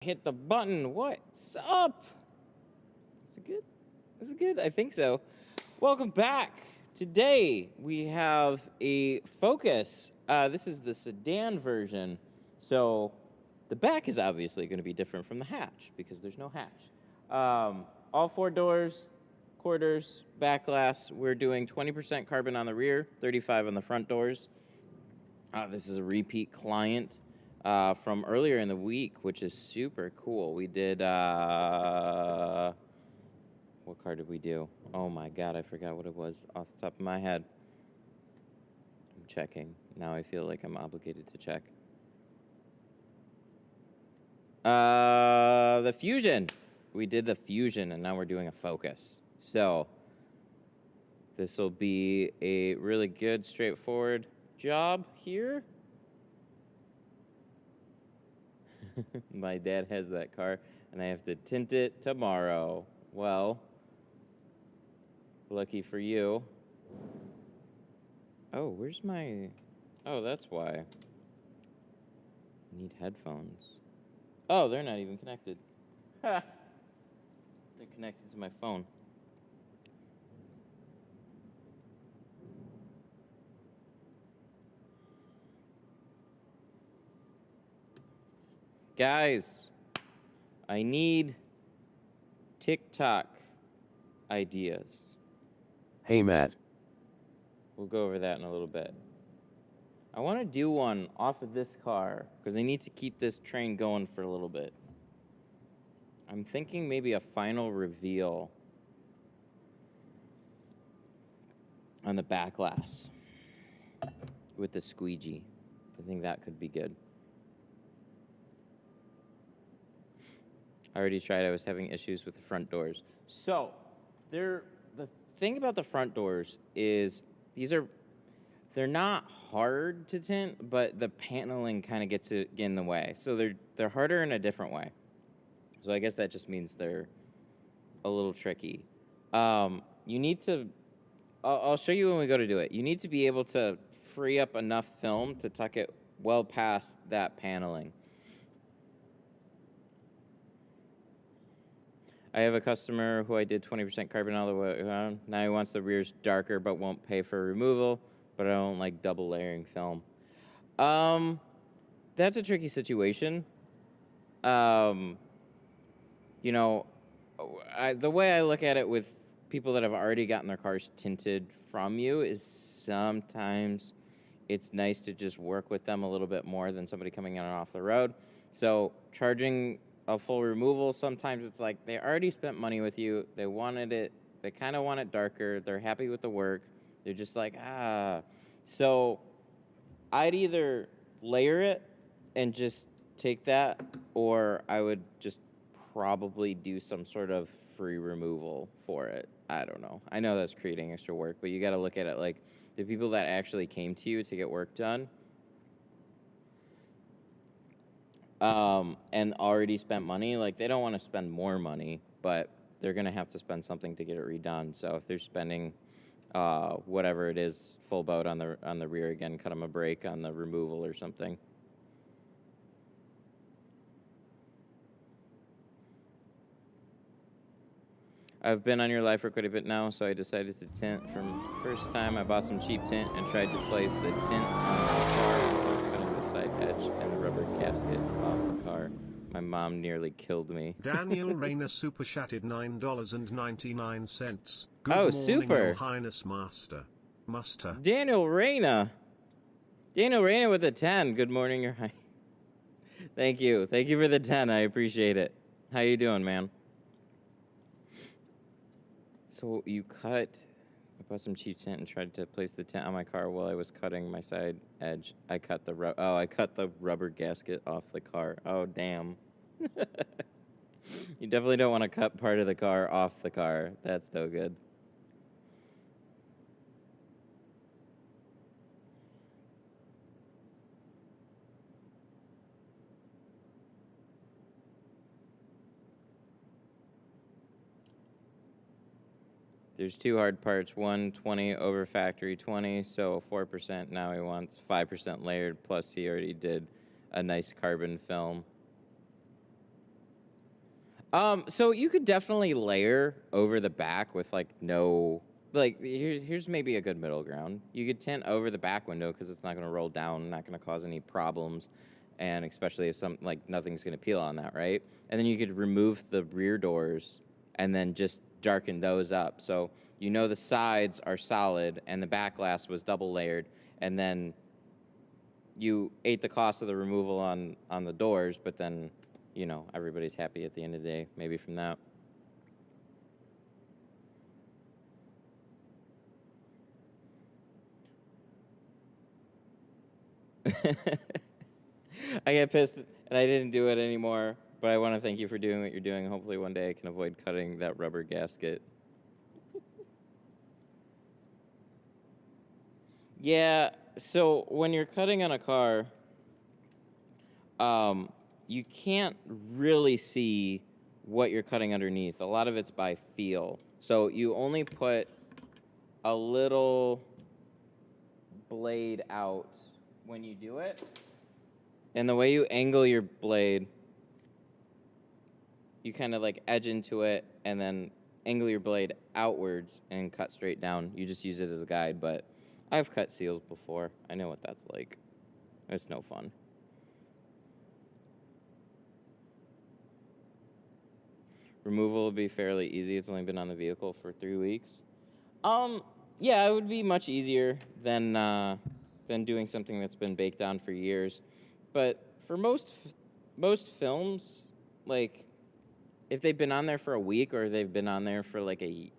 Hit the button. What's up? Is it good? Is it good? I think so. Welcome back. Today we have a Focus. This is the sedan version. So the back is obviously going to be different from the hatch because there's no hatch. All four doors, quarters, back glass. We're doing 20% carbon on the rear, 35 on the front doors. This is a repeat client from earlier in the week, which is super cool. We did, what car did we do? Oh my God, I forgot what it was off the top of my head. I'm checking. Now I feel like I'm obligated to check. The Fusion. We did the Fusion, and now we're doing a Focus. So this will be a really good, straightforward job here. My dad has that car, and I have to tint it tomorrow. Well, lucky for you. Oh, where's my... Oh, that's why. I need headphones. Oh, they're not even connected. Ha! They're connected to my phone. Guys, I need TikTok ideas. Hey, Matt. We'll go over that in a little bit. I want to do one off of this car because I need to keep this train going for a little bit. I'm thinking maybe a final reveal on the back glass with the squeegee. I think that could be good. I already tried. I was having issues with the front doors. So, the thing about the front doors is they're not hard to tint, but the paneling kind of gets in the way. So they're harder in a different way. So I guess that just means they're a little tricky. You need to... I'll show you when we go to do it. You need to be able to free up enough film to tuck it well past that paneling. I have a customer who I did 20% carbon all the way around. Now he wants the rears darker but won't pay for removal, but I don't like double layering film. That's a tricky situation. You know, the way I look at it with people that have already gotten their cars tinted from you is sometimes it's nice to just work with them a little bit more than somebody coming in and off the road. So charging a full removal, sometimes it's like they already spent money with you. They wanted it. They kind of want it darker. They're happy with the work. They're just like, So I'd either layer it and just take that, or I would just probably do some sort of free removal for it. I don't know. I know that's creating extra work, but you got to look at it like the people that actually came to you to get work done and already spent money, like they don't want to spend more money, but they're going to have to spend something to get it redone. So if they're spending whatever it is, full boat on the rear again, cut them a break on the removal or something. I've been on your live for quite a bit now, so I decided to tint. From first time, I bought some cheap tint and tried to place the tint on the car. I was cutting the side edge and the rubber gasket off the car. My mom nearly killed me. Daniel Rayner super chatted $9.99. Good Oh, morning, super. Your Highness Master. Daniel Rayner. Daniel Rayner with a 10. Good morning, Your Highness. Thank you. Thank you for the 10. I appreciate it. How you doing, man? So you I bought some cheap tint and tried to place the tint on my car while I was cutting my side edge. I cut the rubber gasket off the car. Oh, damn. You definitely don't want to cut part of the car off the car. That's no good. There's two hard parts, 120 over factory 20, so 4%. Now he wants 5% layered, plus he already did a nice carbon film. So you could definitely layer over the back with like no, like here's maybe a good middle ground. You could tint over the back window because it's not going to roll down, not going to cause any problems, and especially if nothing's going to peel on that, right? And then you could remove the rear doors and then just darken those up. So you know the sides are solid and the back glass was double layered, and then you ate the cost of the removal on the doors, but then, you know, everybody's happy at the end of the day, maybe from that. I get pissed and I didn't do it anymore, but I want to thank you for doing what you're doing. Hopefully one day I can avoid cutting that rubber gasket. Yeah, so when you're cutting on a car, you can't really see what you're cutting underneath. A lot of it's by feel. So you only put a little blade out when you do it. And the way you angle your blade, you kind of like edge into it and then angle your blade outwards and cut straight down. You just use it as a guide, but I've cut seals before. I know what that's like. It's no fun. Removal will be fairly easy. It's only been on the vehicle for 3 weeks. Yeah, it would be much easier than doing something that's been baked on for years. But for most films, like if they've been on there for a week or they've been on there for like if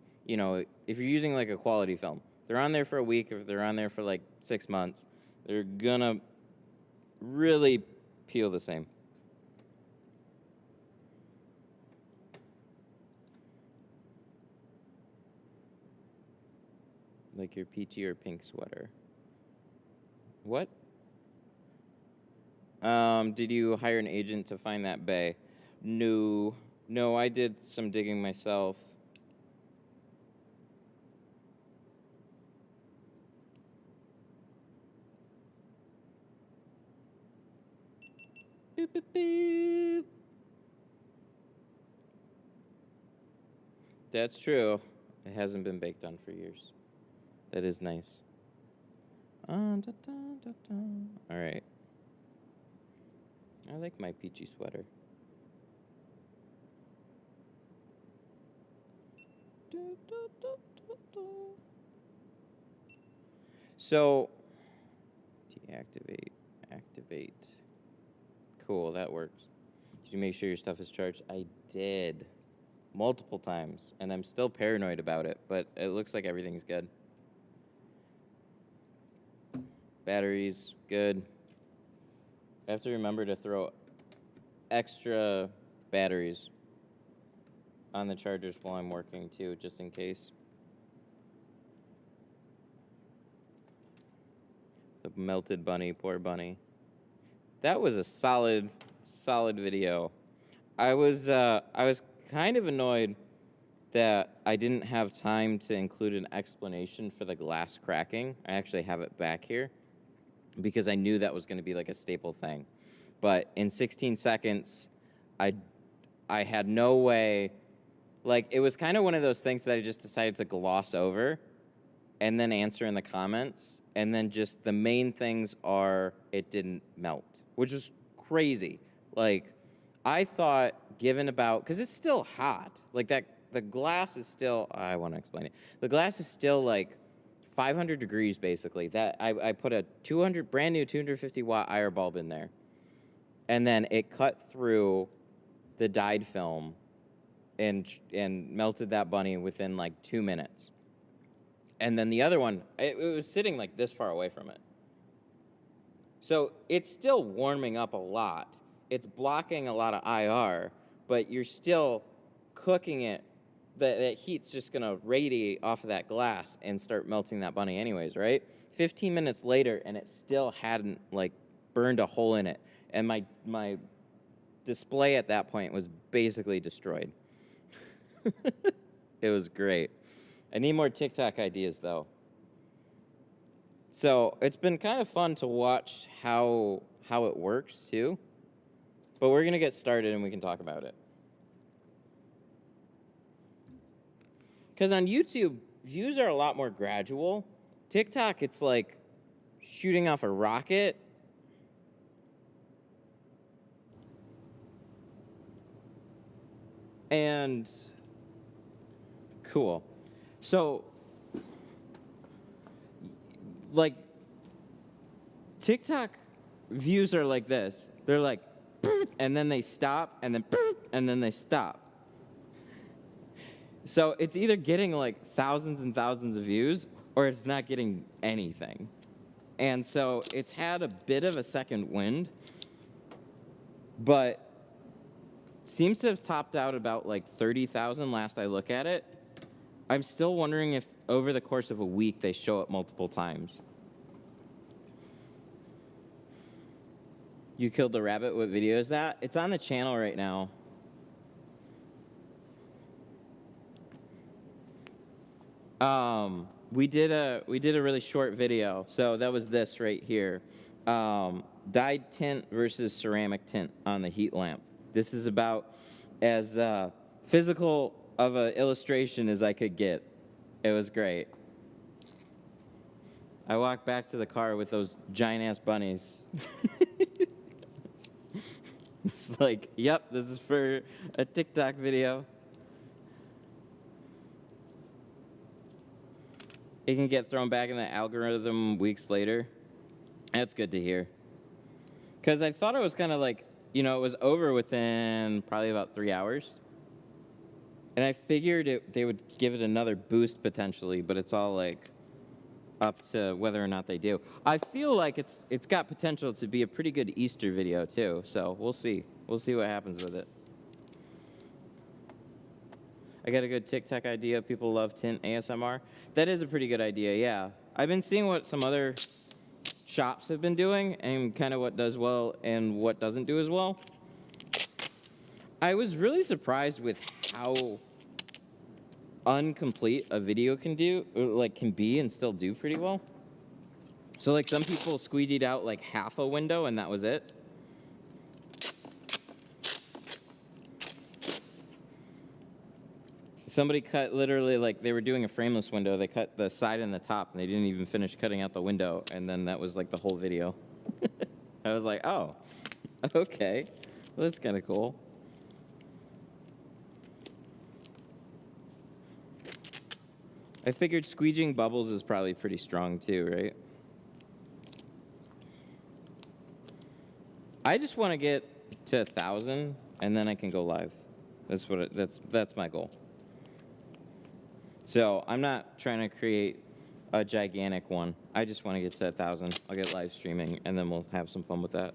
you're using like a quality film, they're on there for a week. If they're on there for like 6 months, they're gonna really peel the same. Like your peachy or pink sweater. What? Did you hire an agent to find that bay? No, I did some digging myself. Boop, boop, boop. That's true. It hasn't been baked on for years. That is nice. All right. I like my peachy sweater. So, deactivate, activate. Cool, that works. Did you make sure your stuff is charged? I did. Multiple times, and I'm still paranoid about it, but it looks like everything's good. Batteries, good. I have to remember to throw extra batteries on the chargers while I'm working too, just in case. The melted bunny, poor bunny. That was a solid video. I was kind of annoyed that I didn't have time to include an explanation for the glass cracking. I actually have it back here because I knew that was going to be like a staple thing. But in 16 seconds, I had no way. Like, it was kind of one of those things that I just decided to gloss over and then answer in the comments. And then just the main things are it didn't melt, which was crazy. Like, I thought given about, because it's still hot. Like, the glass is still, I want to explain it. The glass is still like 500 degrees basically. That I put a brand new 250 watt IR bulb in there. And then it cut through the dyed film and melted that bunny within like 2 minutes. And then the other one, it was sitting like this far away from it. So it's still warming up a lot. It's blocking a lot of IR, but you're still cooking it. That heat's just going to radiate off of that glass and start melting that bunny anyways, right? 15 minutes later, and it still hadn't like burned a hole in it. And my display at that point was basically destroyed. It was great. I need more TikTok ideas, though. So it's been kind of fun to watch how it works, too. But we're going to get started, and we can talk about it. Because on YouTube, views are a lot more gradual. TikTok, it's like shooting off a rocket. And cool. So, like, TikTok views are like this. They're like, and then they stop, and then they stop. So it's either getting like thousands and thousands of views, or it's not getting anything. And so it's had a bit of a second wind, but seems to have topped out about like 30,000 last I look at it. I'm still wondering if over the course of a week they show up multiple times. You killed the rabbit. What video is that? It's on the channel right now. We did a really short video. So that was this right here. Dyed tint versus ceramic tint on the heat lamp. This is about as physical of an illustration as I could get. It was great. I walked back to the car with those giant ass bunnies. It's like, yep, this is for a TikTok video. It can get thrown back in the algorithm weeks later. That's good to hear. Because I thought it was kind of like, you know, it was over within probably about 3 hours. And I figured they would give it another boost potentially, but it's all like up to whether or not they do. I feel like it's got potential to be a pretty good Easter video too, so we'll see. We'll see what happens with it. I got a good TikTok idea. People love tint ASMR. That is a pretty good idea, yeah. I've been seeing what some other shops have been doing and kind of what does well and what doesn't do as well. I was really surprised with how incomplete a video can be and still do pretty well. So like some people squeegeed out like half a window and that was it. Somebody cut literally like they were doing a frameless window. They cut the side and the top and they didn't even finish cutting out the window, and then that was like the whole video. I was like, oh, okay. Well, that's kind of cool. I figured squeegeeing bubbles is probably pretty strong too, right? I just want to get to 1,000 and then I can go live. That's my goal. So I'm not trying to create a gigantic one. I just want to get to 1,000. I'll get live streaming and then we'll have some fun with that.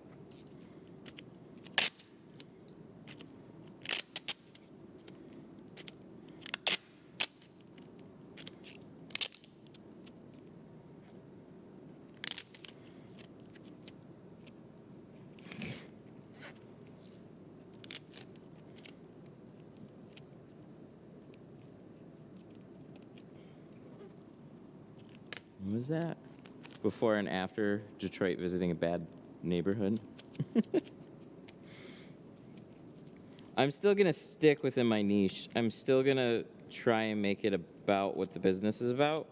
What was that? Before and after Detroit visiting a bad neighborhood. I'm still going to stick within my niche. I'm still going to try and make it about what the business is about.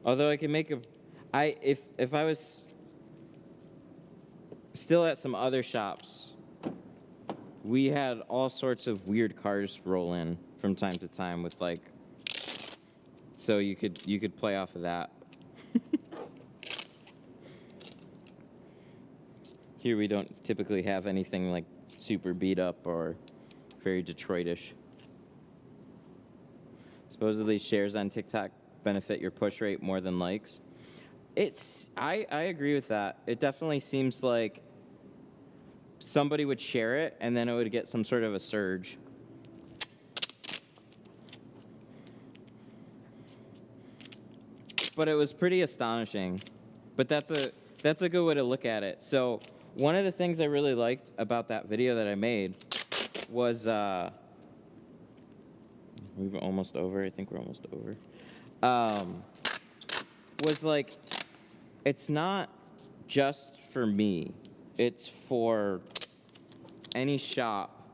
Although I can make if I was still at some other shops, we had all sorts of weird cars roll in from time to time with like, so you could play off of that. Here we don't typically have anything like super beat up or very Detroitish. Supposedly shares on TikTok benefit your push rate more than likes. I agree with that. It definitely seems like somebody would share it and then it would get some sort of a surge. But it was pretty astonishing. But that's a good way to look at it. So one of the things I really liked about that video that I made was we're almost over. I think we're almost over. Was like, it's not just for me. It's for any shop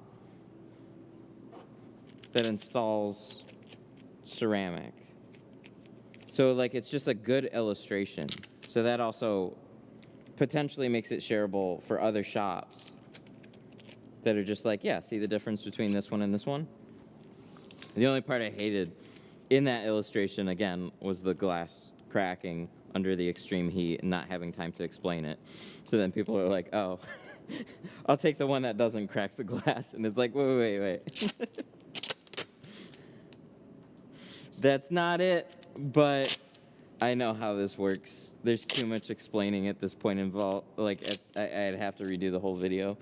that installs ceramic. So like it's just a good illustration. So that also potentially makes it shareable for other shops that are just like, yeah, see the difference between this one and this one? The only part I hated in that illustration, again, was the glass cracking under the extreme heat and not having time to explain it. So then people are like, oh, I'll take the one that doesn't crack the glass. And it's like, wait. That's not it, but I know how this works. There's too much explaining at this point involved. Like, I'd have to redo the whole video.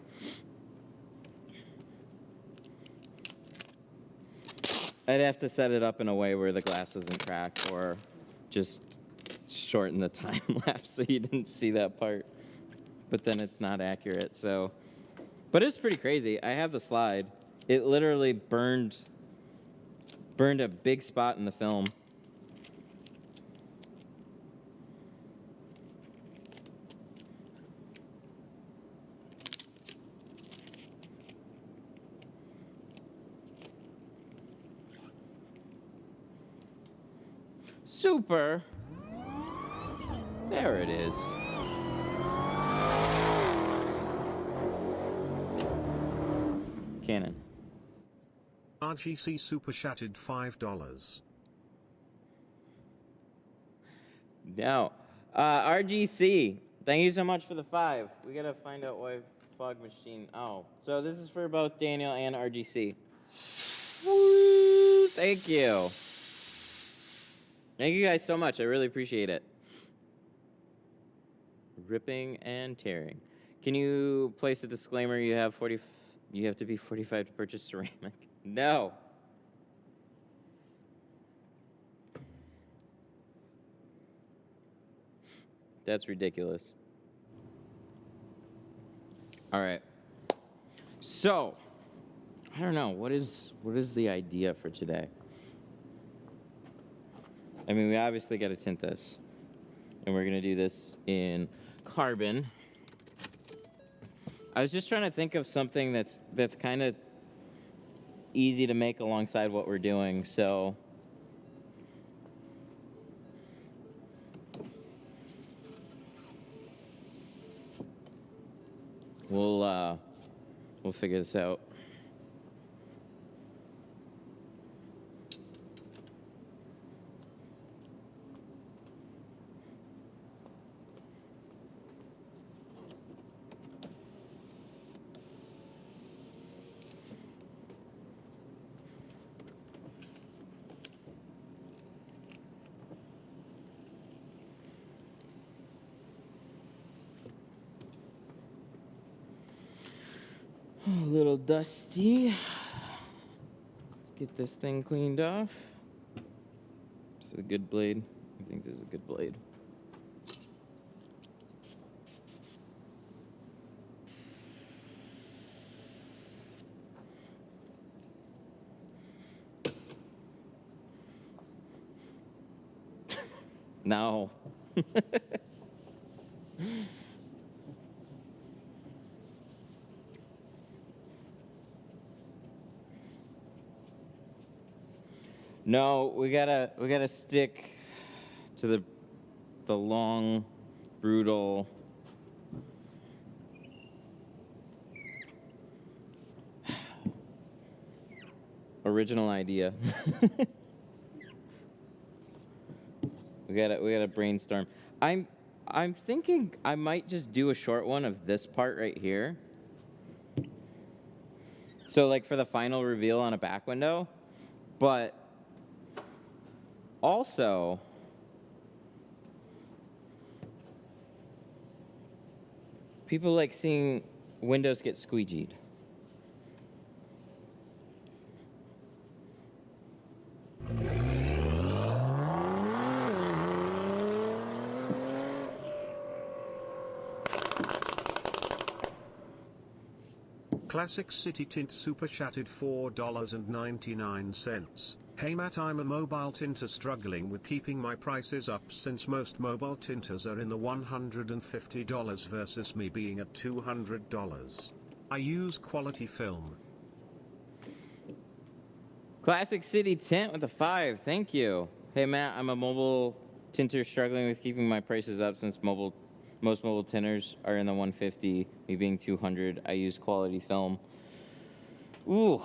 I'd have to set it up in a way where the glass doesn't crack, or just shorten the time lapse so you didn't see that part. But then it's not accurate, so. But it's pretty crazy. I have the slide. It literally burned a big spot in the film. Super. There it is. Canon. RGC super chatted $5. No. RGC. Thank you so much for the 5. We gotta find out why fog machine. Oh, so this is for both Daniel and RGC. Woo! Thank you. Thank you guys so much. I really appreciate it. Ripping and tearing. Can you place a disclaimer? You have to be 45 to purchase ceramic. No. That's ridiculous. All right. So, I don't know. What is the idea for today? I mean, we obviously got to tint this. And we're going to do this in carbon. I was just trying to think of something that's kind of easy to make alongside what we're doing. So we'll figure this out. A little dusty. Let's get this thing cleaned off. This is a good blade. I think this is a good blade. No. No, we gotta stick to the long, brutal original idea. we gotta brainstorm. I'm thinking I might just do a short one of this part right here. So like for the final reveal on a back window, but also, people like seeing windows get squeegeed. Classic City Tint super chatted $4.99. Hey Matt, I'm a mobile tinter struggling with keeping my prices up since most mobile tinters are in the $150 versus me being at $200. I use quality film. Classic City Tint with a 5. Thank you. Hey, Matt, I'm a mobile tinter struggling with keeping my prices up since most mobile tinters are in the 150, me being 200. I use quality film. Ooh,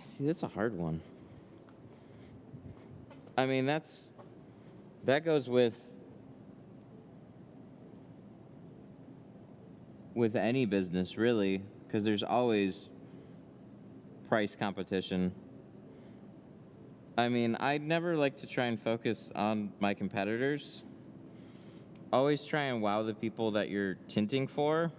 see, that's a hard one. I mean, that goes with any business, really, because there's always price competition. I mean, I'd never like to try and focus on my competitors. Always try and wow the people that you're tinting for.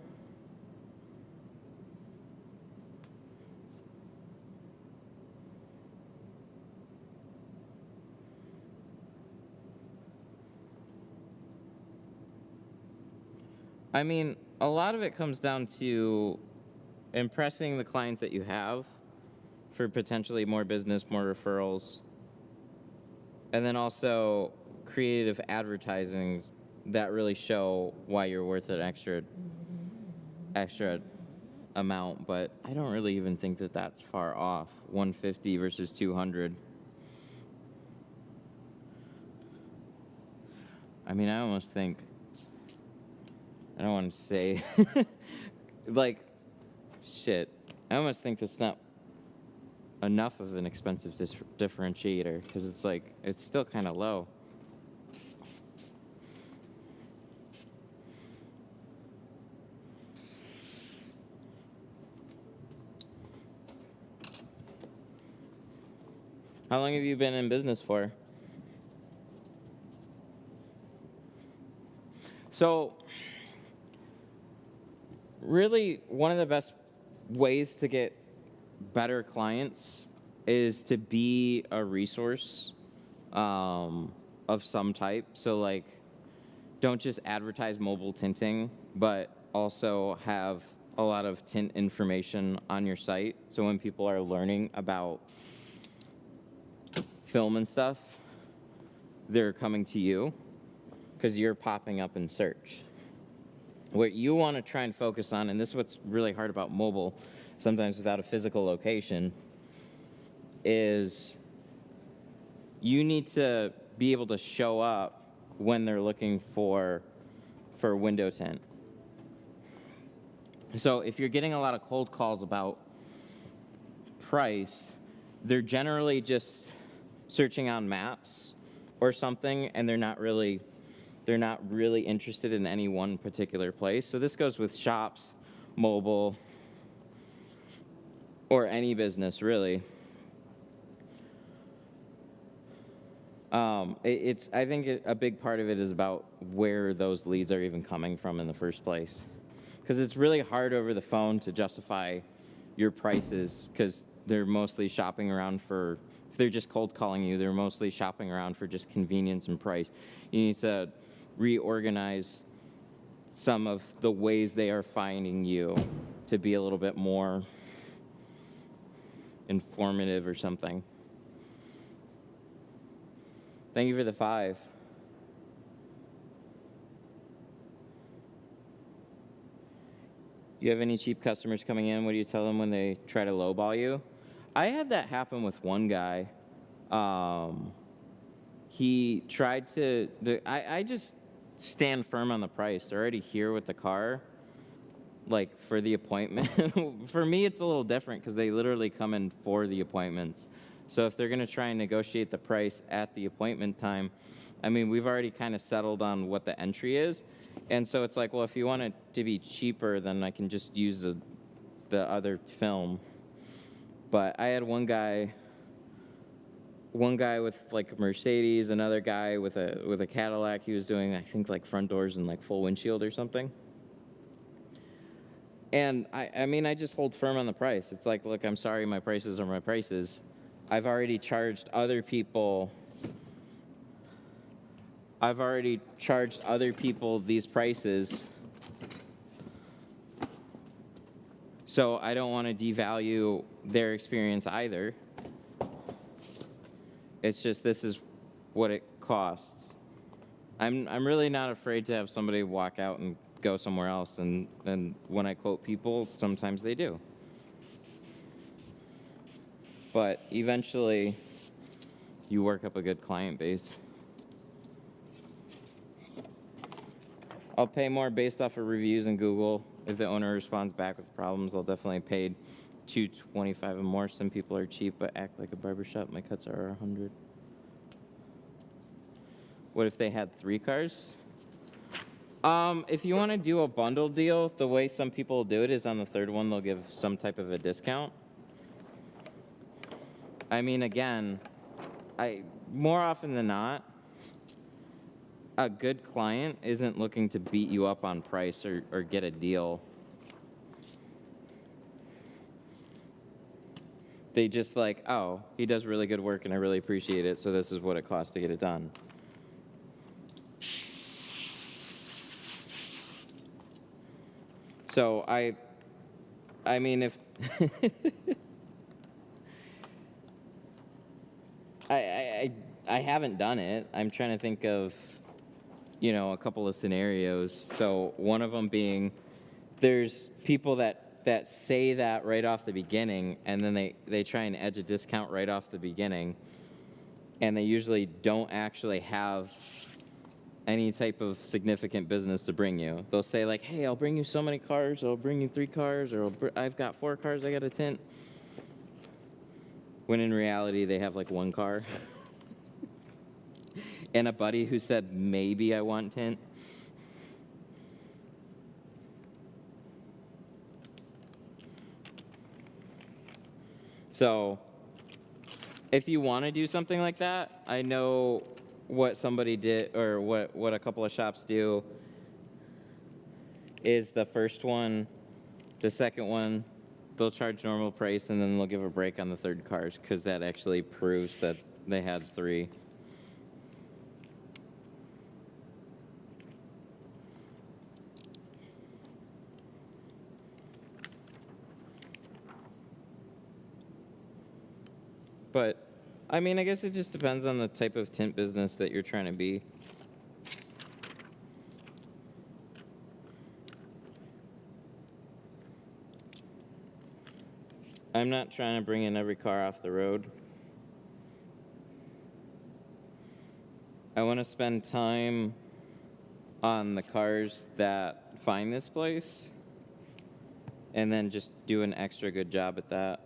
I mean, a lot of it comes down to impressing the clients that you have for potentially more business, more referrals, and then also creative advertisings that really show why you're worth an extra amount. But I don't really even think that that's far off. 150 versus 200. I mean, I almost think, I don't want to say like, shit, I almost think that's not enough of an expensive differentiator, because it's like, it's still kind of low. How long have you been in business for? So, really, one of the best ways to get better clients is to be a resource of some type. So, like, don't just advertise mobile tinting, but also have a lot of tint information on your site. So when people are learning about film and stuff, they're coming to you because you're popping up in search. What you want to try and focus on, and this is what's really hard about mobile, sometimes without a physical location, is you need to be able to show up when they're looking for window tint. So if you're getting a lot of cold calls about price, they're generally just searching on maps or something, and they're not really interested in any one particular place. So this goes with shops, mobile, or any business, really. I think a big part of it is about where those leads are even coming from in the first place. Because it's really hard over the phone to justify your prices, because they're mostly shopping around for, if they're just cold calling you, they're mostly shopping around for just convenience and price. You need to reorganize some of the ways they are finding you to be a little bit more informative or something. Thank you for the 5. You have any cheap customers coming in? What do you tell them when they try to lowball you? I had that happen with one guy. He tried to, I just stand firm on the price. They're already here with the car, like, for the appointment. For me, it's a little different because they literally come in for the appointments. So if they're going to try and negotiate the price at the appointment time, I mean, we've already kind of settled on what the entry is. And so it's like, well, if you want it to be cheaper, then I can just use the other film. But I had one guy with like a Mercedes, another guy with a Cadillac. He was doing, I think, like front doors and like full windshield or something. And I mean, I just hold firm on the price. It's like, look, I'm sorry, my prices are my prices. I've already charged other people these prices. So I don't want to devalue their experience either. It's just, this is what it costs. I'm really not afraid to have somebody walk out and go somewhere else. And when I quote people, sometimes they do. But eventually, you work up a good client base. I'll pay more based off of reviews in Google. If the owner responds back with problems, I'll definitely pay $225 and more. Some people are cheap but act like a barbershop. My cuts are $100. What if they had 3 cars? If you want to do a bundle deal, the way some people do it is on the third one, they'll give some type of a discount. I mean, again, more often than not, a good client isn't looking to beat you up on price or get a deal. They just like, oh, he does really good work and I really appreciate it, so this is what it costs to get it done. So I mean, if I haven't done it. I'm trying to think of, a couple of scenarios. So one of them being, there's people that say that right off the beginning, and then they try and edge a discount right off the beginning, and they usually don't actually have any type of significant business to bring you. They'll say like, hey, I'll bring you so many cars, or I'll bring you 3 cars, or I've got 4 cars, I got a tint. When in reality, they have like 1 car. And a buddy who said, maybe I want tint. So if you want to do something like that, I know what somebody did, or what a couple of shops do is the first one, the second one, they'll charge normal price, and then they'll give a break on the third cars, because that actually proves that they had 3. But, I mean, I guess it just depends on the type of tint business that you're trying to be. I'm not trying to bring in every car off the road. I want to spend time on the cars that find this place, and then just do an extra good job at that.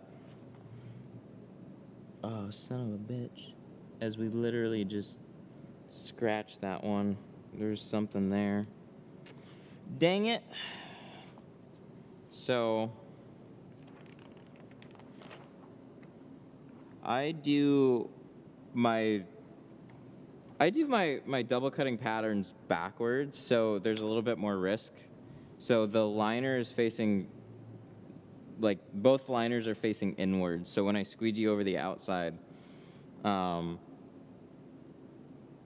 Oh, son of a bitch. As we literally just scratched that one. There's something there. Dang it. So, I do my double cutting patterns backwards, so there's a little bit more risk. So the liner is facing, like, both liners are facing inwards. So when I squeegee over the outside,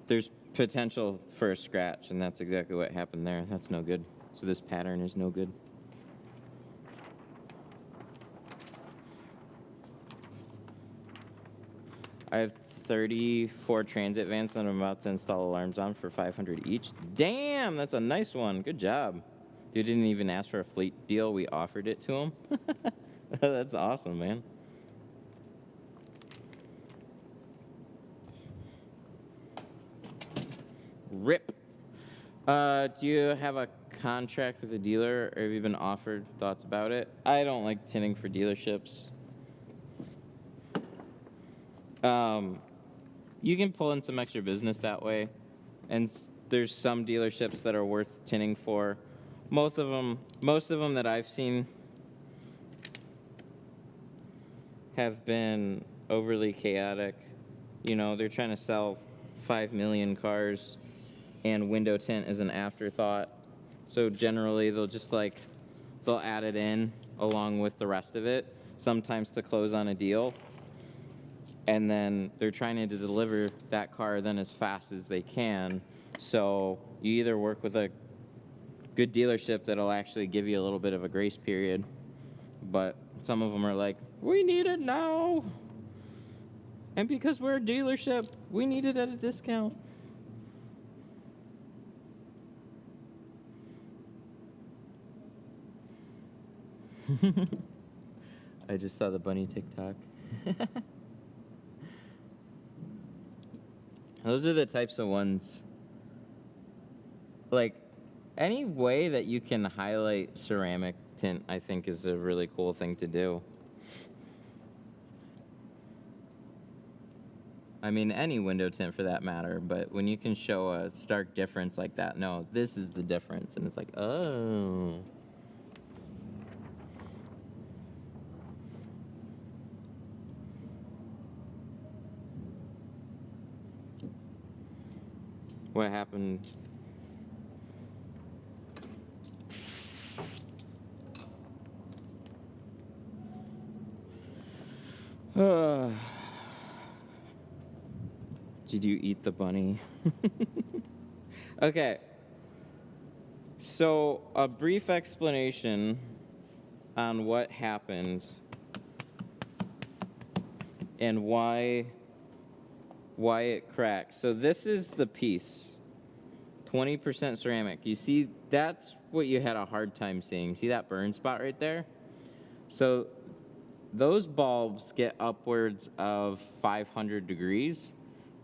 there's potential for a scratch, and that's exactly what happened there. That's no good. So this pattern is no good. I have 34 transit vans that I'm about to install alarms on for $500 each. Damn, that's a nice one. Good job. Dude didn't even ask for a fleet deal. We offered it to him. That's awesome, man. Rip. Do you have a contract with a dealer, or have you been offered thoughts about it? I don't like tinting for dealerships. You can pull in some extra business that way, and there's some dealerships that are worth tinting for. Most of them that I've seen have been overly chaotic. They're trying to sell 5 million cars, and window tint is an afterthought. So generally, they'll add it in along with the rest of it, sometimes to close on a deal. And then they're trying to deliver that car then as fast as they can. So you either work with a good dealership that'll actually give you a little bit of a grace period, but some of them are like, we need it now. And because we're a dealership, we need it at a discount. I just saw the bunny TikTok. Those are the types of ones. Like, any way that you can highlight ceramic tint, I think, is a really cool thing to do. I mean, any window tint for that matter, but when you can show a stark difference like that, no, this is the difference, and it's like, oh. What happened? Did you eat the bunny? Okay. So, a brief explanation on what happened and why it cracked. So this is the piece. 20% ceramic. You see, that's what you had a hard time seeing. See that burn spot right there? So those bulbs get upwards of 500 degrees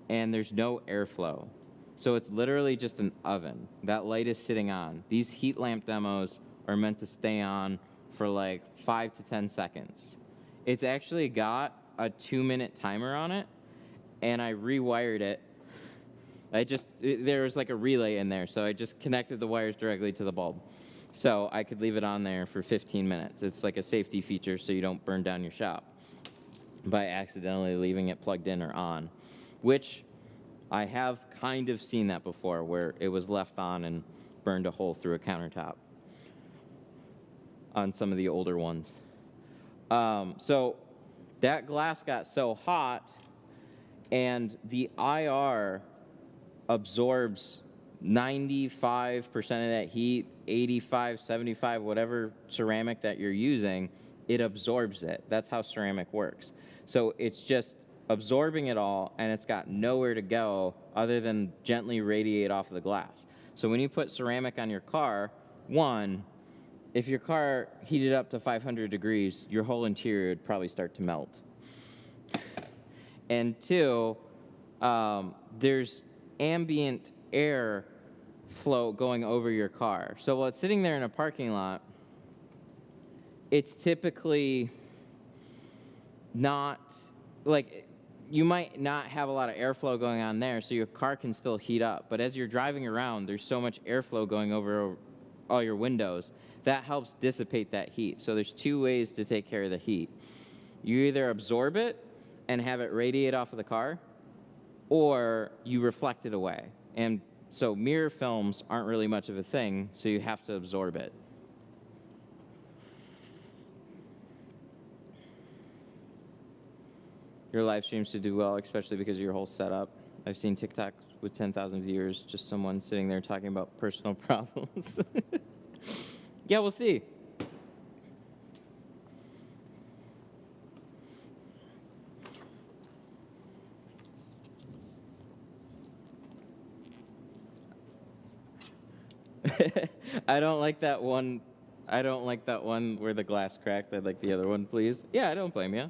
and there's no airflow. So it's literally just an oven. That light is sitting on. These heat lamp demos are meant to stay on for like 5 to 10 seconds. It's actually got a 2-minute timer on it, and I rewired it. There was like a relay in there, so I just connected the wires directly to the bulb. So I could leave it on there for 15 minutes. It's like a safety feature so you don't burn down your shop by accidentally leaving it plugged in or on, which I have kind of seen that before, where it was left on and burned a hole through a countertop on some of the older ones. So that glass got so hot, and the IR absorbs 95% of that heat, 85, 75, whatever ceramic that you're using, it absorbs it. That's how ceramic works. So it's just absorbing it all, and it's got nowhere to go other than gently radiate off of the glass. So when you put ceramic on your car, one, if your car heated up to 500 degrees, your whole interior would probably start to melt. And two, there's ambient air flow going over your car. So while it's sitting there in a parking lot, it's typically not, like, you might not have a lot of airflow going on there, so your car can still heat up. But as you're driving around, there's so much airflow going over all your windows. That helps dissipate that heat. So there's two ways to take care of the heat. You either absorb it and have it radiate off of the car, or you reflect it away. And so mirror films aren't really much of a thing, so you have to absorb it. Your live streams should do well, especially because of your whole setup. I've seen TikTok with 10,000 viewers, just someone sitting there talking about personal problems. Yeah, we'll see. I don't like that one. I don't like that one where the glass cracked. I'd like the other one, please. Yeah, I don't blame you.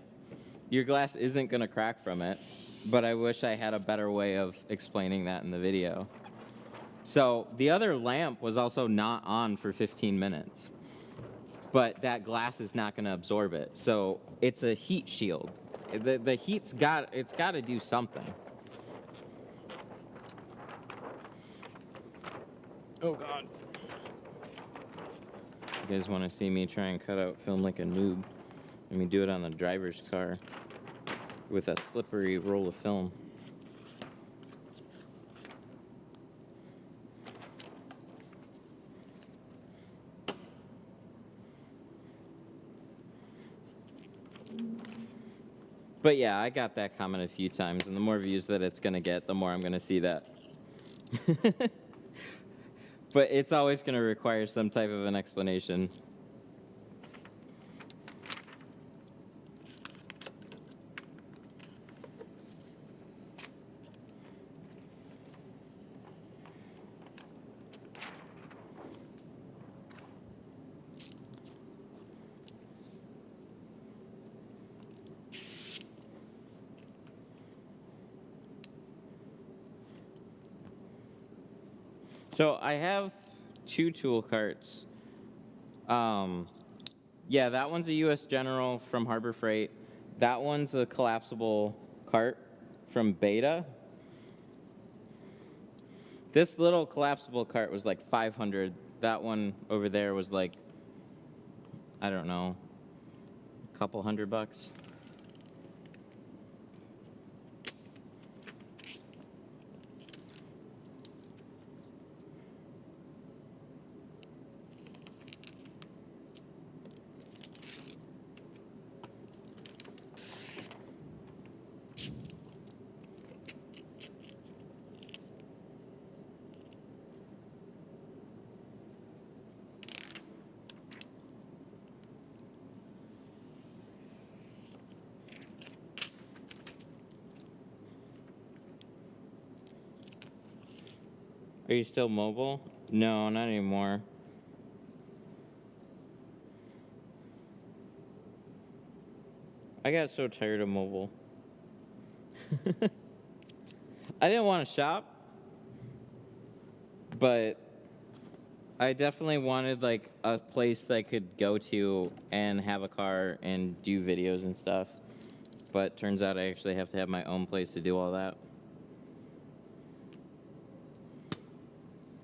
Your glass isn't going to crack from it, but I wish I had a better way of explaining that in the video. So the other lamp was also not on for 15 minutes, but that glass is not going to absorb it. So it's a heat shield. The heat's got to do something. Oh, God. You guys want to see me try and cut out film like a noob? Let me do it on the driver's car with a slippery roll of film. But yeah, I got that comment a few times, and the more views that it's going to get, the more I'm going to see that. But it's always going to require some type of an explanation. So I have 2 tool carts. Yeah, that one's a U.S. General from Harbor Freight. That one's a collapsible cart from Beta. This little collapsible cart was like $500. That one over there was like, I don't know, a couple $100. Are you still mobile? No, not anymore. I got so tired of mobile. I didn't want to shop, but I definitely wanted like a place that I could go to and have a car and do videos and stuff. But turns out I actually have to have my own place to do all that.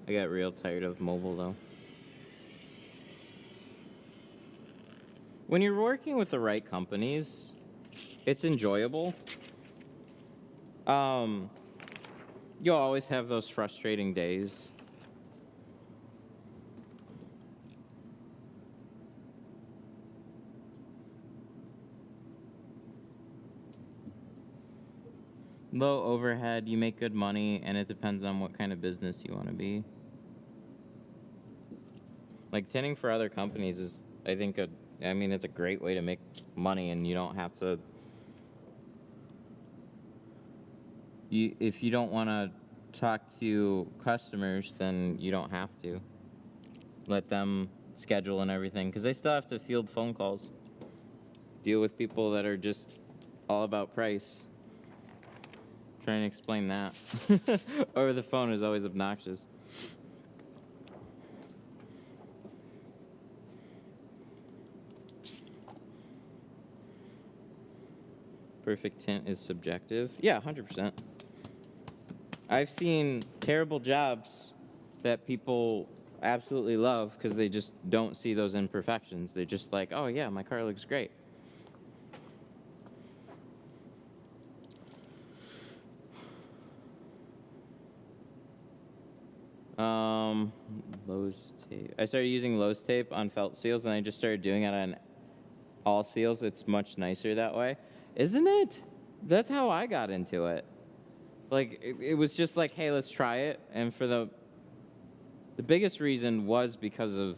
I got real tired of mobile though. When you're working with the right companies, it's enjoyable. You'll always have those frustrating days. Low overhead, you make good money, and it depends on what kind of business you want to be. Like tinting for other companies is, I think, it's a great way to make money, and you don't have to. If you don't want to talk to customers, then you don't have to. Let them schedule and everything, because they still have to field phone calls. Deal with people that are just all about price. Trying to explain that over the phone is always obnoxious. Perfect tint is subjective. Yeah, 100%. I've seen terrible jobs that people absolutely love because they just don't see those imperfections. They're just like, oh yeah, my car looks great. Lowe's tape. I started using Lowe's tape on felt seals, and I just started doing it on all seals. It's much nicer that way. Isn't it? That's how I got into it. Like, it was just like, hey, let's try it. And for the biggest reason was because of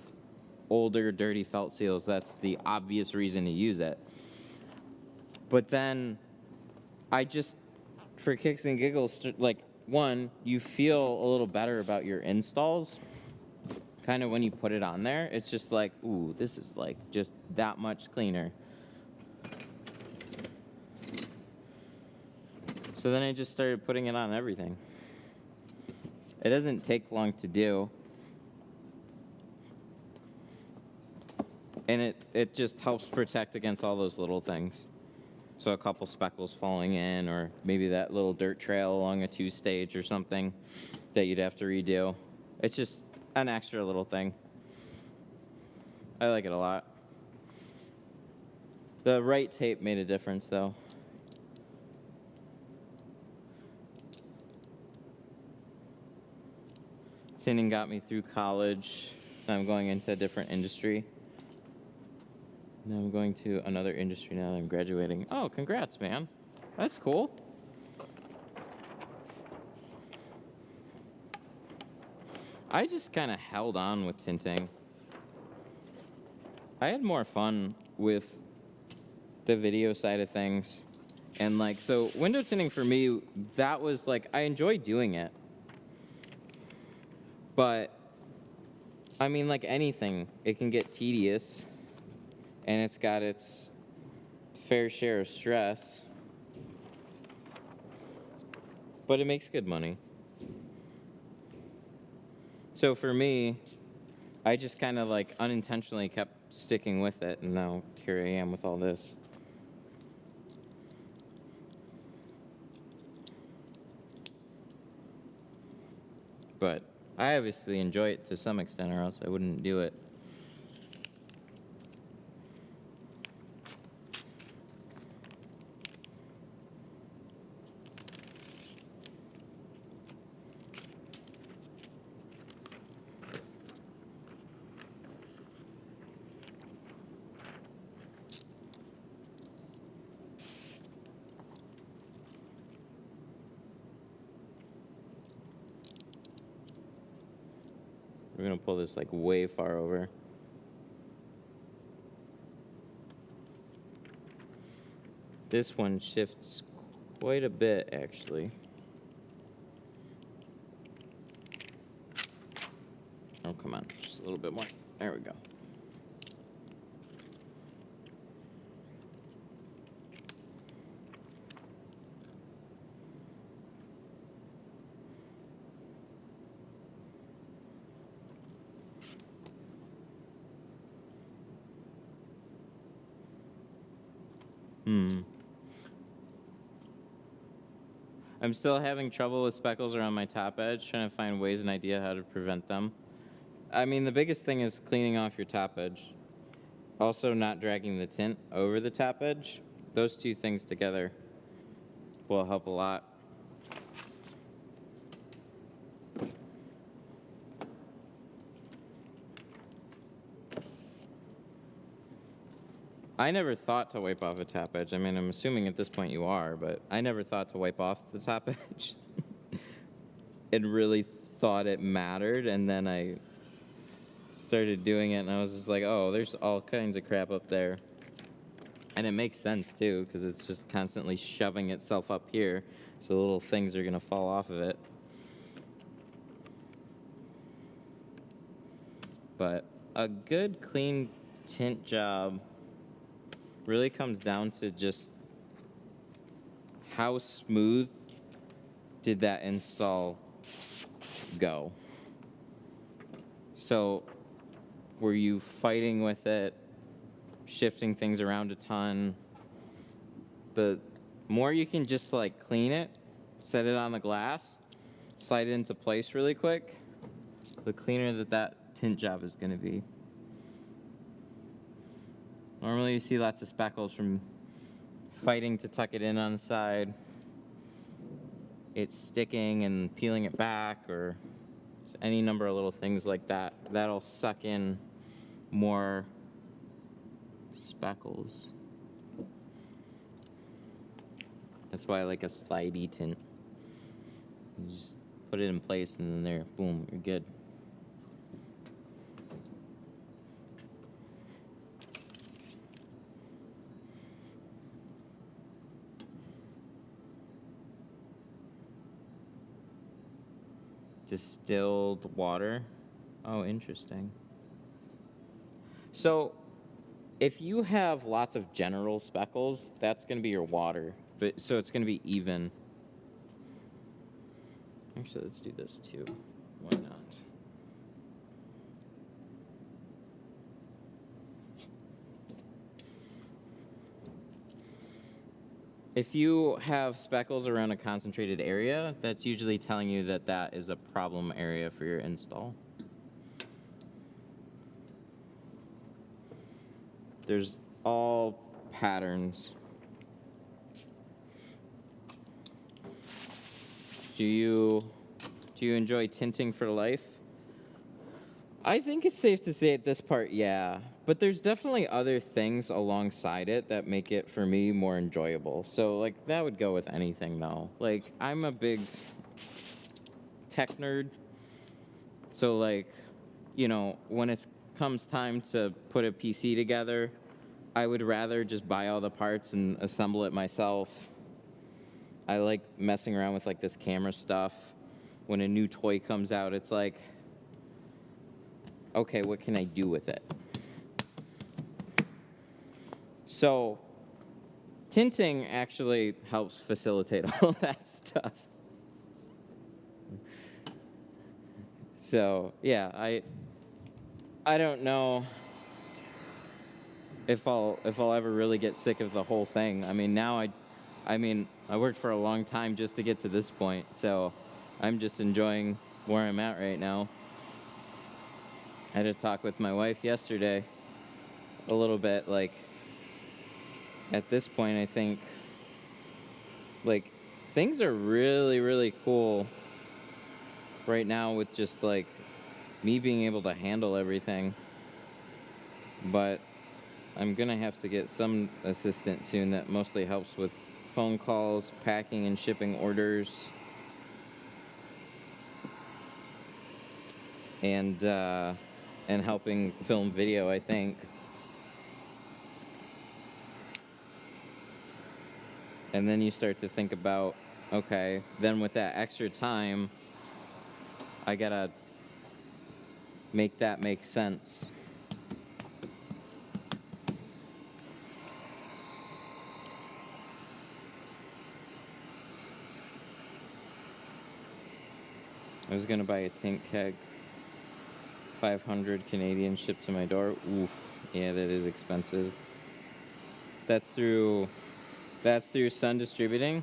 older, dirty felt seals. That's the obvious reason to use it. But then I just, for kicks and giggles, like, one, you feel a little better about your installs. Kind of when you put it on there, it's just like, ooh, this is like just that much cleaner. So then I just started putting it on everything. It doesn't take long to do. And it just helps protect against all those little things. So a couple speckles falling in, or maybe that little dirt trail along a 2-stage or something that you'd have to redo. It's just an extra little thing. I like it a lot. The right tape made a difference, though. Tinting got me through college. I'm going into a different industry. Now I'm going to another industry now that I'm graduating. Oh, congrats, man. That's cool. I just kind of held on with tinting. I had more fun with the video side of things. And like, so window tinting for me, that was like, I enjoy doing it. But, I mean, like anything, it can get tedious. And it's got its fair share of stress. But it makes good money. So for me, I just kind of like unintentionally kept sticking with it, and now here I am with all this. But I obviously enjoy it to some extent, or else I wouldn't do it. We're gonna pull this like way far over. This one shifts quite a bit, actually. Oh, come on, just a little bit more. There we go. I'm still having trouble with speckles around my top edge, trying to find ways and idea how to prevent them. I mean, the biggest thing is cleaning off your top edge. Also, not dragging the tint over the top edge. Those two things together will help a lot. I never thought to wipe off a top edge. I mean, I'm assuming at this point you are, but I never thought to wipe off the top edge. And really thought it mattered, and then I started doing it, and I was just like, oh, there's all kinds of crap up there. And it makes sense, too, because it's just constantly shoving itself up here, so little things are going to fall off of it. But a good, clean tint job really comes down to just how smooth did that install go. So were you fighting with it, shifting things around a ton? The more you can just like clean it, set it on the glass, slide it into place really quick, the cleaner that tint job is going to be. Normally you see lots of speckles from fighting to tuck it in on the side. It's sticking and peeling it back, or any number of little things like that. That'll suck in more speckles. That's why I like a slidey tint. You just put it in place and then there, boom, you're good. Distilled water. Oh, interesting. So if you have lots of general speckles, that's going to be your water. But so it's going to be even. Actually, let's do this too. Why not? If you have speckles around a concentrated area, that's usually telling you that that is a problem area for your install. There's all patterns. Do you enjoy tinting for life? I think it's safe to say at this part, yeah. But there's definitely other things alongside it that make it, for me, more enjoyable. So, like, that would go with anything, though. Like, I'm a big tech nerd. So, like, you know, when it comes time to put a PC together, I would rather just buy all the parts and assemble it myself. I like messing around with, like, this camera stuff. When a new toy comes out, it's like, okay, what can I do with it? So, tinting actually helps facilitate all that stuff. So yeah, I don't know if I'll ever really get sick of the whole thing. I mean, I worked for a long time just to get to this point, so I'm just enjoying where I'm at right now. I had a talk with my wife yesterday a little bit. Like, at this point, I think, like, things are really, really cool right now with just, like, me being able to handle everything. But I'm going to have to get some assistant soon that mostly helps with phone calls, packing and shipping orders, and helping film video, I think. And then you start to think about, okay, then with that extra time, I gotta make that make sense. I was gonna buy a tint keg, 500 Canadian shipped to my door. Ooh, yeah, that is expensive. That's through Sun Distributing.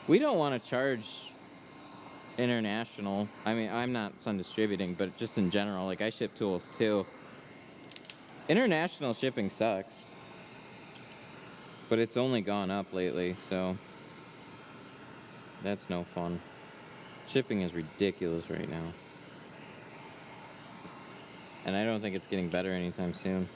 We don't want to charge international. I mean, I'm not Sun Distributing, but just in general, like, I ship tools too. International shipping sucks, but it's only gone up lately, so that's no fun. Shipping is ridiculous right now, and I don't think it's getting better anytime soon.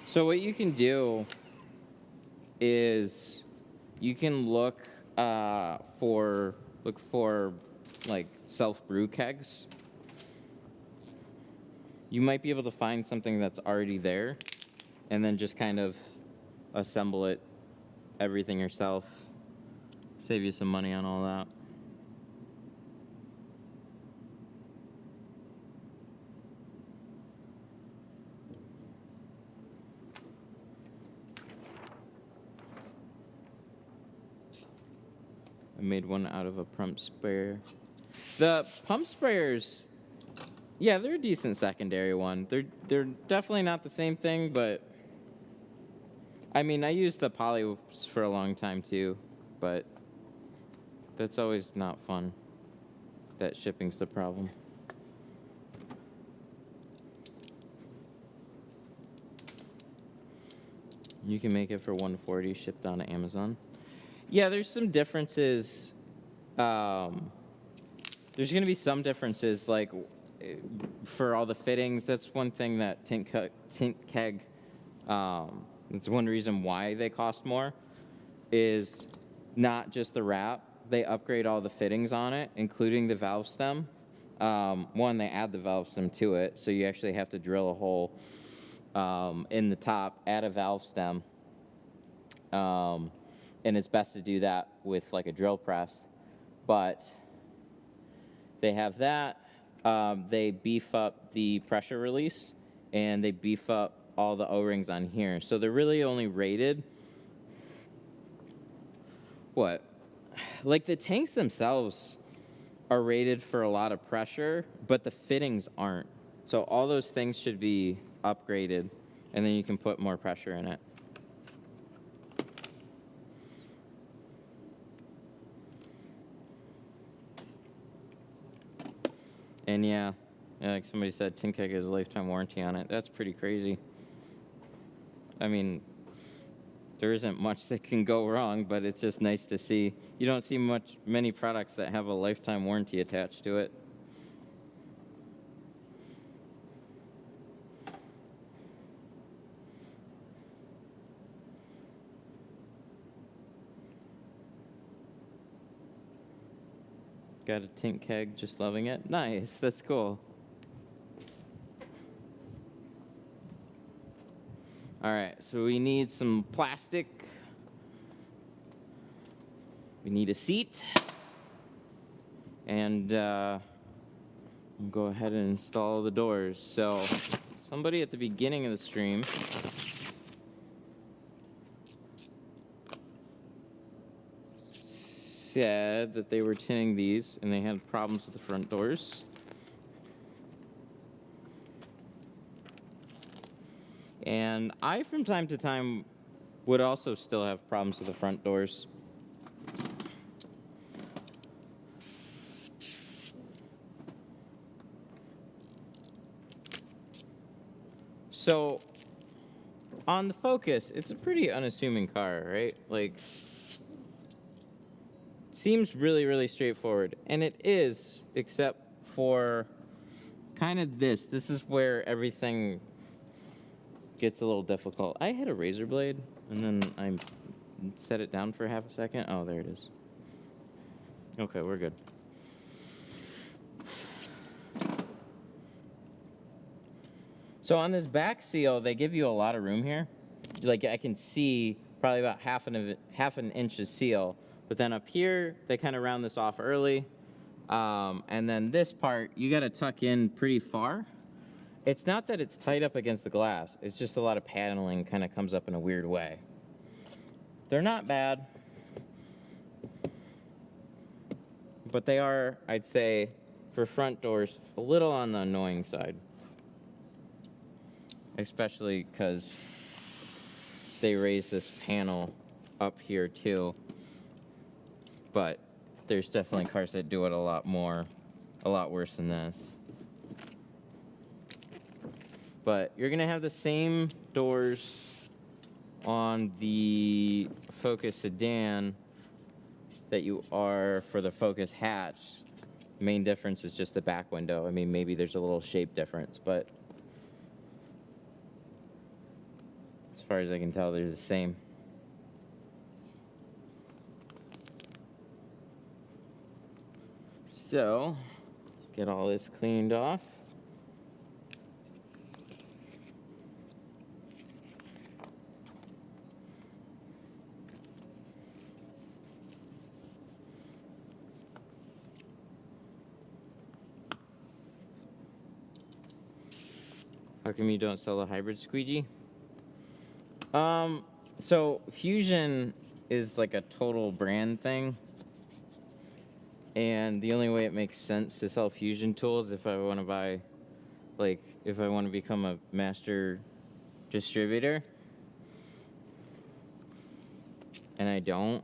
So what you can do is you can look for like self-brew kegs. You might be able to find something that's already there, and then just kind of assemble it, everything yourself. Save you some money on all that. I made one out of a pump sprayer. The pump sprayers, yeah, they're a decent secondary one. They're definitely not the same thing, but I mean, I used the poly for a long time too, but that's always not fun. That shipping's the problem. You can make it for $140 shipped on Amazon. Yeah, there's some differences. There's going to be some differences, like for all the fittings. That's one thing that Tint Keg. That's one reason why they cost more. Is not just the wrap. They upgrade all the fittings on it, including the valve stem. One, they add the valve stem to it, so you actually have to drill a hole in the top, add a valve stem. And it's best to do that with like a drill press. But they have that. They beef up the pressure release, and they beef up all the O-rings on here. So they're really only rated. What? Like the tanks themselves are rated for a lot of pressure, but the fittings aren't. So all those things should be upgraded, and then you can put more pressure in it. And yeah, like somebody said, Tint Keg has a lifetime warranty on it. That's pretty crazy. I mean, there isn't much that can go wrong, but it's just nice to see. You don't see many products that have a lifetime warranty attached to it. Got a Tint Keg, just loving it. Nice, that's cool. All right, so we need some plastic. We need a seat. And we'll go ahead and install the doors. So somebody at the beginning of the stream said that they were tinting these and they had problems with the front doors. And I, from time to time, would also still have problems with the front doors. So, on the Focus, it's a pretty unassuming car, right? Like, seems really, really straightforward. And it is, except for kind of this. This is where everything gets a little difficult. I had a razor blade, and then I set it down for half a second. Oh, there it is. Okay, we're good. So on this back seal, they give you a lot of room here. Like, I can see probably about half an inch of seal. But then up here, they kind of round this off early. And then this part, you got to tuck in pretty far. It's not that it's tight up against the glass. It's just a lot of paneling kind of comes up in a weird way. They're not bad. But they are, I'd say, for front doors, a little on the annoying side. Especially because they raise this panel up here too. But there's definitely cars that do it a lot worse than this. But you're gonna have the same doors on the Focus sedan that you are for the Focus hatch. The main difference is just the back window. I mean, maybe there's a little shape difference, but as far as I can tell, they're the same. So, let's get all this cleaned off. How come you don't sell a hybrid squeegee? So Fusion is like a total brand thing. And the only way it makes sense to sell Fusion tools if I want to buy, like, if I want to become a master distributor. And I don't.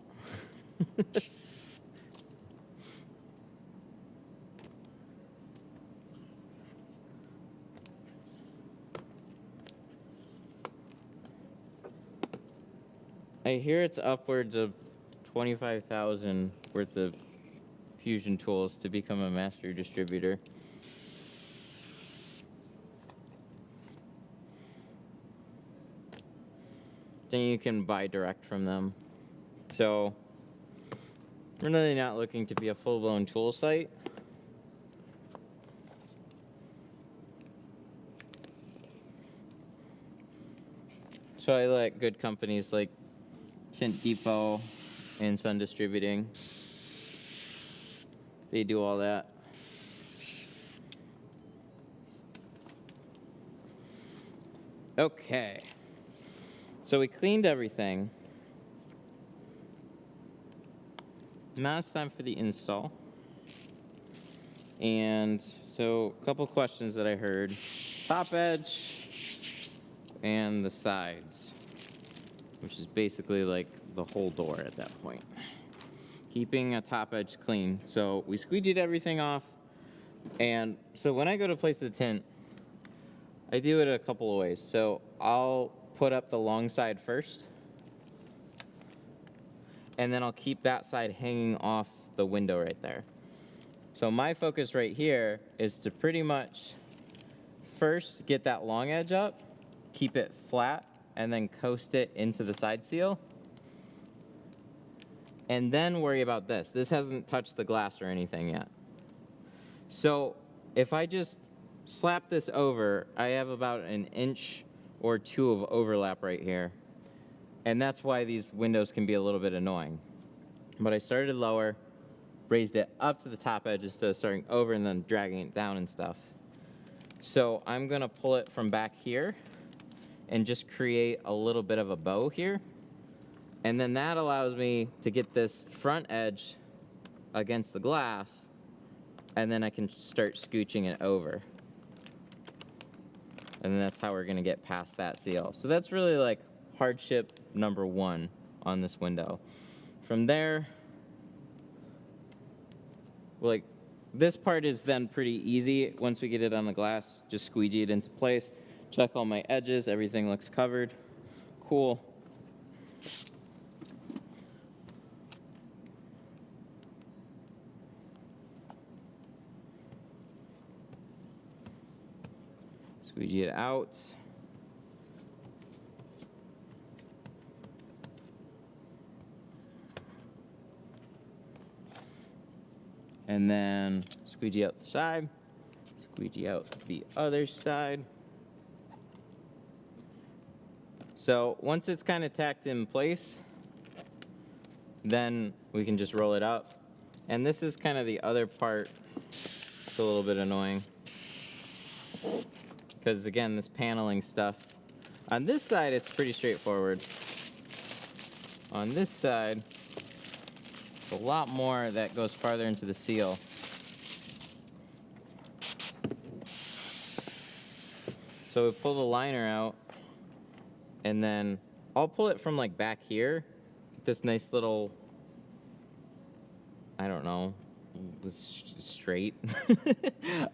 I hear it's upwards of 25,000 worth of Fusion tools to become a master distributor. Then you can buy direct from them. So, we're really not looking to be a full-blown tool site. So I let good companies like Tint Depot and Sun Distributing. They do all that. Okay. So we cleaned everything. Now it's time for the install. And so a couple questions that I heard. Top edge and the sides, which is basically like the whole door at that point. Keeping a top edge clean. So we squeegeed everything off. And so when I go to place the tint, I do it a couple of ways. So I'll put up the long side first. And then I'll keep that side hanging off the window right there. So my focus right here is to pretty much first get that long edge up, keep it flat, and then coast it into the side seal. And then worry about this. This hasn't touched the glass or anything yet. So if I just slap this over, I have about an inch or 2 of overlap right here. And that's why these windows can be a little bit annoying. But I started lower, raised it up to the top edge instead of starting over and then dragging it down and stuff. So I'm gonna pull it from back here and just create a little bit of a bow here. And then that allows me to get this front edge against the glass, and then I can start scooching it over. And then that's how we're gonna get past that seal. So that's really like hardship number 1 on this window. From there, like, this part is then pretty easy once we get it on the glass. Just squeegee it into place, check all my edges, everything looks covered. Cool. Squeegee it out. And then squeegee out the side, squeegee out the other side. So once it's kind of tacked in place, then we can just roll it up. And this is kind of the other part. It's a little bit annoying. Because again, this paneling stuff. On this side, it's pretty straightforward. On this side, a lot more that goes farther into the seal. So we pull the liner out, and then I'll pull it from like back here. This nice little, I don't know, straight.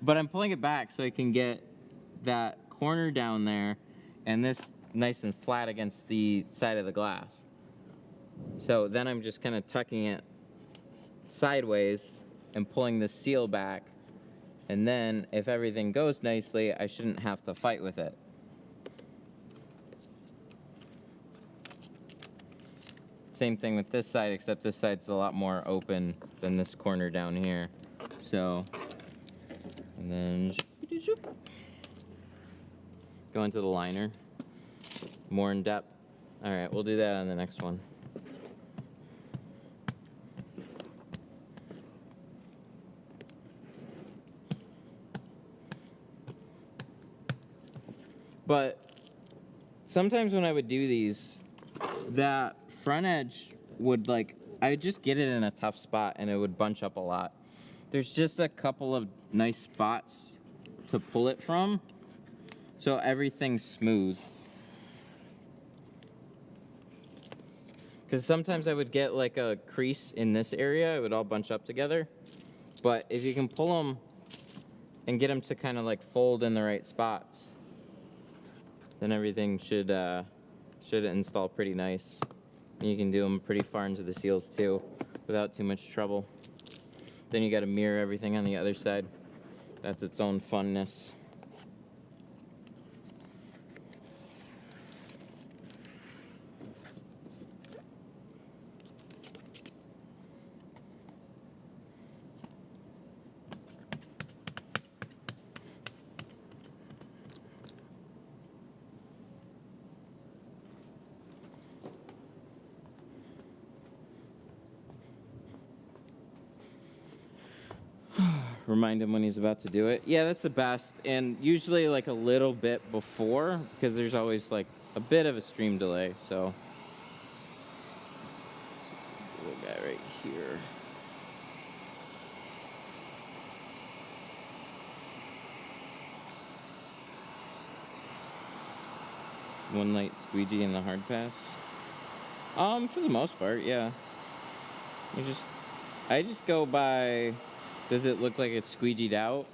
But I'm pulling it back so I can get that corner down there and this nice and flat against the side of the glass. So then I'm just kind of tucking it sideways and pulling the seal back, and then if everything goes nicely, I shouldn't have to fight with it. Same thing with this side, except this side's a lot more open than this corner down here. So, and then go into the liner, more in depth. All right, we'll do that on the next one. But sometimes when I would do these, that front edge would I would just get it in a tough spot and it would bunch up a lot. There's just a couple of nice spots to pull it from, so everything's smooth. Because sometimes I would get like a crease in this area, it would all bunch up together. But if you can pull them and get them to kind of like fold in the right spots, then everything should install pretty nice. And you can do them pretty far into the seals too, without too much trouble. Then you got to mirror everything on the other side. That's its own funness. Remind him when he's about to do it. Yeah, that's the best. And usually like a little bit before, because there's always like a bit of a stream delay. So this little guy right here. One light squeegee in the hard pass. For the most part, yeah. I just go by, does it look like it's squeegeed out?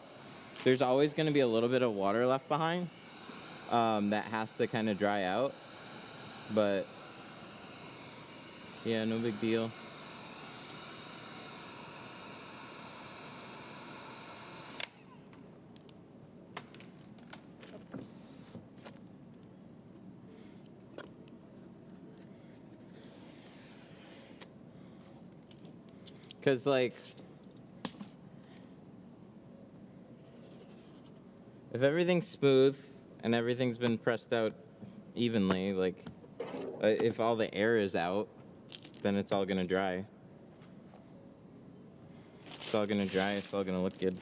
There's always going to be a little bit of water left behind that has to kind of dry out. But yeah, no big deal. Because like, if everything's smooth and everything's been pressed out evenly. Like, if all the air is out, then it's all gonna dry. It's all gonna dry, it's all gonna look good.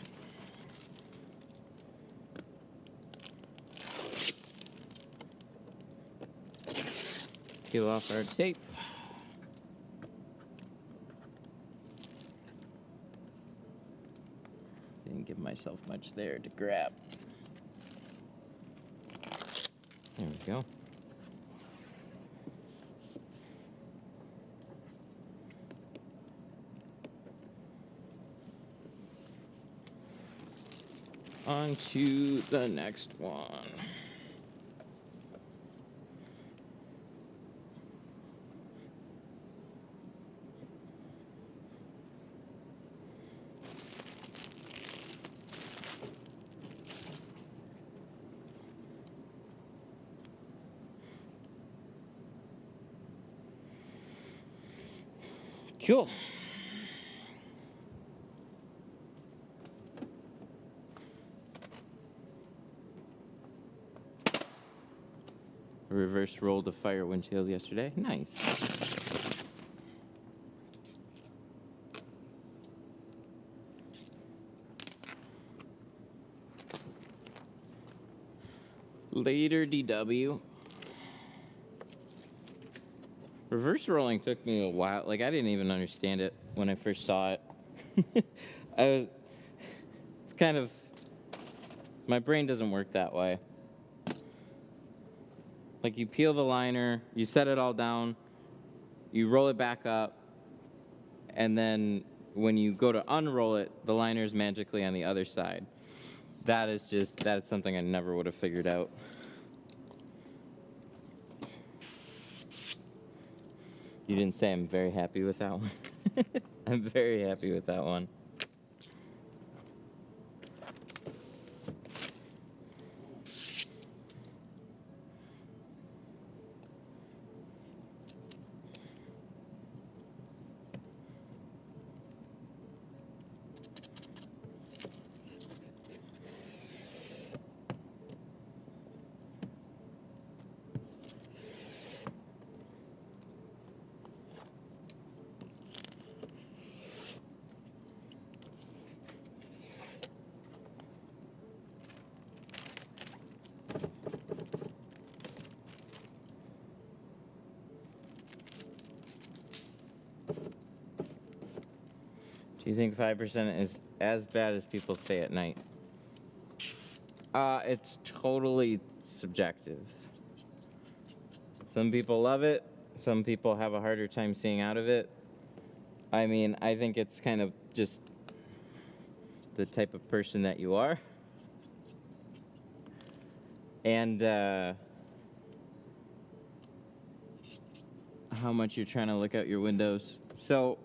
Peel off our tape. Didn't give myself much there to grab. There we go. On to the next one. Cool. Reverse rolled a fire windshield yesterday. Nice. Later, DW. Reverse rolling took me a while. Like, I didn't even understand it when I first saw it. It's kind of, my brain doesn't work that way. Like, you peel the liner, you set it all down, you roll it back up, and then when you go to unroll it, the liner is magically on the other side. That is something I never would have figured out. You didn't say I'm very happy with that one. I'm very happy with that one. Do you think 5% is as bad as people say at night? It's totally subjective. Some people love it. Some people have a harder time seeing out of it. I mean, I think it's kind of just the type of person that you are. And how much you're trying to look out your windows. So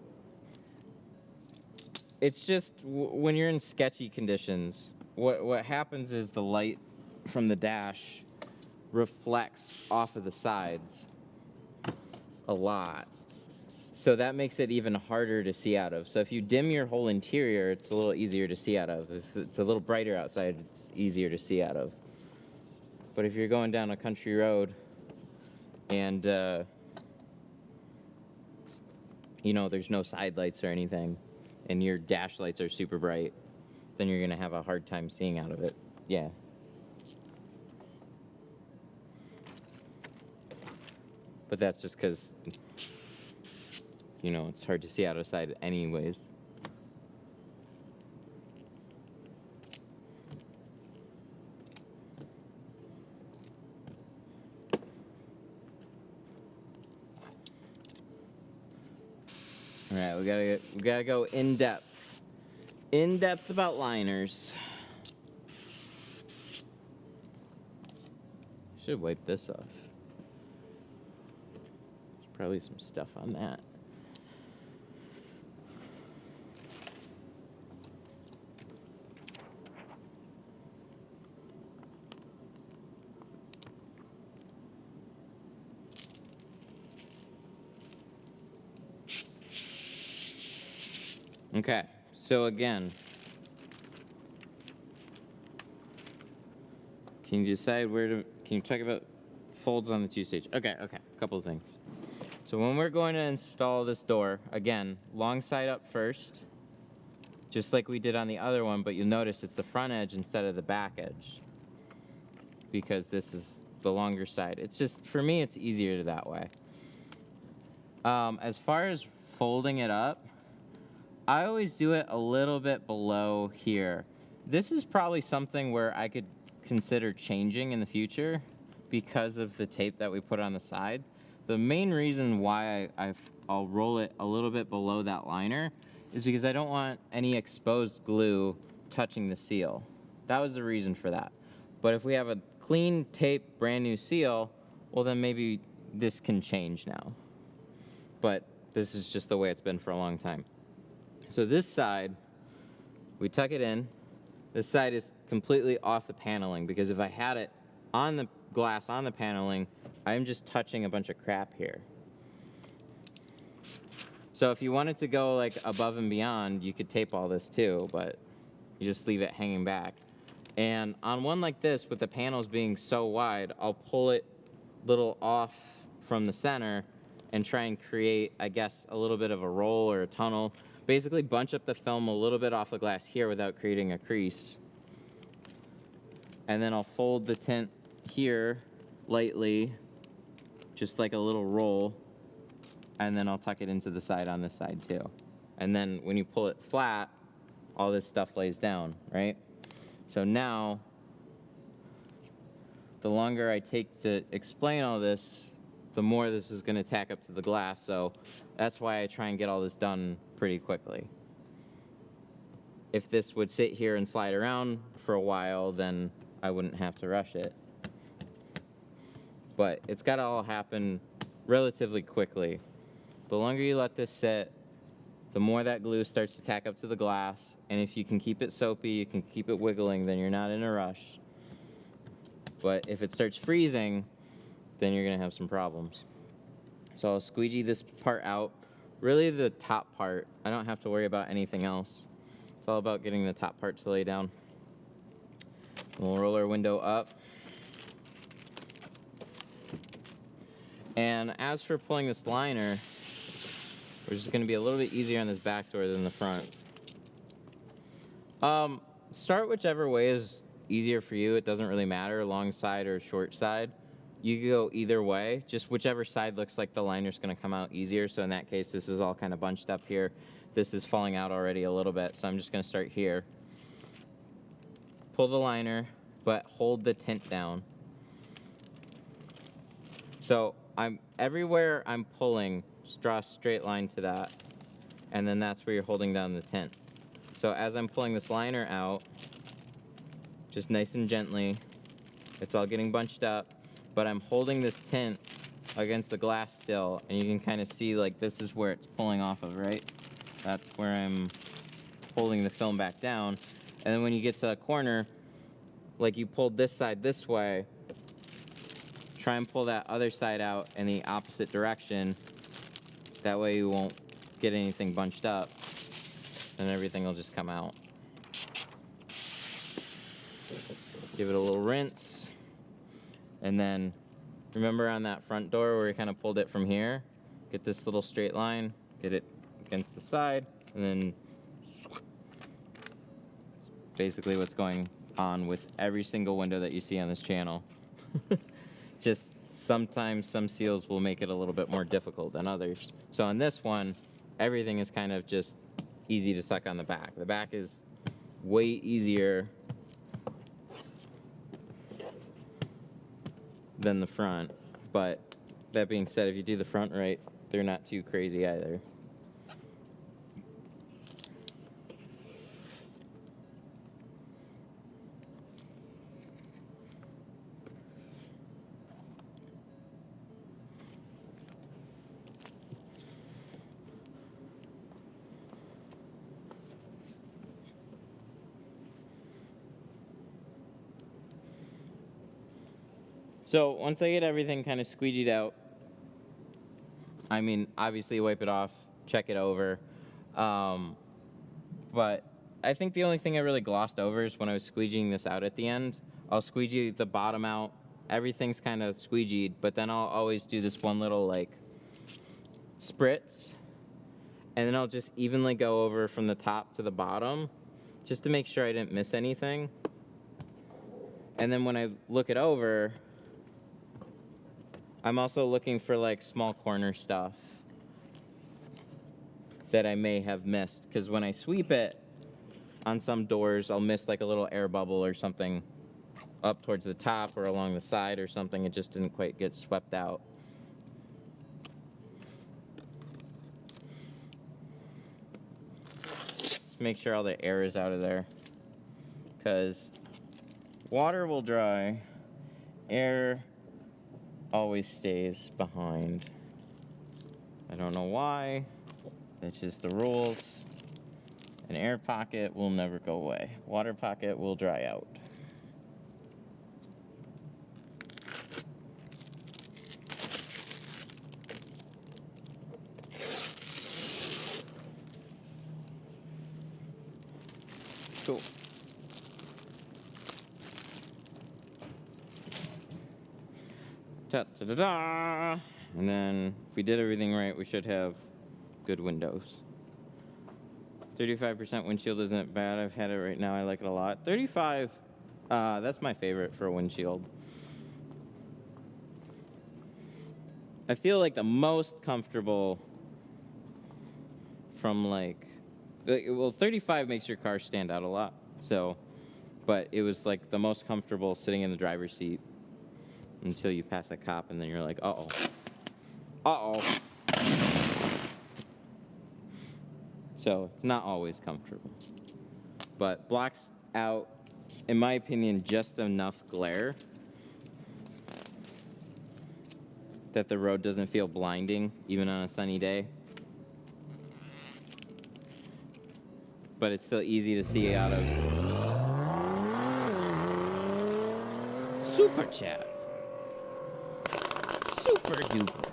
it's just when you're in sketchy conditions, what happens is the light from the dash reflects off of the sides a lot. So that makes it even harder to see out of. So if you dim your whole interior, it's a little easier to see out of. If it's a little brighter outside, it's easier to see out of. But if you're going down a country road and, you know, there's no side lights or anything, and your dash lights are super bright, then you're going to have a hard time seeing out of it. Yeah. But that's just because, you know, it's hard to see out of sight anyways. All right, we gotta go in depth. In depth about liners. Should wipe this off. There's probably some stuff on that. Okay, so again, can you decide can you talk about folds on the 2-stage. Okay, a couple of things. So when we're going to install this door, again, long side up first, just like we did on the other one, but you'll notice it's the front edge instead of the back edge, because this is the longer side. It's just, for me, it's easier that way. As far as folding it up, I always do it a little bit below here. This is probably something where I could consider changing in the future because of the tape that we put on the side. The main reason why I'll roll it a little bit below that liner is because I don't want any exposed glue touching the seal. That was the reason for that. But if we have a clean tape, brand new seal, well then maybe this can change now. But this is just the way it's been for a long time. So this side, we tuck it in. This side is completely off the paneling because if I had it on the glass, on the paneling, I'm just touching a bunch of crap here. So if you wanted to go like above and beyond, you could tape all this too, but you just leave it hanging back. And on one like this, with the panels being so wide, I'll pull it little off from the center and try and create, I guess, a little bit of a roll or a tunnel. Basically bunch up the film a little bit off the glass here without creating a crease. And then I'll fold the tint here lightly, just like a little roll, and then I'll tuck it into the side on this side too. And then when you pull it flat, all this stuff lays down, right? So now, the longer I take to explain all this, the more this is going to tack up to the glass, so that's why I try and get all this done pretty quickly. If this would sit here and slide around for a while, then I wouldn't have to rush it. But it's got to all happen relatively quickly. The longer you let this sit, the more that glue starts to tack up to the glass, and if you can keep it soapy, you can keep it wiggling, then you're not in a rush. But if it starts freezing, then you're going to have some problems. So I'll squeegee this part out. Really the top part. I don't have to worry about anything else. It's all about getting the top part to lay down. We'll roll our window up. And as for pulling this liner, which is going to be a little bit easier on this back door than the front. Start whichever way is easier for you. It doesn't really matter, long side or short side. You can go either way, just whichever side looks like the liner's going to come out easier. So in that case, this is all kind of bunched up here. This is falling out already a little bit, so I'm just going to start here. Pull the liner, but hold the tint down. So everywhere I'm pulling, just draw a straight line to that, and then that's where you're holding down the tint. So as I'm pulling this liner out, just nice and gently, it's all getting bunched up, but I'm holding this tint against the glass still, and you can kind of see like this is where it's pulling off of, right? That's where I'm holding the film back down. And then when you get to a corner, like you pulled this side this way, try and pull that other side out in the opposite direction. That way you won't get anything bunched up, and everything will just come out. Give it a little rinse. And then remember on that front door where we kind of pulled it from here, get this little straight line, get it against the side, and then it's basically what's going on with every single window that you see on this channel. Just sometimes some seals will make it a little bit more difficult than others. So on this one, everything is kind of just easy to suck on the back. The back is way easier than the front, but that being said, if you do the front right, they're not too crazy either. So once I get everything kind of squeegeed out, I mean, obviously wipe it off, check it over. But I think the only thing I really glossed over is when I was squeegeeing this out at the end. I'll squeegee the bottom out everything's kind of squeegeed, but then I'll always do this one little like spritz, and then I'll just evenly go over from the top to the bottom just to make sure I didn't miss anything. And then when I look it over, I'm also looking for like small corner stuff that I may have missed, because when I sweep it on some doors, I'll miss like a little air bubble or something up towards the top or along the side or something. It just didn't quite get swept out. Just make sure all the air is out of there, because water will dry, air always stays behind. I don't know why, it's just the rules. An air pocket will never go away. Water pocket will dry out. Cool. Ta-da-da-da! And then, if we did everything right, we should have good windows. 35% windshield isn't bad. I've had it right now. I like it a lot. 35, that's my favorite for a windshield. I feel like the most comfortable from like, well, 35 makes your car stand out a lot. So, but it was like the most comfortable sitting in the driver's seat until you pass a cop, and then you're like, uh-oh. Uh-oh. So it's not always comfortable. But blocks out, in my opinion, just enough glare that the road doesn't feel blinding, even on a sunny day. But it's still easy to see out of. Super chat. Super duper.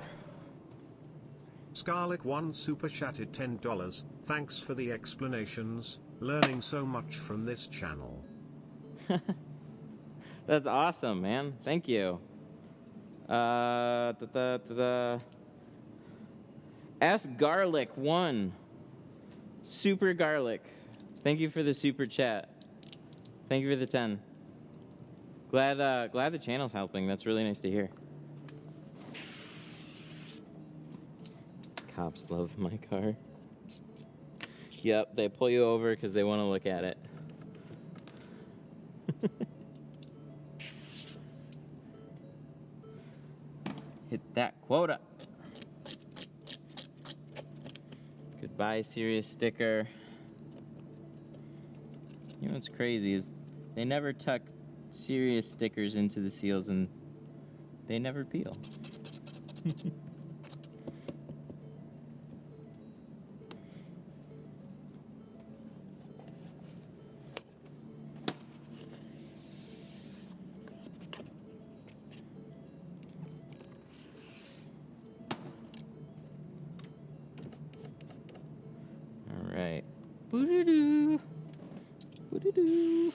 Scarlet One super chatted $10. Thanks for the explanations. Learning so much from this channel. That's awesome, man. Thank you. Ask Garlic One. Super Garlic. Thank you for the super chat. Thank you for the 10. Glad the channel's helping. That's really nice to hear. Cops love my car. Yep, they pull you over because they want to look at it. Hit that quota. Goodbye, serious sticker. You know what's crazy is they never tuck serious stickers into the seals and they never peel. Alright. Boo-doo-doo. Boo-doo-doo.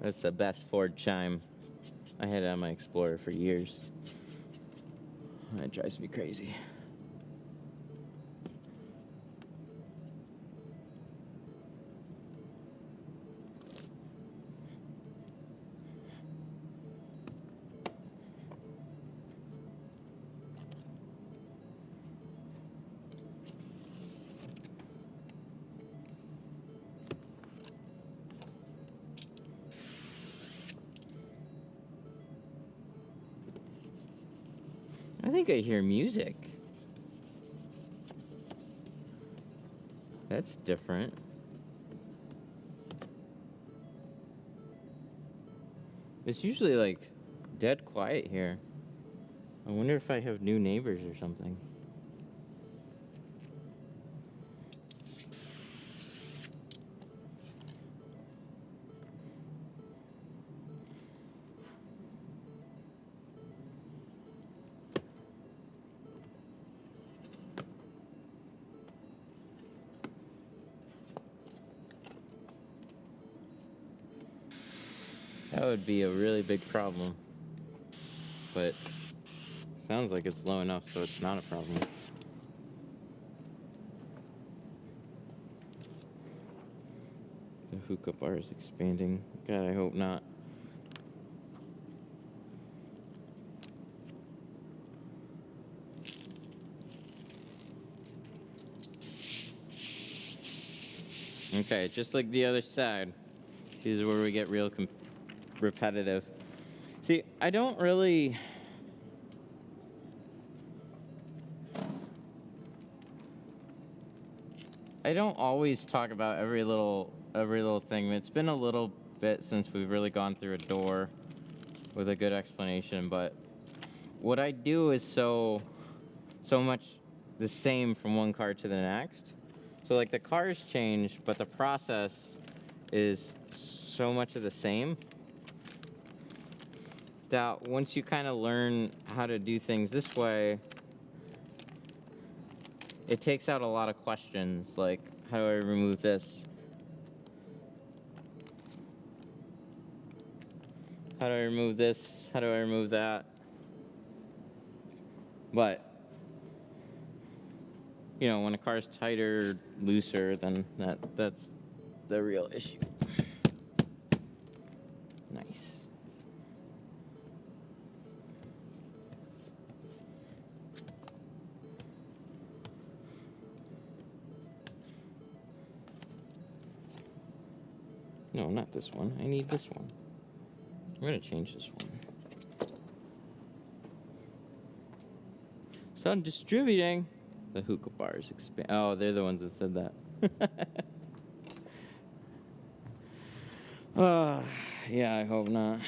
That's the best Ford chime. I had it on my Explorer for years. That drives me crazy. I think I hear music. That's different. It's usually like dead quiet here. I wonder if I have new neighbors or something. That would be a really big problem. but sounds like it's low enough, so it's not a problem. The hookah bar is expanding. God, I hope not. Okay, just like the other side. This is where we get real repetitive. See, I don't always talk about every little thing. It's been a little bit since we've really gone through a door with a good explanation, but what I do is so much the same from one car to the next. So like the cars change, but the process is so much of the same that once you kind of learn how to do things this way, it takes out a lot of questions, like how do I remove this? How do I remove this? How do I remove that? But you know, when a car's tighter, looser, then that's the real issue. Nice. No, not this one. I need this one. I'm gonna change this one. So I'm distributing. The hookah bars expand. Oh, they're the ones that said that. Yeah, I hope not.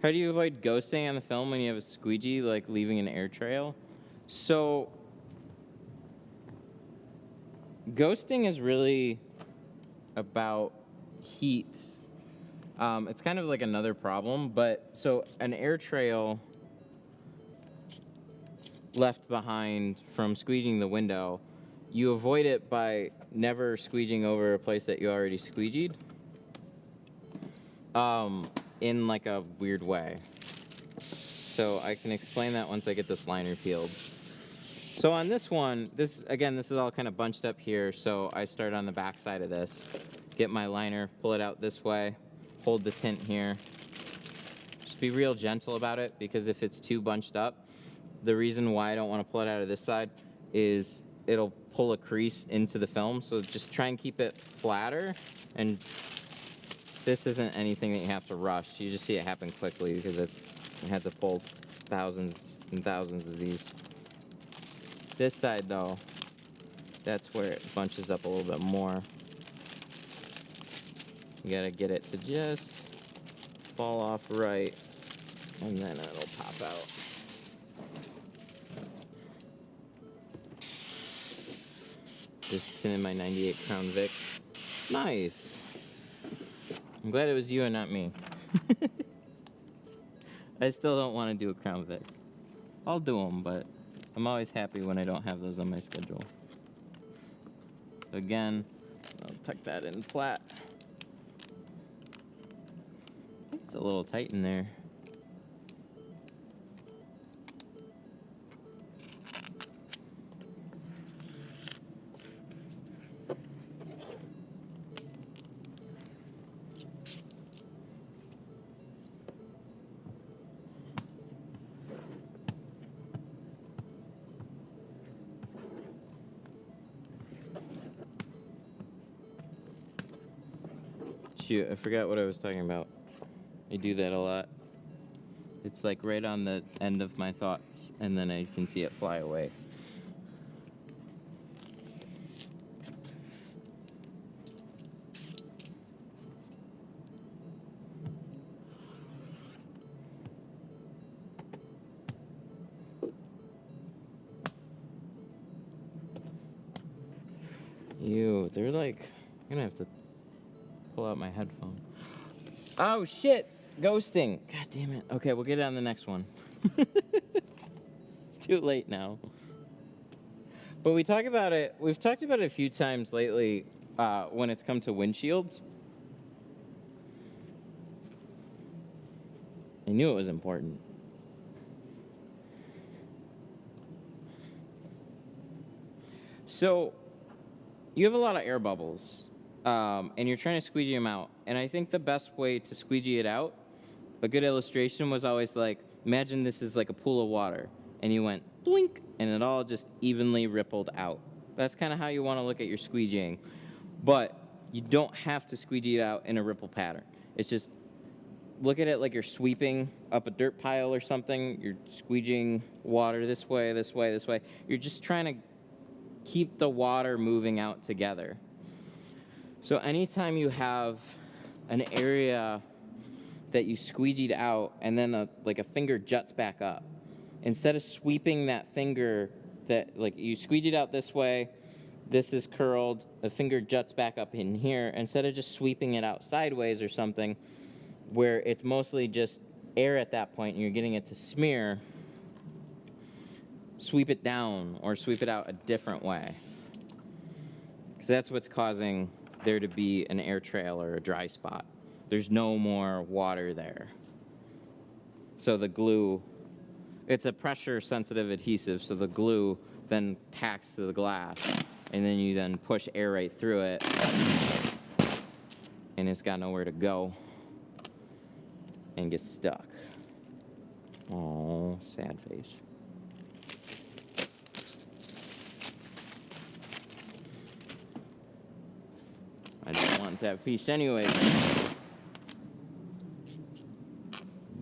How do you avoid ghosting on the film when you have a squeegee, like leaving an air trail? So, ghosting is really about heat. It's kind of like another problem, but so an air trail left behind from squeegeeing the window, you avoid it by never squeegeeing over a place that you already squeegeed in like a weird way. So I can explain that once I get this liner peeled. So on this one, this is all kind of bunched up here, so I start on the back side of this, get my liner, pull it out this way, hold the tint here. Just be real gentle about it, because if it's too bunched up, the reason why I don't want to pull it out of this side is it'll pull a crease into the film. So just try and keep it flatter. And this isn't anything that you have to rush. You just see it happen quickly because I had to pull thousands and thousands of these. This side though, that's where it bunches up a little bit more. You gotta get it to just fall off right, and then it'll pop out. Just tinted my 98 Crown Vic. Nice. I'm glad it was you and not me. I still don't want to do a Crown Vic. I'll do them, but I'm always happy when I don't have those on my schedule. So again, I'll tuck that in flat. I think it's a little tight in there. Shoot, I forgot what I was talking about. I do that a lot. It's like right on the end of my thoughts, and then I can see it fly away. Ew, they're like, I'm gonna have to pull out my headphone. Oh shit, ghosting. God damn it. Okay, we'll get it on the next one. It's too late now. But we've talked about it a few times lately when it's come to windshields. I knew it was important. So, you have a lot of air bubbles, and you're trying to squeegee them out. And I think the best way to squeegee it out, a good illustration was always like, imagine this is like a pool of water, and you went blink, and it all just evenly rippled out. That's kind of how you want to look at your squeegeeing. But you don't have to squeegee it out in a ripple pattern. It's just, look at it like you're sweeping up a dirt pile or something. You're squeegeeing water this way, this way, this way. You're just trying to keep the water moving out together. So anytime you have an area that you squeegeed out and then a finger juts back up, instead of sweeping that finger that, like, you squeegeed out this way, this is curled, the finger juts back up in here, instead of just sweeping it out sideways or something where it's mostly just air at that point and you're getting it to smear, sweep it down or sweep it out a different way. Because that's what's causing there to be an air trail or a dry spot. There's no more water there. So the glue, it's a pressure sensitive adhesive, so the glue then tacks to the glass, and then you then push air right through it, and it's got nowhere to go and gets stuck. Oh, sad face. I don't want that fish anyway.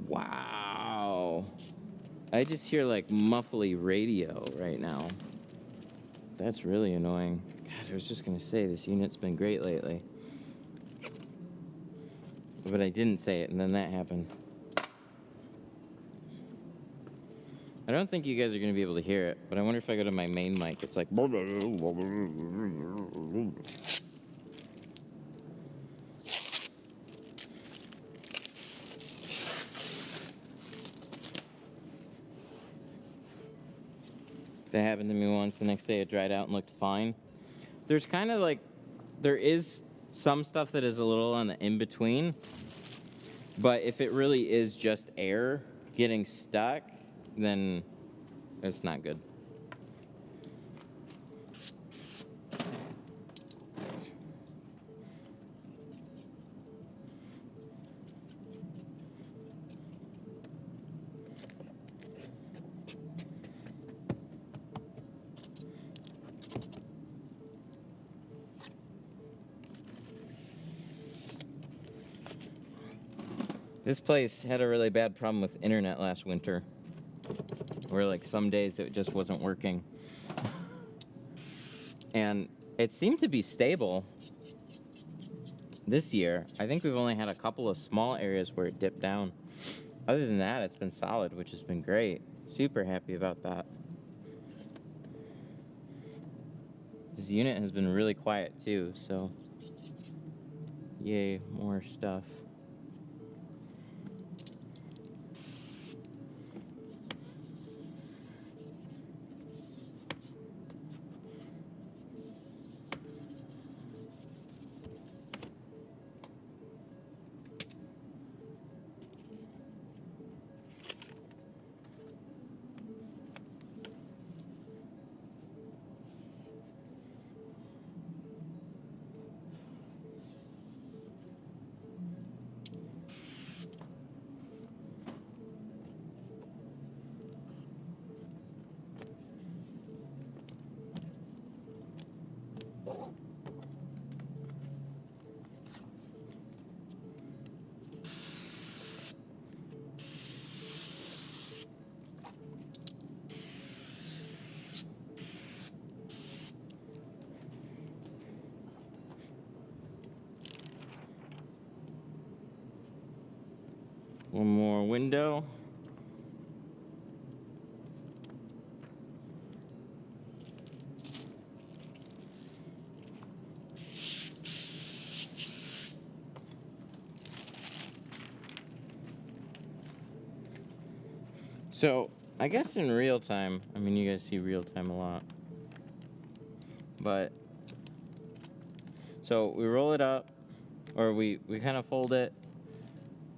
Wow. I just hear like muffly radio right now. That's really annoying. God, I was just gonna say this unit's been great lately. But I didn't say it, and then that happened. I don't think you guys are gonna be able to hear it, but I wonder if I go to my main mic, it's like... That happened to me once. The next day it dried out and looked fine. There's kind of like, there is some stuff that is a little on the in-between, but if it really is just air getting stuck, then it's not good. This place had a really bad problem with internet last winter, where like some days it just wasn't working. And it seemed to be stable this year. I think we've only had a couple of small areas where it dipped down. Other than that, it's been solid, which has been great. Super happy about that. This unit has been really quiet too, so yay, more stuff. One more window. So, I guess in real time, I mean, you guys see real time a lot. But, so we roll it up, or we kind of fold it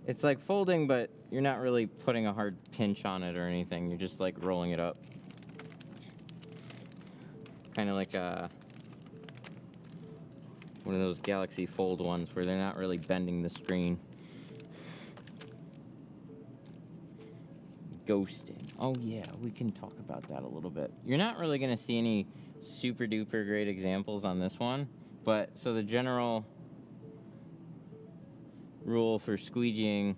It's like folding, but you're not really putting a hard pinch on it or anything. You're just like rolling it up. Kind of like one of those Galaxy Fold ones where they're not really bending the screen. Ghosting. Oh yeah, we can talk about that a little bit. You're not really going to see any super duper great examples on this one, but so the general rule for squeegeeing,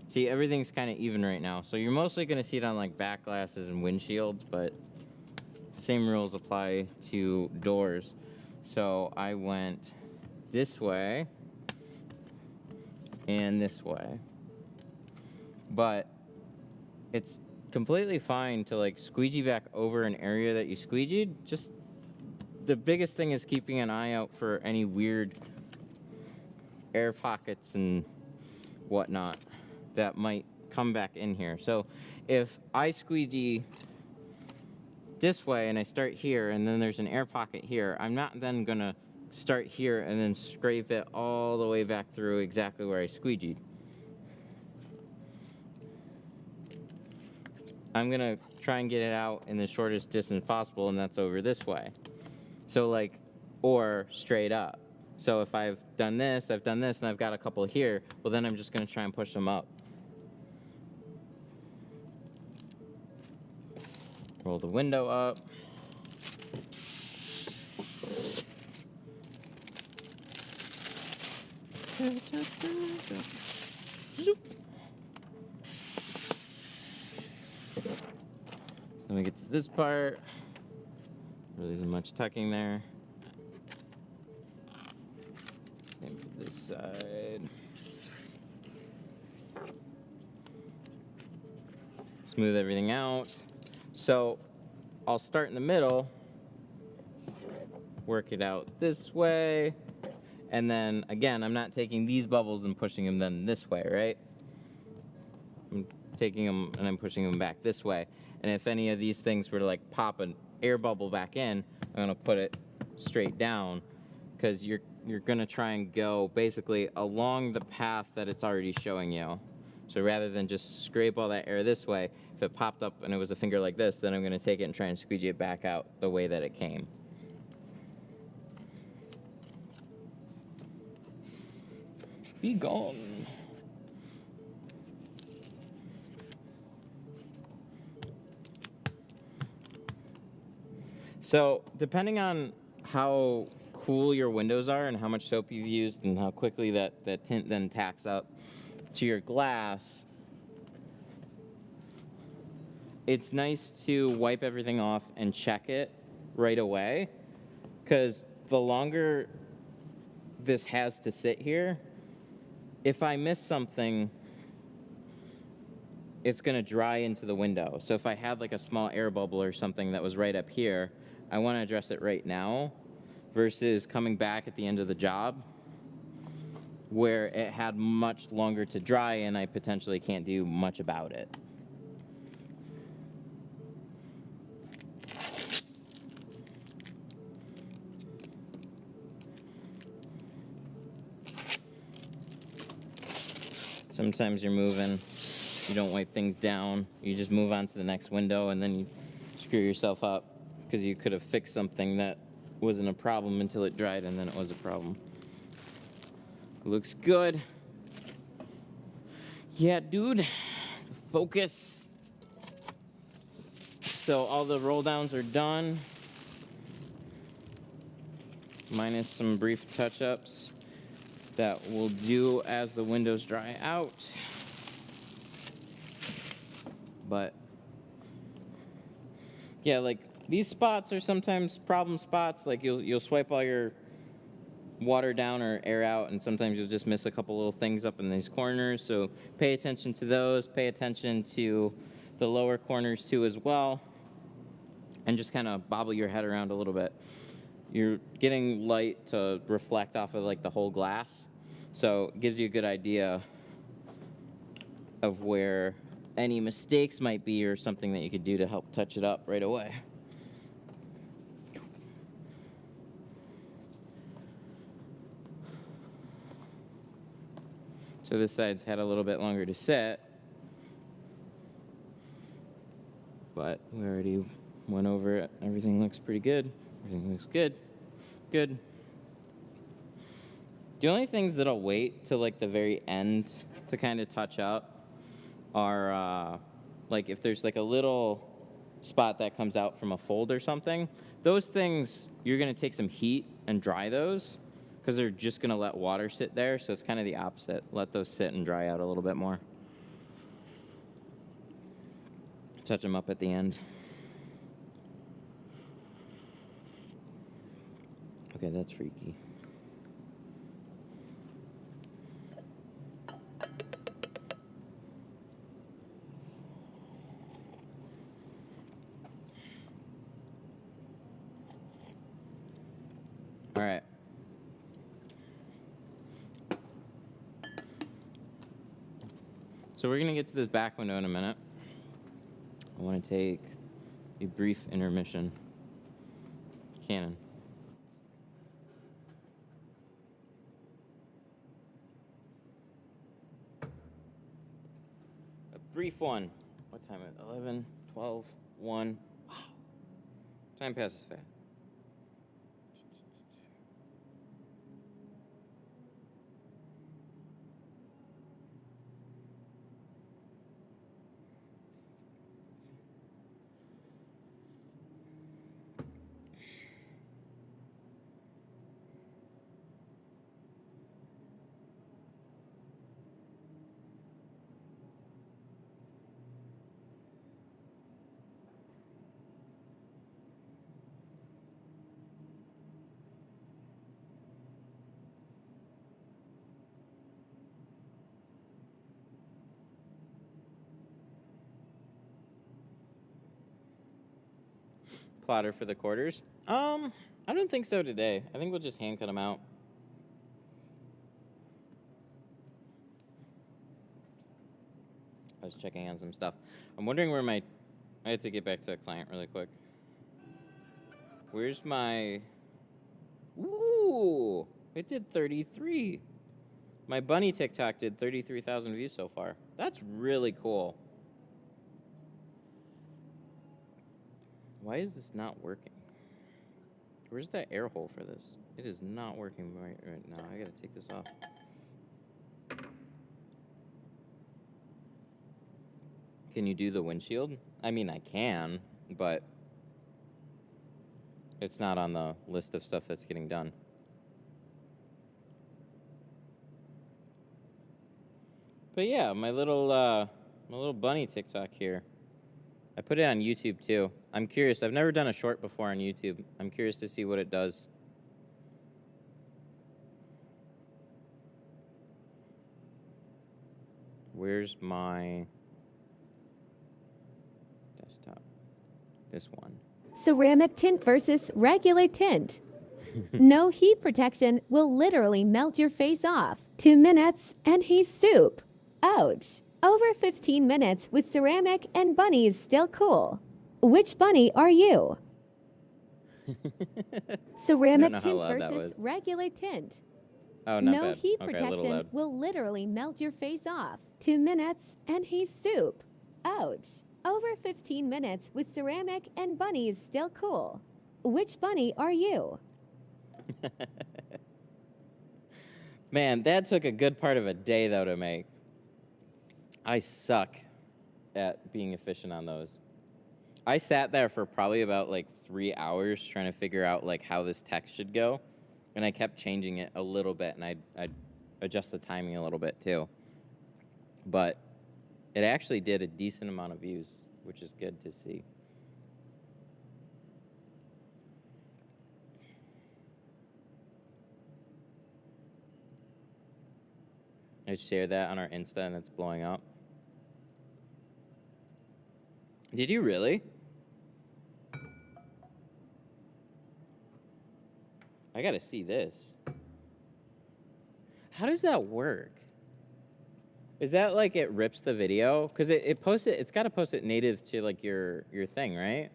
see, everything's kind of even right now, so you're mostly going to see it on like back glasses and windshields, but same rules apply to doors. So I went this way and this way, but it's completely fine to like squeegee back over an area that you squeegeed. Just the biggest thing is keeping an eye out for any weird air pockets and whatnot that might come back in here. So if I squeegee this way and I start here and then there's an air pocket here, I'm not then gonna start here and then scrape it all the way back through exactly where I squeegeed. I'm gonna try and get it out in the shortest distance possible, and that's over this way. So like, or straight up. So if I've done this, and I've got a couple here, well then I'm just gonna try and push them up. Roll the window up. Zoop. So then we get to this part. Really isn't much tucking there. Same for this side. Smooth everything out. So I'll start in the middle, work it out this way, and then again, I'm not taking these bubbles and pushing them then this way, right? I'm taking them and I'm pushing them back this way. And if any of these things were to like pop an air bubble back in, I'm gonna put it straight down, because you're gonna try and go basically along the path that it's already showing you. So rather than just scrape all that air this way, if it popped up and it was a finger like this, then I'm gonna take it and try and squeegee it back out the way that it came. Be gone. So depending on how cool your windows are and how much soap you've used and how quickly that tint then tacks up to your glass, it's nice to wipe everything off and check it right away, because the longer this has to sit here, if I miss something, it's gonna dry into the window. So if I had like a small air bubble or something that was right up here, I wanna address it right now versus coming back at the end of the job where it had much longer to dry and I potentially can't do much about it. Sometimes you're moving, you don't wipe things down, you just move on to the next window and then you screw yourself up because you could have fixed something that wasn't a problem until it dried and then it was a problem. Looks good. Yeah, dude, focus. So all the roll downs are done, minus some brief touch-ups that we'll do as the windows dry out. But yeah, like these spots are sometimes problem spots. Like you'll swipe all your water down or air out, and sometimes you'll just miss a couple little things up in these corners. So pay attention to those. Pay attention to the lower corners too as well, and just kind of bobble your head around a little bit. You're getting light to reflect off of like the whole glass, so it gives you a good idea of where any mistakes might be or something that you could do to help touch it up right away. So this side's had a little bit longer to set. But we already went over it. Everything looks pretty good. Everything looks good. Good. The only things that I'll wait till like the very end to kind of touch up are like if there's like a little spot that comes out from a fold or something. Those things, you're going to take some heat and dry those because they're just going to let water sit there. So it's kind of the opposite. Let those sit and dry out a little bit more. Touch them up at the end. Okay, that's freaky. All right. So we're going to get to this back window in a minute. I want to take a brief intermission. Canon. A brief one. What time is it? 11, 12, 1. Wow. Time passes fast. Plotter for the quarters. I don't think so today. I think we'll just hand cut them out. I was checking on some stuff. I'm wondering where I had to get back to a client really quick. Where's my... Ooh, it did 33. My bunny TikTok did 33,000 views so far. That's really cool. Why is this not working? Where's that air hole for this? It is not working right now. I gotta take this off. Can you do the windshield? I mean, I can, but it's not on the list of stuff that's getting done. But yeah, my little bunny TikTok here. I put it on YouTube too. I'm curious. I've never done a short before on YouTube. I'm curious to see what it does. Where's my desktop? This one. Ceramic tint versus regular tint. No heat protection will literally melt your face off. 2 minutes and he's soup. Ouch. Over 15 minutes with ceramic and bunnies still cool. Which bunny are you? Ceramic tint versus regular tint. Oh, not no bad. heat Okay, protection will literally melt your face off. 2 minutes and he's soup. Ouch. Over 15 minutes with ceramic and bunnies still cool. Which bunny are you? Man, that took a good part of a day, though, to make. I suck at being efficient on those. I sat there for probably about, 3 hours trying to figure out, how this text should go. And I kept changing it a little bit, and I'd adjust the timing a little bit, too. But it actually did a decent amount of views, which is good to see. I shared that on our Insta, and it's blowing up. Did you really? I gotta see this. How does that work? Is that it rips the video? Because it posts it, it's got to post it native to your thing, right?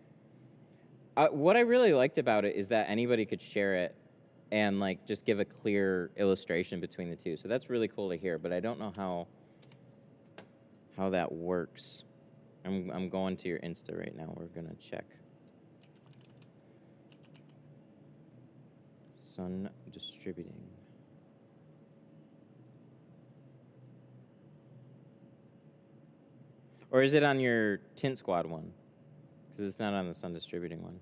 What I really liked about it is that anybody could share it and like just give a clear illustration between the two. So that's really cool to hear, but I don't know how that works. I'm going to your Insta right now. We're gonna check. Sun distributing. Or is it on your Tint Squad one? Because it's not on the Sun distributing one.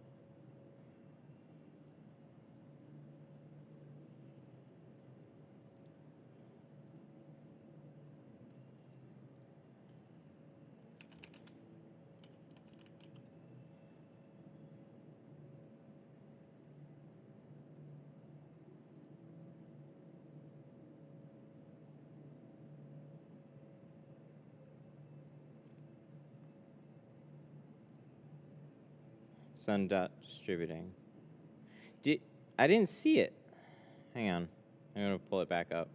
Sun dot distributing. I didn't see it. Hang on. I'm going to pull it back up.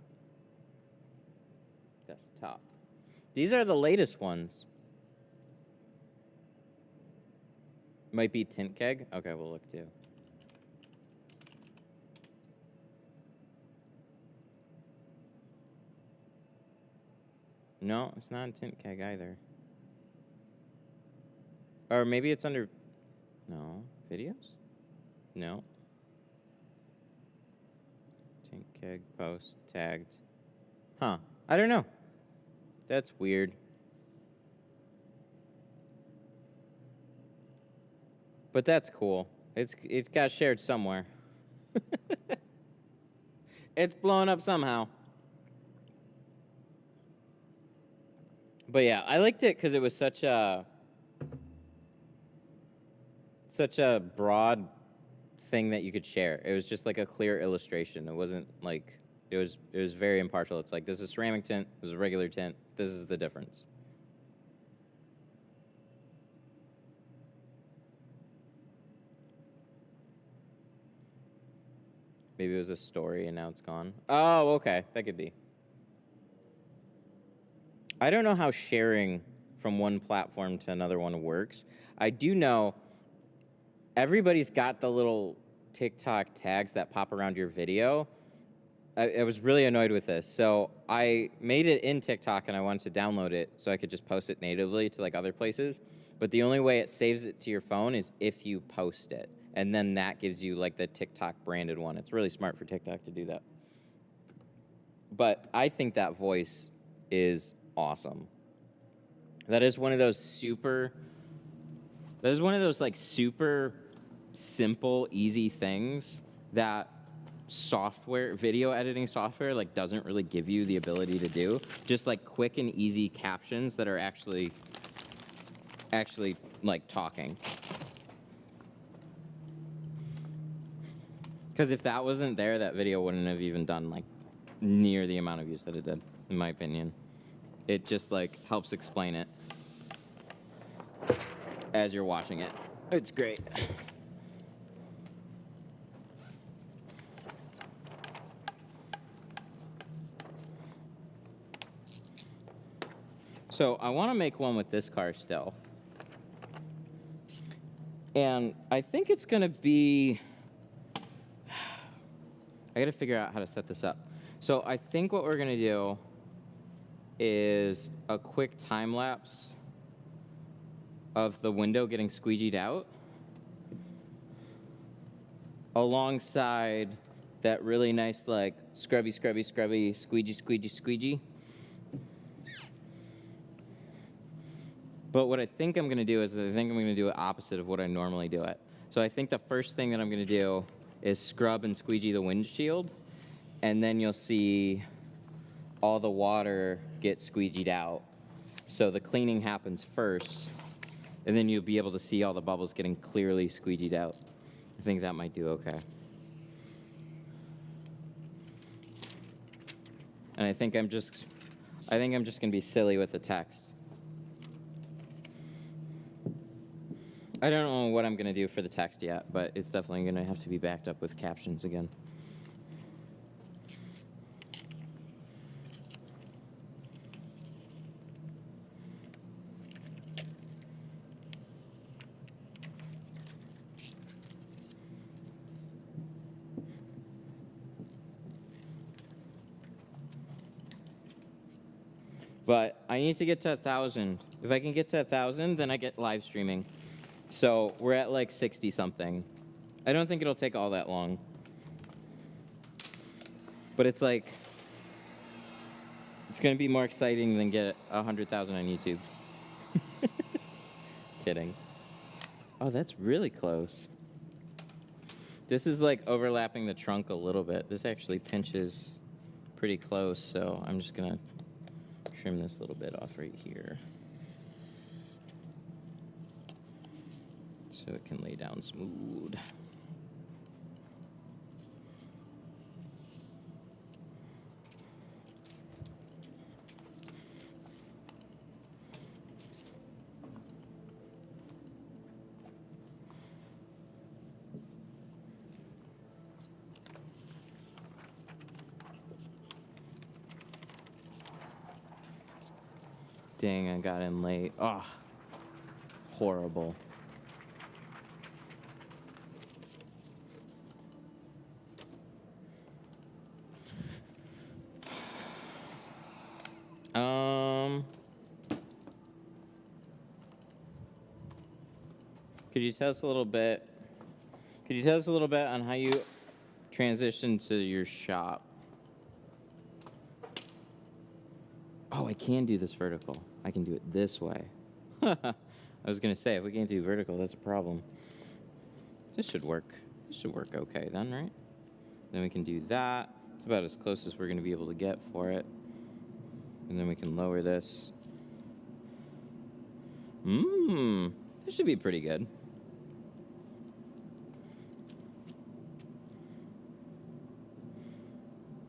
Desktop. These are the latest ones. Might be Tint Keg. Okay, we'll look too. No, it's not Tint Keg either. Or maybe it's under... No. Videos? No. Tint Keg, post, tagged. Huh. I don't know. That's weird. But that's cool. It got shared somewhere. It's blown up somehow. But yeah, I liked it because it was such a broad thing that you could share. It was just like a clear illustration. It wasn't like it was very impartial. It's like, this is ceramic tint, this is a regular tint, this is the difference. Maybe it was a story and now it's gone. Oh, okay. That could be. I don't know how sharing from one platform to another one works. I do know everybody's got the little TikTok tags that pop around your video. I was really annoyed with this. So I made it in TikTok and I wanted to download it so I could just post it natively to like other places. But the only way it saves it to your phone is if you post it. And then that gives you like the TikTok branded one. It's really smart for TikTok to do that. But I think that voice is awesome. That is one of those like super simple, easy things that video editing software like doesn't really give you the ability to do. Just like quick and easy captions that are actually like talking. Because if that wasn't there, that video wouldn't have even done like near the amount of views that it did, in my opinion. It just like helps explain it as you're watching it. It's great. So I want to make one with this car still. And I think it's going to be... I got to figure out how to set this up. So I think what we're going to do is a quick time lapse of the window getting squeegeed out alongside that really nice like scrubby, squeegee. But what I think I'm going to do is I think I'm going to do it opposite of what I normally do it. So I think the first thing that I'm going to do is scrub and squeegee the windshield, and then you'll see all the water get squeegeed out. So the cleaning happens first, and then you'll be able to see all the bubbles getting clearly squeegeed out. I think that might do okay. And I think I'm just gonna be silly with the text. I don't know what I'm gonna do for the text yet, but it's definitely gonna have to be backed up with captions again. But I need to get to 1,000. If I can get to 1,000, then I get live streaming. So we're at like 60 something. I don't think it'll take all that long. But it's like, it's gonna be more exciting than get 100,000 on YouTube. Kidding. Oh, that's really close. This is like overlapping the trunk a little bit. This actually pinches pretty close, so I'm just gonna trim this little bit off right here, so it can lay down smooth. Dang, I got in late. Oh, horrible. Could you tell us a little bit? Could you tell us a little bit on how you transitioned to your shop? Oh, I can do this vertical. I can do it this way. I was gonna say, if we can't do vertical, that's a problem. This should work. This should work okay then, right? Then we can do that. It's about as close as we're gonna be able to get for it. And then we can lower this. This should be pretty good.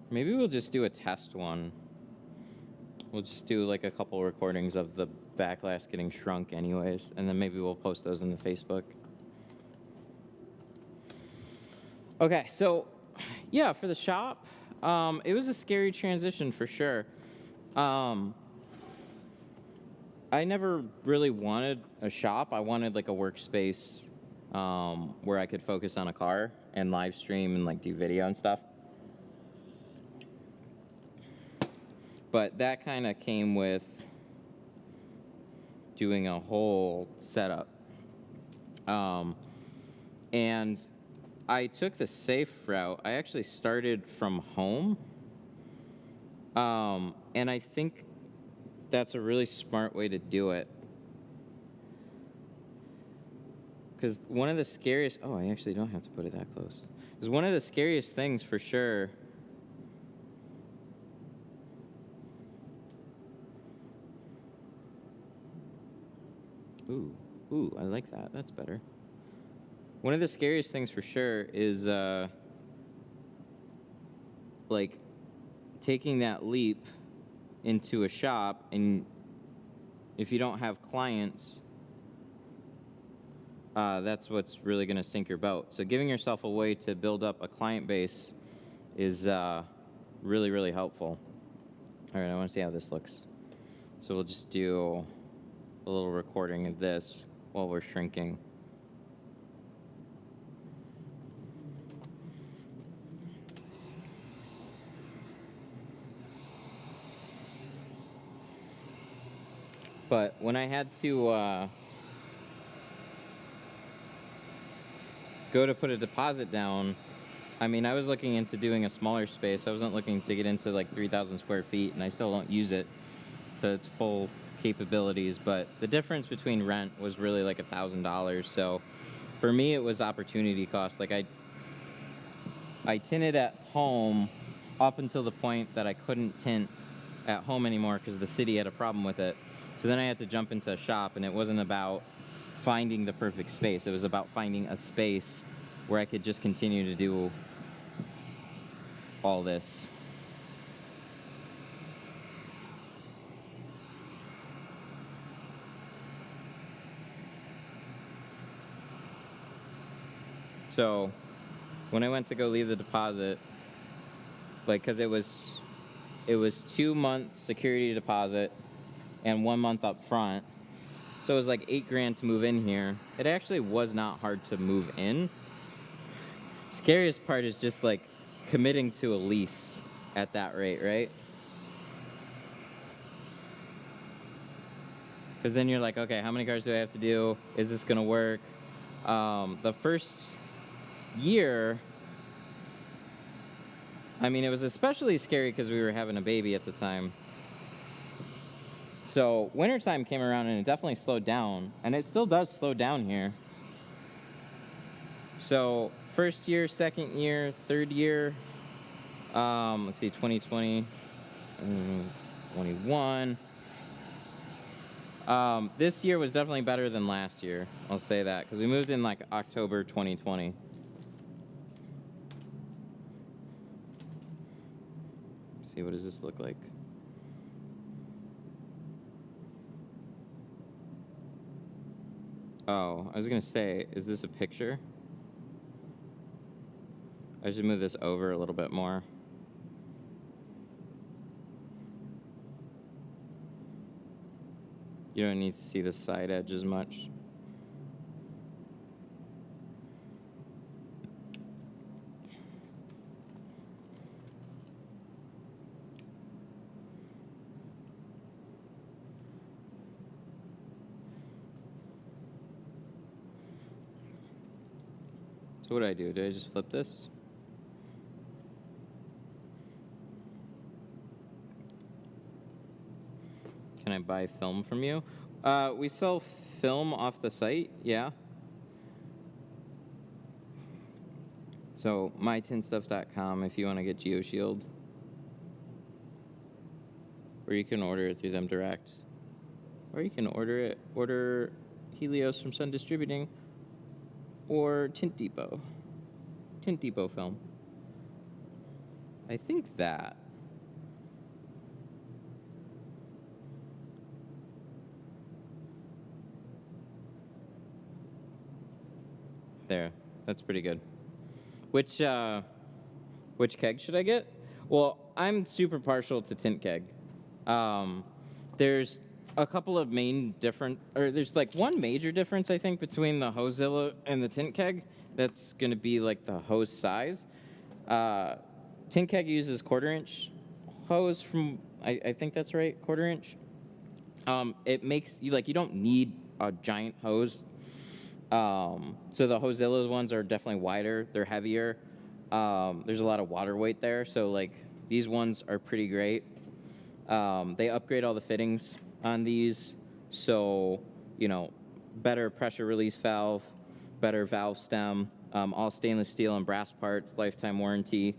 Maybe we'll just do a test one. We'll just do like a couple recordings of the backlash getting shrunk anyways, and then maybe we'll post those in the Facebook. Okay, so yeah, for the shop, it was a scary transition for sure. I never really wanted a shop. I wanted like a workspace where I could focus on a car and live stream and like do video and stuff. But that kind of came with doing a whole setup. And I took the safe route. I actually started from home. And I think that's a really smart way to do it. Because one of the scariest... Oh, I actually don't have to put it that close. Because one of the scariest things for sure... Ooh, I like that. That's better. One of the scariest things for sure is like taking that leap into a shop, and if you don't have clients, that's what's really going to sink your boat. So giving yourself a way to build up a client base is really, really helpful. All right, I want to see how this looks. So we'll just do a little recording of this while we're shrinking. But when I had to go to put a deposit down, I mean, I was looking into doing a smaller space. I wasn't looking to get into like 3,000 square feet, and I still don't use it to its full capabilities. But the difference between rent was really like $1,000. So for me, it was opportunity cost. Like I tinted at home up until the point that I couldn't tint at home anymore because the city had a problem with it. So then I had to jump into a shop, and it wasn't about finding the perfect space. It was about finding a space where I could just continue to do all this. So when I went to go leave the deposit, like, because it was 2 months security deposit and 1 month up front. So it was like $8,000 to move in here. It actually was not hard to move in. Scariest part is just like committing to a lease at that rate, right? Because then you're like, okay, how many cars do I have to do? Is this going to work? The first year, I mean, it was especially scary because we were having a baby at the time. So wintertime came around and it definitely slowed down. And it still does slow down here. So first year, second year, third year, let's see, 2020, 21. This year was definitely better than last year. I'll say that because we moved in like October 2020. Let's see, what does this look like? Oh, I was gonna say, is this a picture? I should move this over a little bit more. You don't need to see the side edge as much. So what do I do? Do I just flip this? Can I buy film from you? We sell film off the site, yeah. So mytintstuff.com if you want to get GeoShield. Or you can order it through them direct. Or you can order Helios from Sun Distributing or Tint Depot film. I think that. There, that's pretty good. Which keg should I get? Well, I'm super partial to Tint keg. There's a couple of there's like one major difference I think between the Hosezilla and the Tint keg. That's gonna be like the hose size. Tint keg uses 1/4 inch hose from I think that's right, 1/4 inch. It makes you you don't need a giant hose. So the Hosezilla ones are definitely wider. They're heavier. There's a lot of water weight there. So like these ones are pretty great. They upgrade all the fittings on these. So, better pressure release valve, better valve stem, all stainless steel and brass parts, lifetime warranty.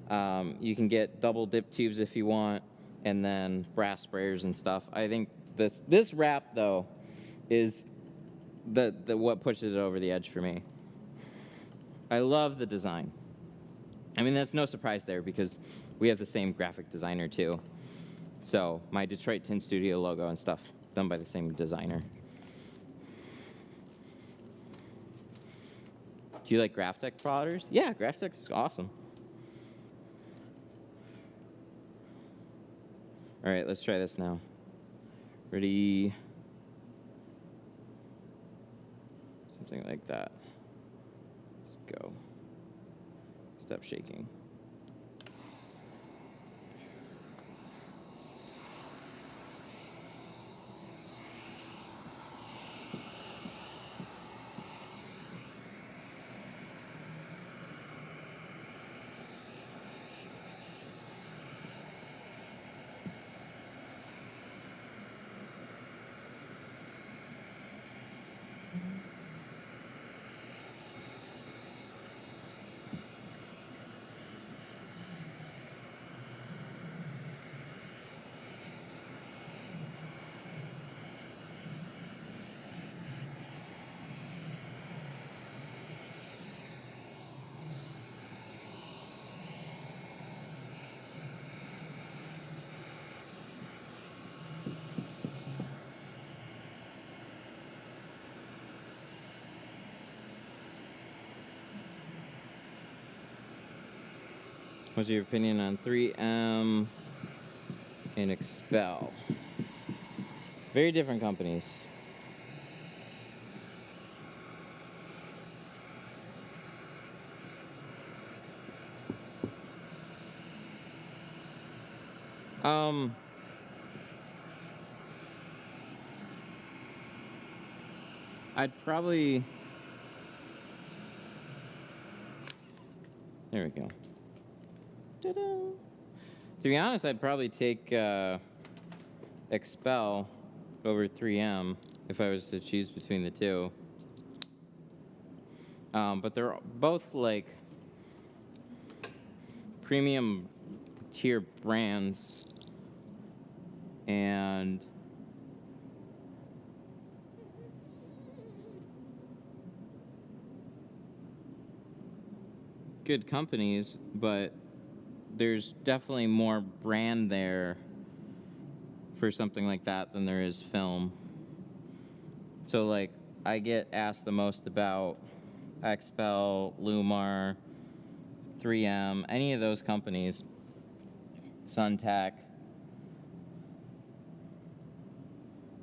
You can get double dip tubes if you want, and then brass sprayers and stuff. I think this wrap though is the what pushes it over the edge for me. I love the design. I mean, that's no surprise there because we have the same graphic designer too. So my Detroit Tint Studio logo and stuff done by the same designer. Do you like Graphtec plotters? Yeah, Graphtec's awesome. All right, let's try this now. Ready? Something like that. Let's go. Stop shaking. What's your opinion on 3M and Expel? Very different companies. I'd probably... There we go. Ta-da! To be honest, I'd probably take Expel over 3M if I was to choose between the two. But they're both like premium tier brands, and good companies, but there's definitely more brand there for something like that than there is film. So like I get asked the most about Expel, Lumar, 3M, any of those companies, Suntech,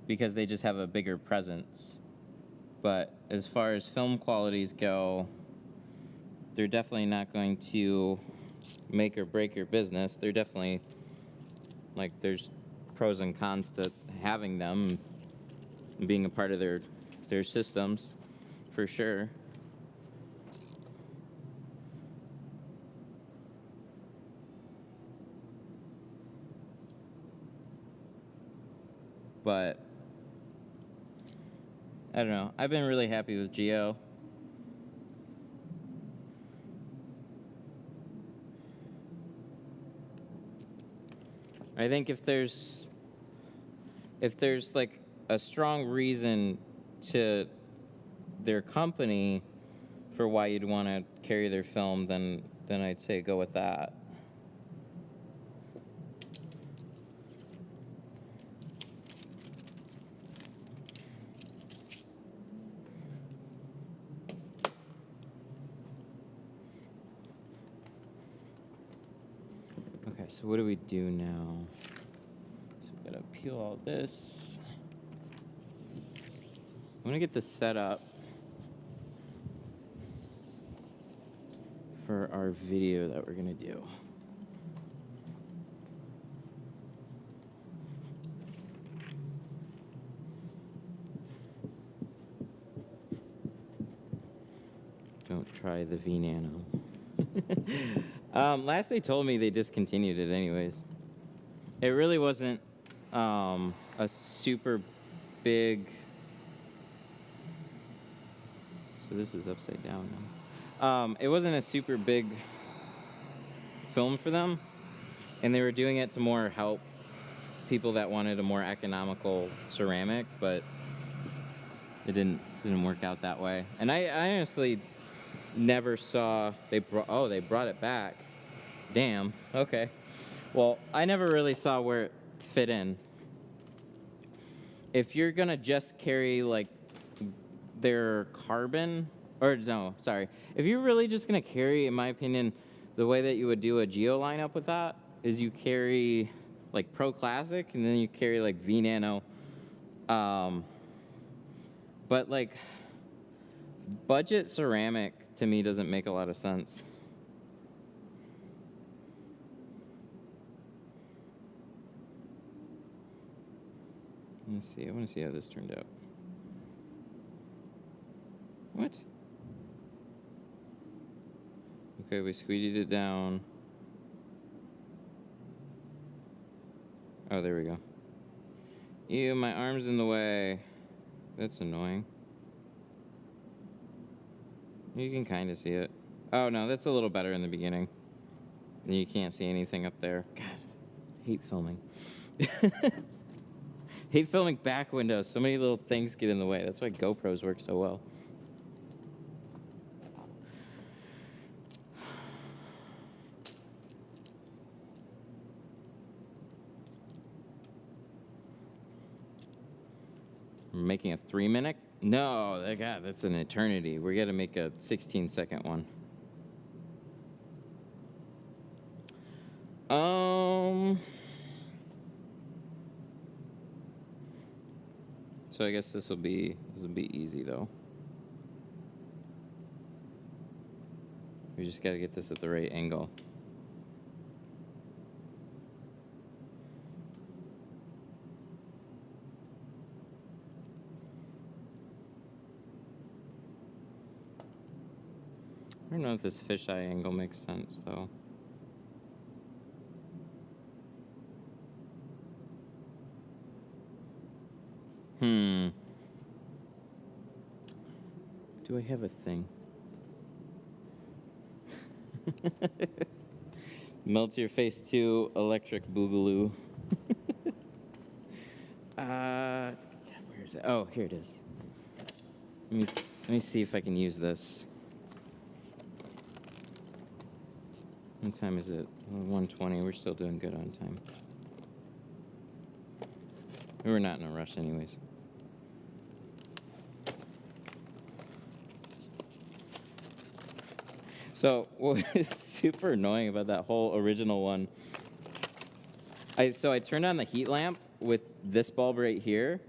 because they just have a bigger presence. But as far as film qualities go, they're definitely not going to make or break your business. They're definitely, like, there's pros and cons to having them and being a part of their systems, for sure. But I don't know. I've been really happy with Geo. I think if there's like a strong reason to their company for why you'd want to carry their film, then I'd say go with that. Okay, so what do we do now? So we gotta peel all this. I'm gonna get this set up for our video that we're gonna do. Don't try the V Nano. Last they told me they discontinued it anyways. It really wasn't a super big... So this is upside down now. It wasn't a super big film for them, and they were doing it to more help people that wanted a more economical ceramic, but it didn't work out that way. And I honestly never saw they brought it back. Damn. Okay. Well, I never really saw where it fit in. If you're gonna just carry like their carbon, or no, sorry. If you're really just gonna carry, in my opinion, the way that you would do a Geo lineup with that is you carry like Pro Classic and then you carry like V Nano. But like budget ceramic to me doesn't make a lot of sense. Let's see. I want to see how this turned out. What? Okay, we squeegeed it down. Oh, there we go. Ew, my arm's in the way. That's annoying. You can kind of see it. Oh, no, that's a little better in the beginning. You can't see anything up there. God, I hate filming. Hate filming back windows. So many little things get in the way. That's why GoPros work so well. We're making a 3-minute? No, God, that's an eternity. We got to make a 16-second one. So I guess this will be easy though. We just got to get this at the right angle. don't know if this fisheye angle makes sense, though. Do I have a thing? Melt your face too, electric boogaloo. Where is it? Oh, here it is. Let me see if I can use this. What time is it? 1:20. We're still doing good on time. We're not in a rush anyways. So what is super annoying about that whole original one, I turned on the heat lamp with this bulb right here,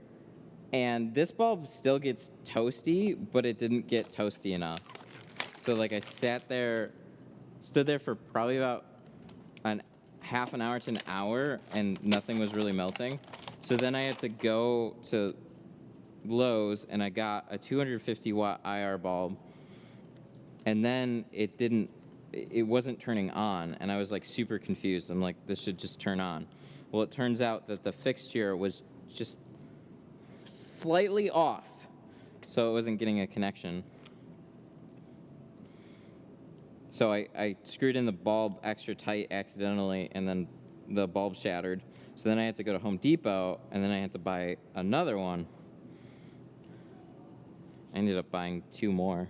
and this bulb still gets toasty, but it didn't get toasty enough. So like I stood there for probably about half an hour to an hour, and nothing was really melting. So then I had to go to Lowe's, and I got a 250 watt IR bulb. And then it wasn't turning on, and I was like super confused. I'm like, this should just turn on. Well, it turns out that the fixture was just slightly off, so it wasn't getting a connection. So I screwed in the bulb extra tight accidentally, and then the bulb shattered. So then I had to go to Home Depot, and then I had to buy another one. I ended up buying 2 more.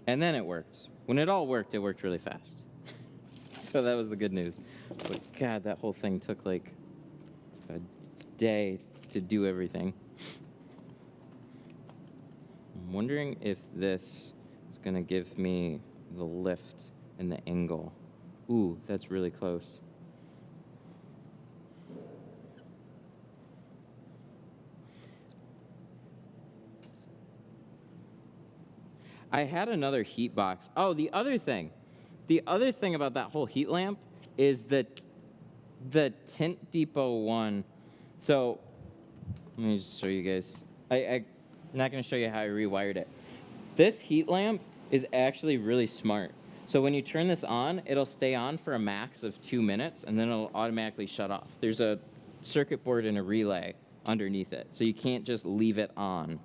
And then it worked. When it all worked, it worked really fast. So that was the good news. But God, that whole thing took like a day to do everything. I'm wondering if this is gonna give me the lift and the angle. Ooh, that's really close. I had another heat box. Oh, the other thing about that whole heat lamp is that the Tint Depot one. So let me just show you guys. I'm not going to show you how I rewired it. This heat lamp is actually really smart. So when you turn this on, it'll stay on for a max of 2 minutes, and then it'll automatically shut off. There's a circuit board and a relay underneath it, so you can't just leave it on.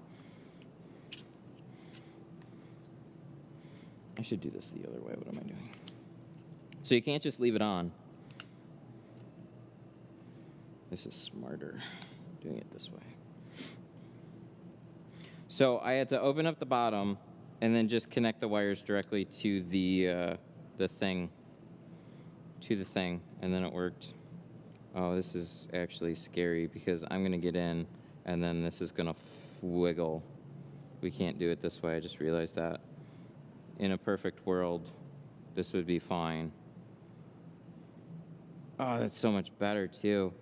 I should do this the other way. What am I doing? So you can't just leave it on. This is smarter, doing it this way. So I had to open up the bottom and then just connect the wires directly to the thing, and then it worked. Oh, this is actually scary because I'm gonna get in and then this is gonna wiggle. We can't do it this way. I just realized that. In a perfect world, this would be fine. Oh, that's so much better too.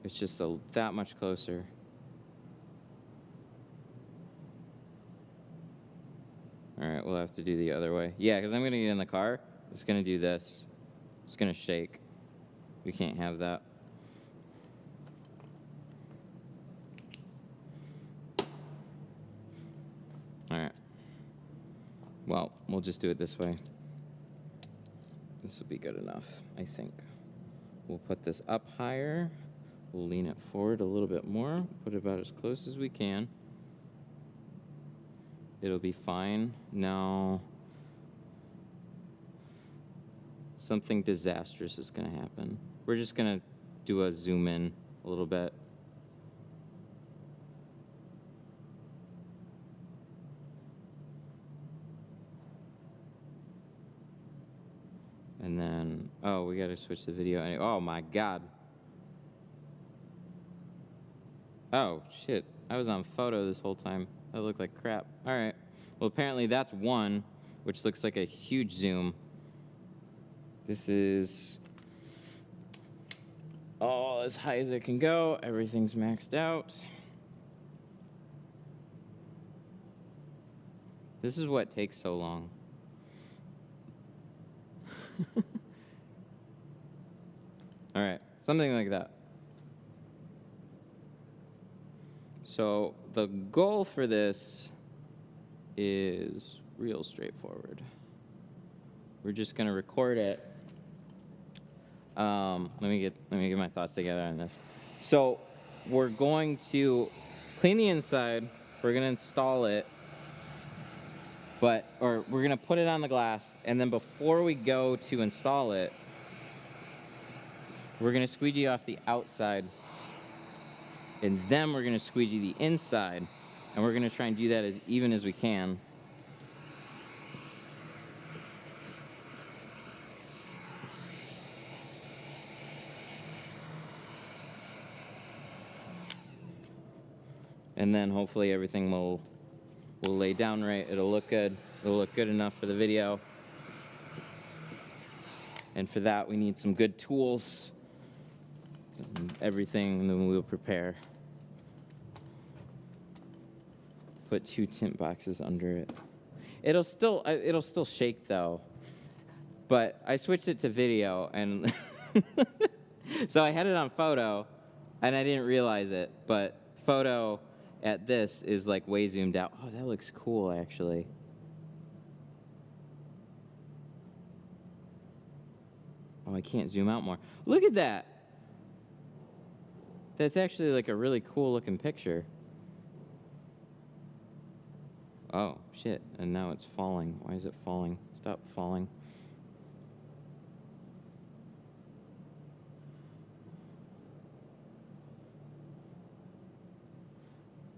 It's just that much closer. All right, we'll have to do the other way. Yeah, because I'm gonna get in the car. It's gonna do this. It's gonna shake. We can't have that. All right. Well, we'll just do it this way. This will be good enough, I think. We'll put this up higher. We'll lean it forward a little bit more. Put it about as close as we can. It'll be fine. Now, something disastrous is going to happen. We're just going to do a zoom in a little bit. And then, oh, we got to switch the video. Oh, my God. Oh, shit. I was on photo this whole time. That looked like crap. All right. Well, apparently that's 1, which looks like a huge zoom. This is all as high as it can go. Everything's maxed out. This is what takes so long. All right, something like that. So the goal for this is real straightforward. We're just gonna record it. Let me get my thoughts together on this. So we're going to clean the inside. We're gonna install it, or we're gonna put it on the glass, and then before we go to install it, we're gonna squeegee off the outside, and then we're gonna squeegee the inside, and we're gonna try and do that as even as we can. And then hopefully everything will lay down right. It'll look good. It'll look good enough for the video. And for that, we need some good tools. And everything, and then we'll prepare. Put 2 tint boxes under it. It'll still shake though. But I switched it to video, and so I had it on photo, and I didn't realize it. But photo at this is like way zoomed out. Oh, that looks cool actually. Oh, I can't zoom out more. Look at that. That's actually like a really cool looking picture. Oh, shit. And now it's falling. Why is it falling? Stop falling.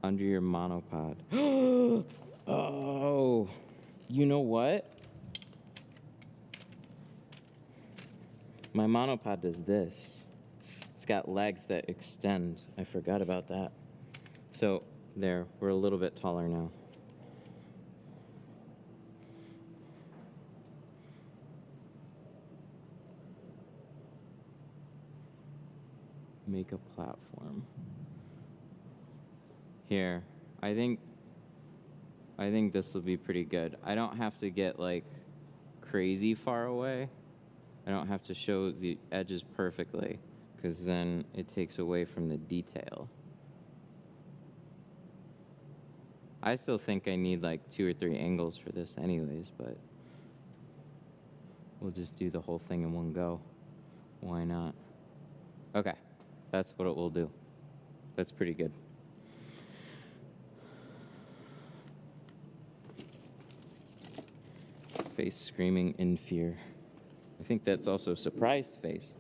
Under your monopod. Oh, you know what? My monopod does this. It's got legs that extend. I forgot about that. So there, we're a little bit taller now. Make a platform. Here, I think this will be pretty good. I don't have to get like crazy far away. I don't have to show the edges perfectly, because then it takes away from the detail. I still think I need like 2 or 3 angles for this anyways, but we'll just do the whole thing in one go. Why not? Okay, that's what it will do. That's pretty good. Face screaming in fear. I think that's also surprised face.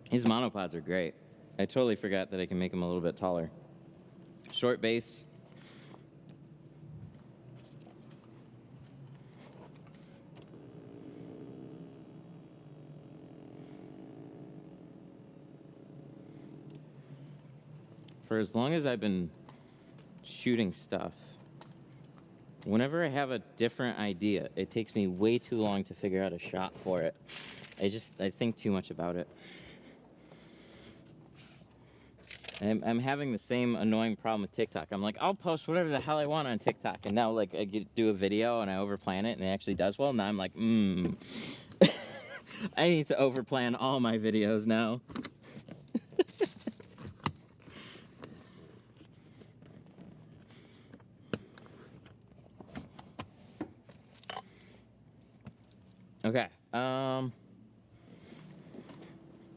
These monopods are great. I totally forgot that I can make them a little bit taller. Short base. For as long as I've been shooting stuff, whenever I have a different idea, it takes me way too long to figure out a shot for it. I think too much about it. I'm having the same annoying problem with TikTok. I'm like, I'll post whatever the hell I want on TikTok, and now like do a video and I overplan it and it actually does well. Now I'm like, I need to overplan all my videos now. Okay,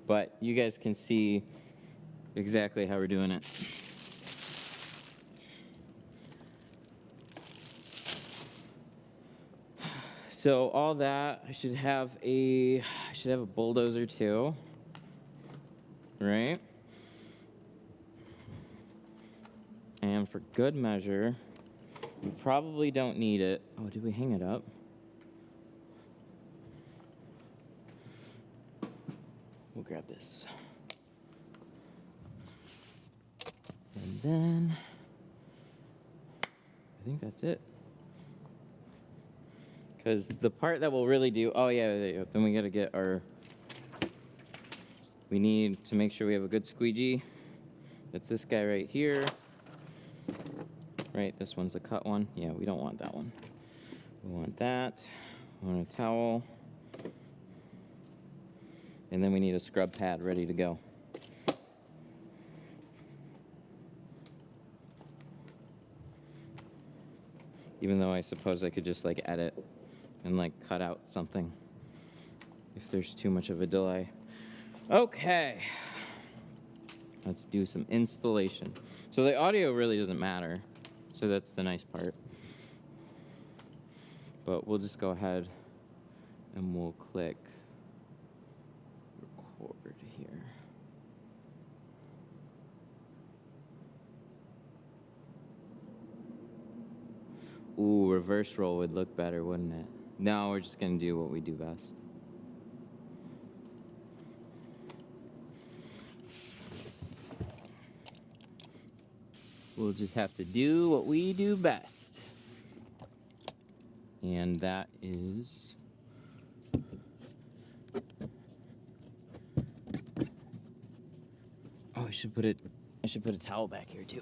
but you guys can see exactly how we're doing it. So all that, I should have a bulldozer too, right? And for good measure, we probably don't need it. Oh, did we hang it up? We'll grab this. And then, I think that's it. Because the part that we'll really do, oh yeah, then we gotta get we need to make sure we have a good squeegee. That's this guy right here. Right, this one's the cut one. Yeah, we don't want that one. We want that. We want a towel. And then we need a scrub pad ready to go. Even though I suppose I could just like edit and like cut out something if there's too much of a delay. Okay. Let's do some installation. So the audio really doesn't matter. So that's the nice part. But we'll just go ahead and we'll click record here. Ooh, reverse roll would look better, wouldn't it? No, we're just gonna do what we do best. We'll just have to do what we do best. And that is... Oh, I should put a towel back here too.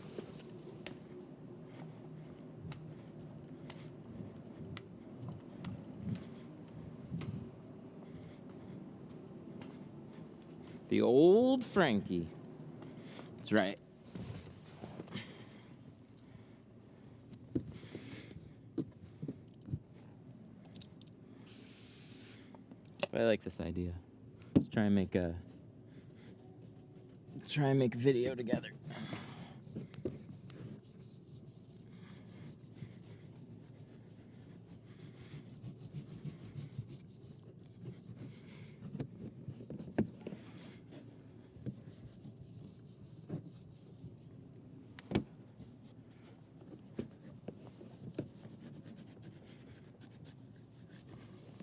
The old Frankie. That's right. But I like this idea. Let's try and make a video together.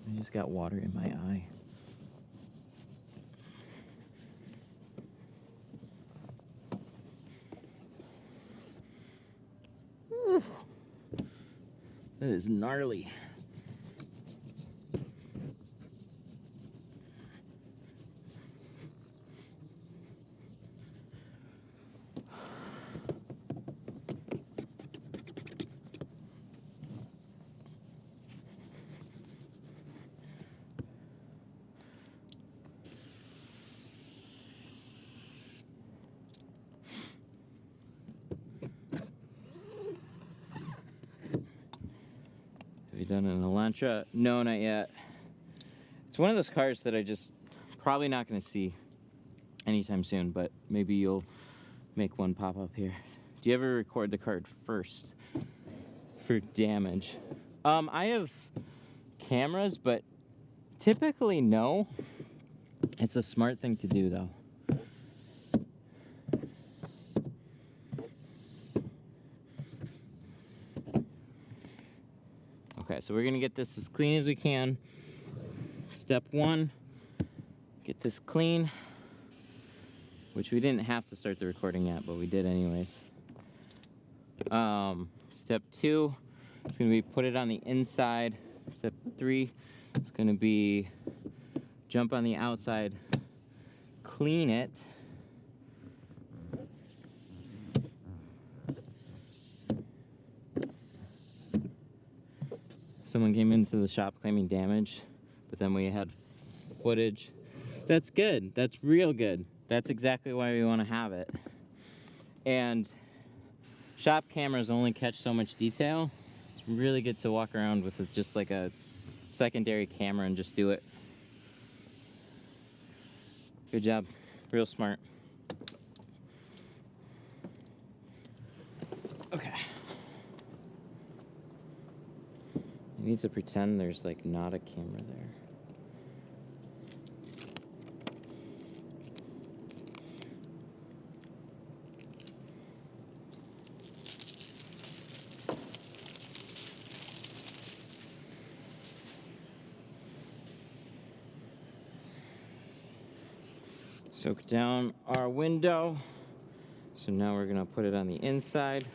I just got water in my eye. Whew. That is gnarly. Have you done an Elantra? No, not yet. It's one of those cars that I just probably not going to see anytime soon, but maybe you'll make one pop up here. Do you ever record the card first for damage? I have cameras, but typically no. It's a smart thing to do though. Okay, so we're gonna get this as clean as we can. Step one, get this clean, which we didn't have to start the recording yet, but we did anyways. Step two, it's gonna be put it on the inside. Step three, it's gonna be jump on the outside, clean it. Someone came into the shop claiming damage, but then we had footage. That's good. That's real good. That's exactly why we want to have it. And shop cameras only catch so much detail. It's really good to walk around with just like a secondary camera and just do it. Good job. Real smart. Okay. You need to pretend there's like not a camera there. Soak down our window. So now we're gonna put it on the inside.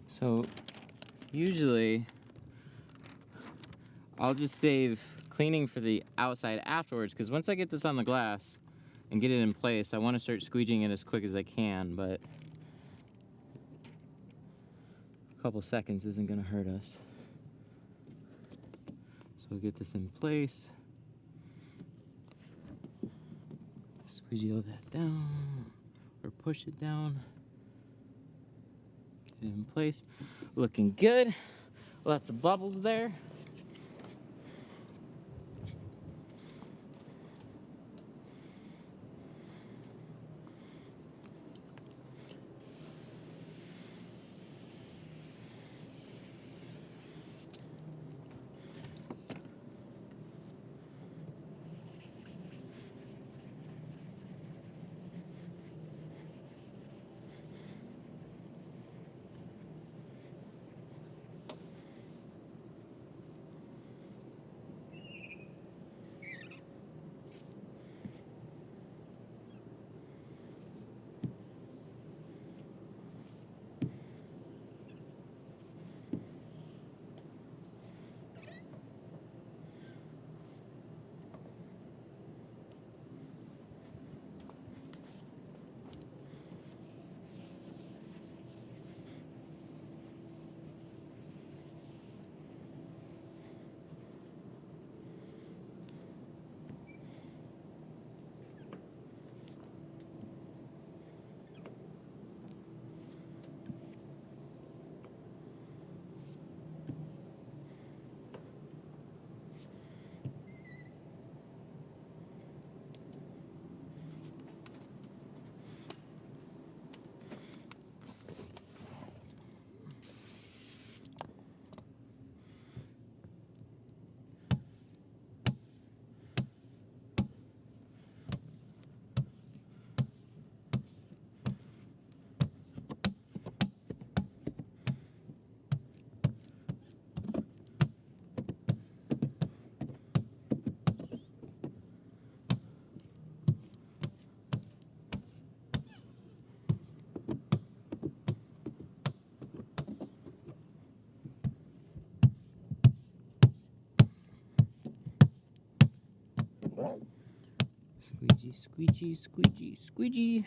So usually I'll just save cleaning for the outside afterwards, because once I get this on the glass and get it in place, I want to start squeegeeing it as quick as I can, but a couple seconds isn't going to hurt us. So we'll get this in place. Squeegee all that down, or push it down. Get it in place. Looking good. Lots of bubbles there. Squeegee, squeegee, squeegee, squeegee.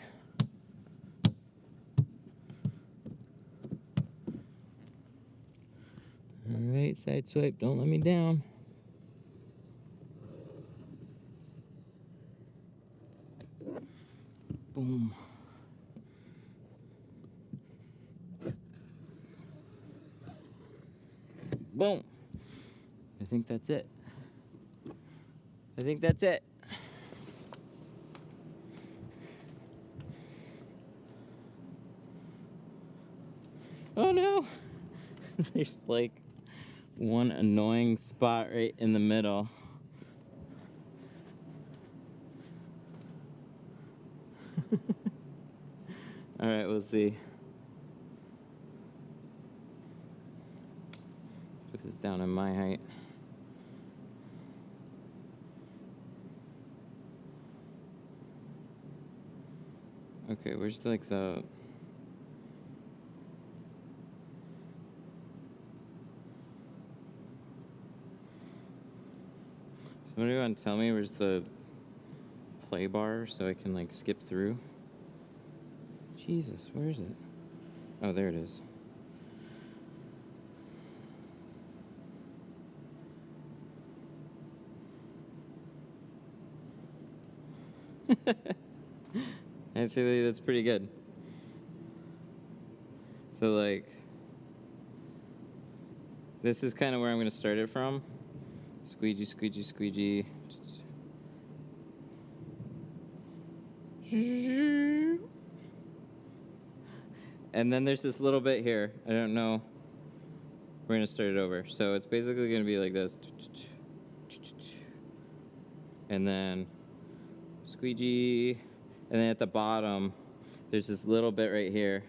Alright, side swipe, don't let me down. Boom. Boom. I think that's it. I think that's it. Oh no! There's like one annoying spot right in the middle. Alright, we'll see. Put this down in my height. Okay, where's like the... Somebody want to tell me where's the play bar so I can like skip through? Jesus, where is it? Oh, there it is. I'd say that's pretty good. So like, this is kind of where I'm going to start it from. Squeegee, squeegee, squeegee. And then there's this little bit here. I don't know. We're going to start it over. So it's basically going to be like this. And then squeegee. And then at the bottom, there's this little bit right here.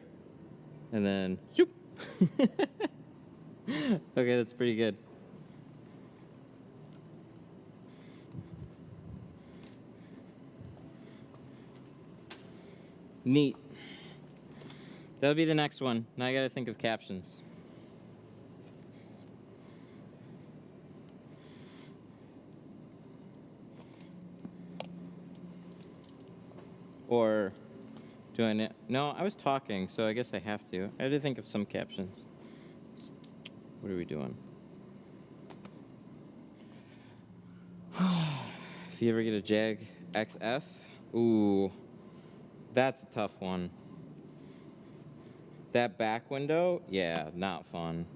And then, shoop. Okay, that's pretty good. Neat. That'll be the next one. Now I gotta think of captions. Or do I? No, I was talking, so I guess I have to. I had to think of some captions. What are we doing? If you ever get a Jag XF, ooh, that's a tough one. That back window, yeah, not fun.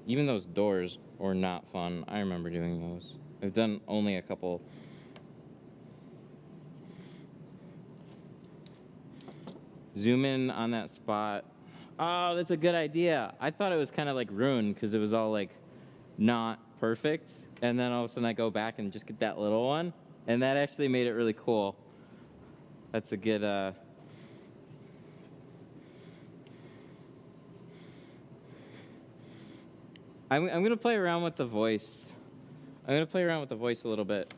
Even those doors were not fun. I remember doing those. I've done only a couple. Zoom in on that spot. Oh, that's a good idea. I thought it was kind of like ruined because it was all like not perfect. And then all of a sudden I go back and just get that little one. And that actually made it really cool. That's a good, I'm going to play around with the voice. I'm going to play around with the voice a little bit.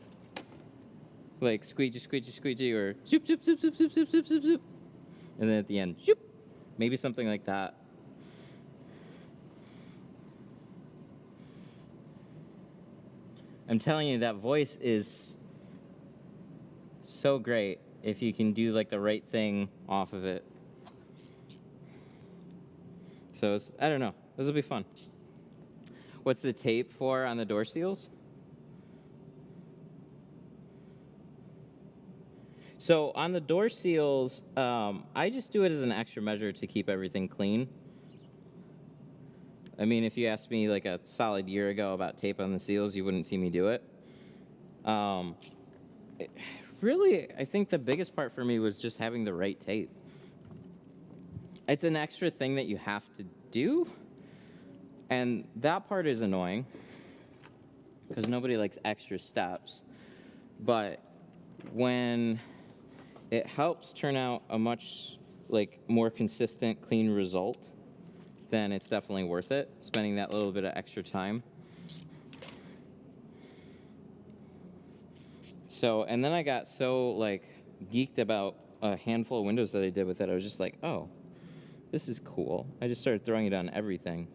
Like squeegee, squeegee, squeegee, or zoop, zoop, zoop, zoop, zoop, zoop, zoop, zoop, zoop. And then at the end, zoop. Maybe something like that. I'm telling you, that voice is so great if you can do like the right thing off of it. So I don't know. This will be fun. What's the tape for on the door seals? So on the door seals, I just do it as an extra measure to keep everything clean. I mean, if you asked me like a solid year ago about tape on the seals, you wouldn't see me do it. Really, I think the biggest part for me was just having the right tape. It's an extra thing that you have to do, and that part is annoying because nobody likes extra steps. But when it helps turn out a much like more consistent, clean result, then it's definitely worth it, spending that little bit of extra time. So, and then I got so like geeked about a handful of windows that I did with it, I was just like, oh, this is cool. I just started throwing it on everything.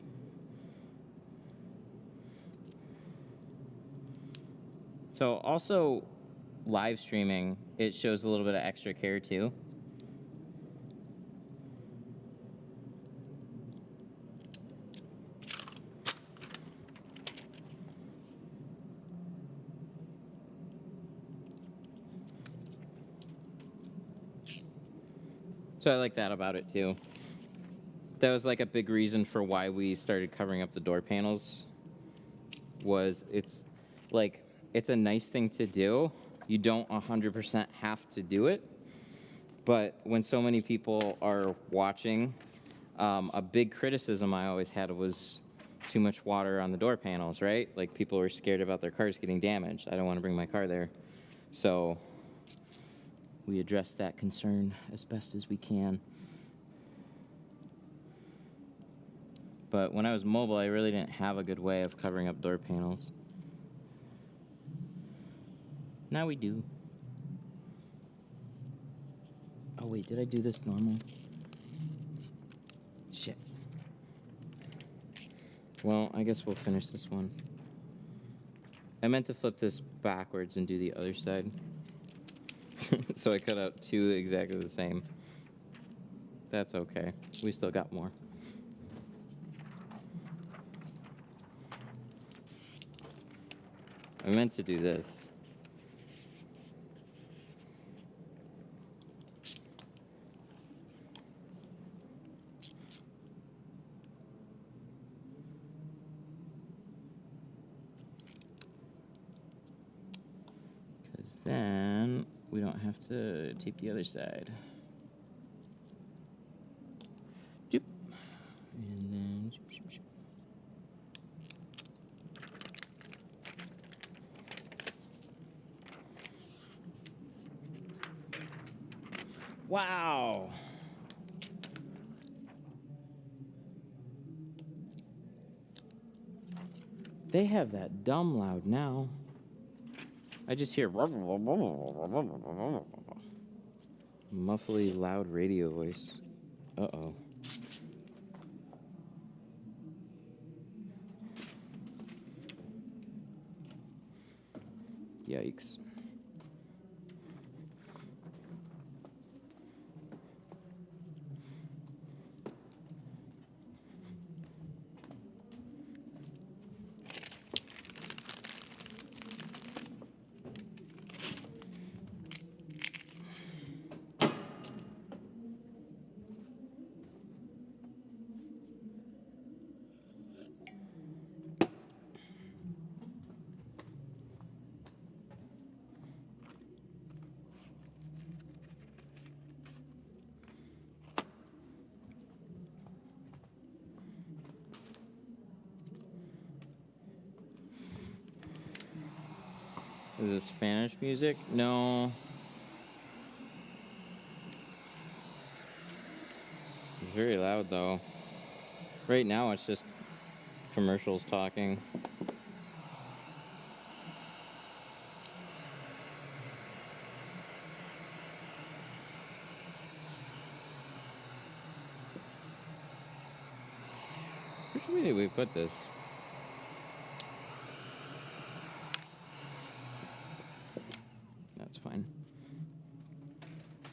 So also live streaming, it shows a little bit of extra care too. So I like that about it too. That was like a big reason for why we started covering up the door panels. Was it's like it's a nice thing to do. You don't 100% have to do it, but when so many people are watching, a big criticism I always had was too much water on the door panels, right? Like people were scared about their cars getting damaged. I don't want to bring my car there, so we address that concern as best as we can. But when I was mobile, I really didn't have a good way of covering up door panels. Now we do. Oh wait, did I do this normal? Shit. Well, I guess we'll finish this one. I meant to flip this backwards and do the other side. So I cut out two exactly the same. That's okay. We still got more. I meant to do this. Because then we don't have to tape the other side. Doop. And then zoop, zoop, zoop. Wow. They have that dumb loud now. I just hear muffly loud radio voice. Uh-oh. Yikes. Is it Spanish music? No. It's very loud though. Right now it's just commercials talking. Which way did we put this? That's fine.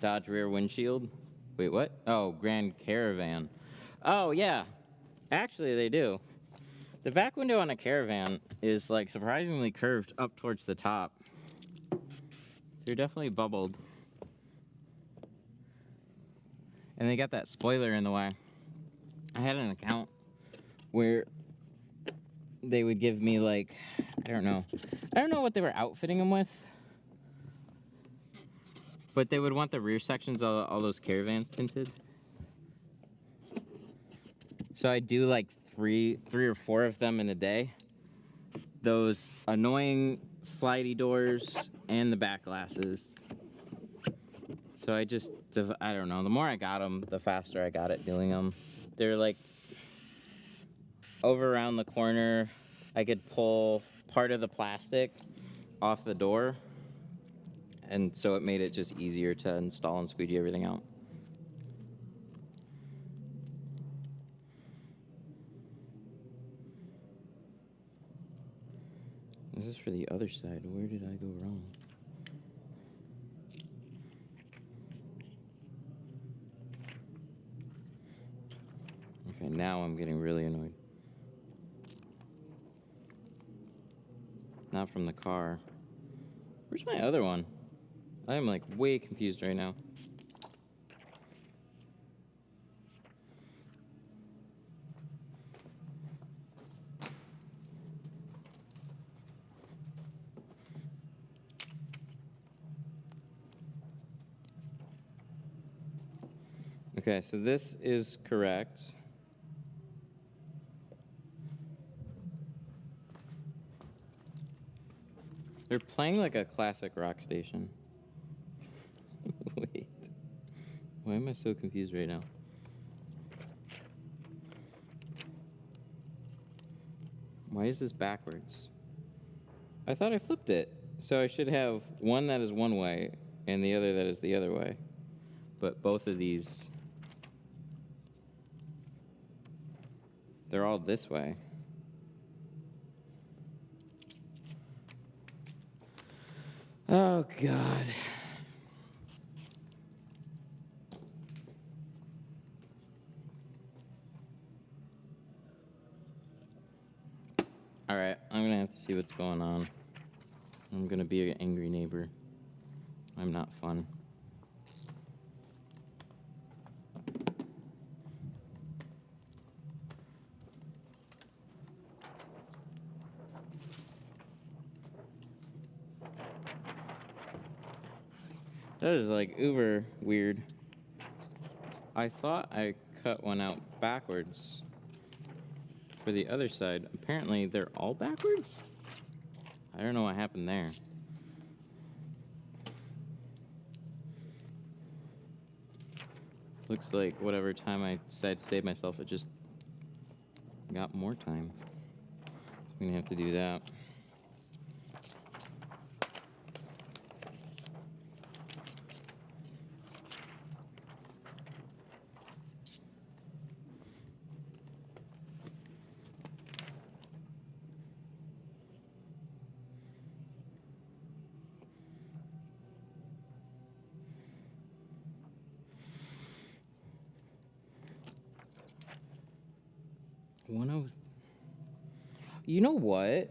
Dodge rear windshield. Wait, what? Oh, Grand Caravan. Oh, yeah. Actually, they do. The back window on a Caravan is like surprisingly curved up towards the top. They're definitely bubbled. And they got that spoiler in the way. I had an account where they would give me like, I don't know what they were outfitting them with. But they would want the rear sections of all those Caravans tinted. So I do like three or four of them in a day. Those annoying slidey doors and the back glasses. So I don't know. The more I got them, the faster I got at doing them. They're like over around the corner. I could pull part of the plastic off the door. And so it made it just easier to install and squeegee everything out. This is for the other side. Where did I go wrong? Okay, now I'm getting really annoyed. Not from the car. Where's my other one? I am like way confused right now. Okay, so this is correct. They're playing like a classic rock station. Wait. Why am I so confused right now? Why is this backwards? I thought I flipped it. So I should have one that is one way and the other that is the other way. But both of these, they're all this way. Oh, God. All right, I'm gonna have to see what's going on. I'm gonna be an angry neighbor. I'm not fun. That is like uber weird. I thought I cut one out backwards for the other side. Apparently they're all backwards? I don't know what happened there. Looks like whatever time I decided to save myself, it just got more time. So I'm gonna have to do that. You know what?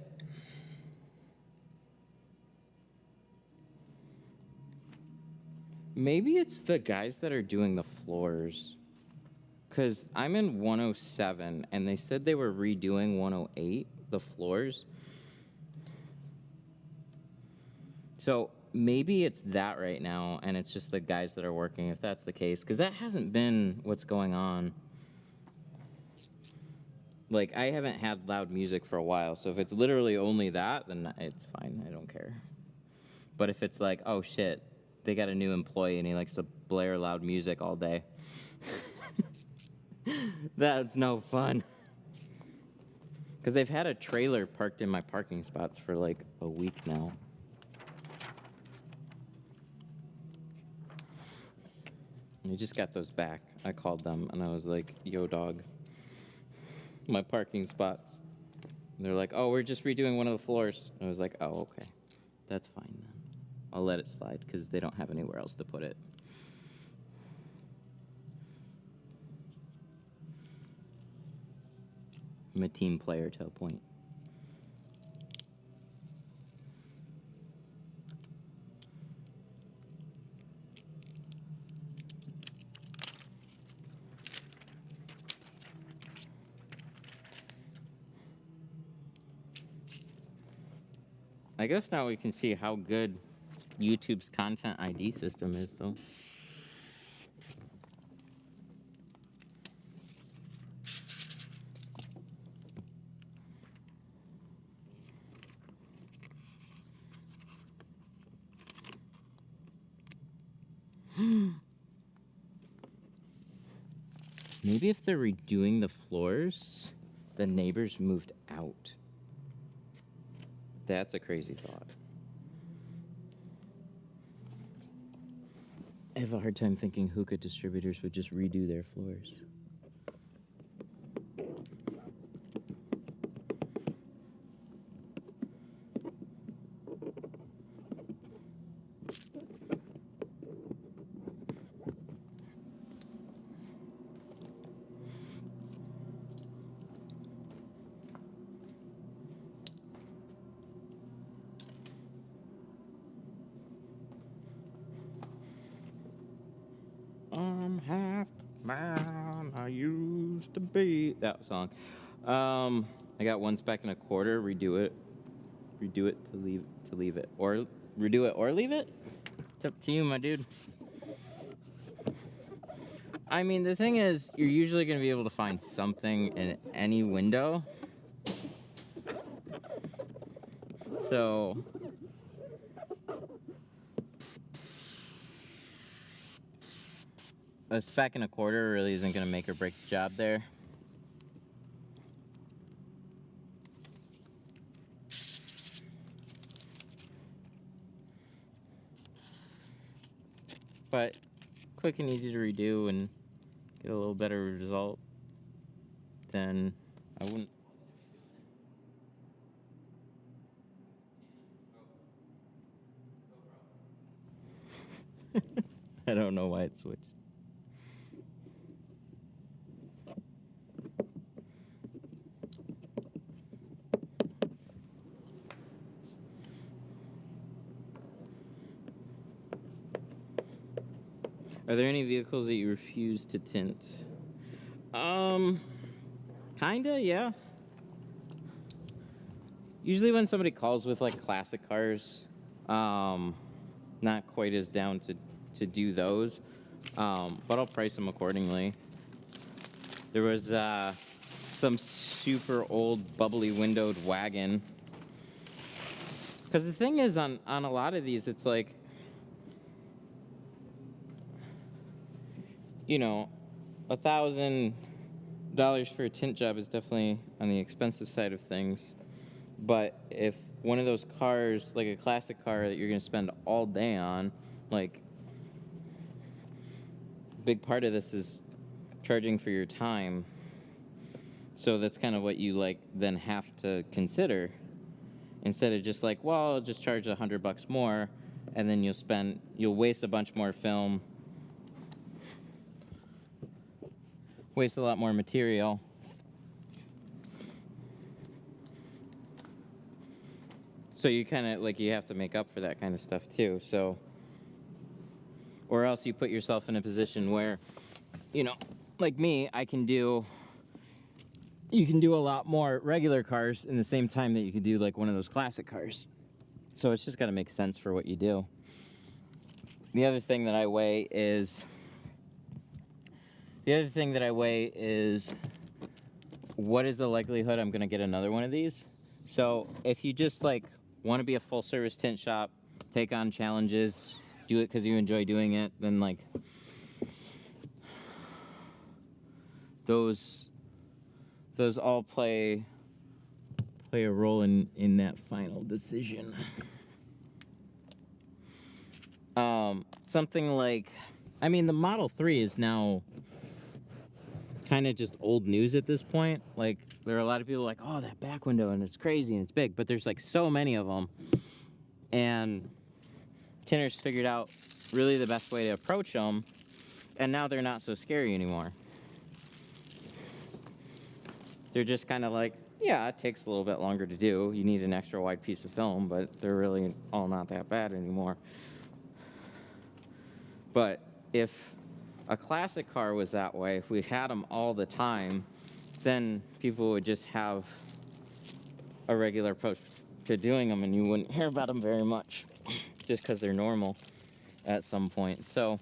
Maybe it's the guys that are doing the floors. Because I'm in 107, and they said they were redoing 108, the floors. So maybe it's that right now, and it's just the guys that are working, if that's the case. Because that hasn't been what's going on. Like, I haven't had loud music for a while, so if it's literally only that, then it's fine. I don't care. But if it's like, oh shit, they got a new employee and he likes to blare loud music all day, that's no fun. Because they've had a trailer parked in my parking spots for like a week now. And I just got those back. I called them and I was like, yo dog, my parking spots. And they're like, oh, we're just redoing one of the floors. And I was like, oh, okay. That's fine then. I'll let it slide because they don't have anywhere else to put it. I'm a team player to a point. I guess now we can see how good YouTube's content ID system is, though. Maybe if they're redoing the floors, the neighbors moved out. That's a crazy thought. I have a hard time thinking hookah distributors would just redo their floors. I'm half man I used to be. That song. I got 1 speck and a quarter. Redo it to leave it, or redo it or leave it. It's up to you, my dude. I mean, the thing is, you're usually going to be able to find something in any window. So a speck and a quarter really isn't going to make or break the job there. But quick and easy to redo and get a little better result, then I wouldn't. I don't know why it switched. Are there any vehicles that you refuse to tint? Kinda, yeah. Usually when somebody calls with like classic cars, not quite as down to do those, but I'll price them accordingly. There was some super old bubbly windowed wagon. Because the thing is, on a lot of these, it's like, you know, $1,000 for a tint job is definitely on the expensive side of things. But if one of those cars, like a classic car that you're going to spend all day on, like, a big part of this is charging for your time. So that's kind of what you, like, then have to consider. Instead of just like, well, I'll just charge $100 more, and then you'll waste a bunch more film, waste a lot more material. So you kind of, like, you have to make up for that kind of stuff too. So, or else you put yourself in a position where, you know, like me, you can do a lot more regular cars in the same time that you could do like one of those classic cars. So it's just got to make sense for what you do. The other thing that I weigh is what is the likelihood I'm going to get another one of these? So if you just like want to be a full service tint shop, take on challenges, do it because you enjoy doing it, then like those all play a role in that final decision. Something like, I mean, the Model 3 is now kind of just old news at this point. Like, there are a lot of people like, oh, that back window, and it's crazy and it's big, but there's like so many of them. And Tinters figured out really the best way to approach them, and now they're not so scary anymore. They're just kind of like, yeah, it takes a little bit longer to do. You need an extra wide piece of film, but they're really all not that bad anymore. But if a classic car was that way, if we had them all the time, then people would just have a regular approach to doing them, and you wouldn't hear about them very much just because they're normal at some point. So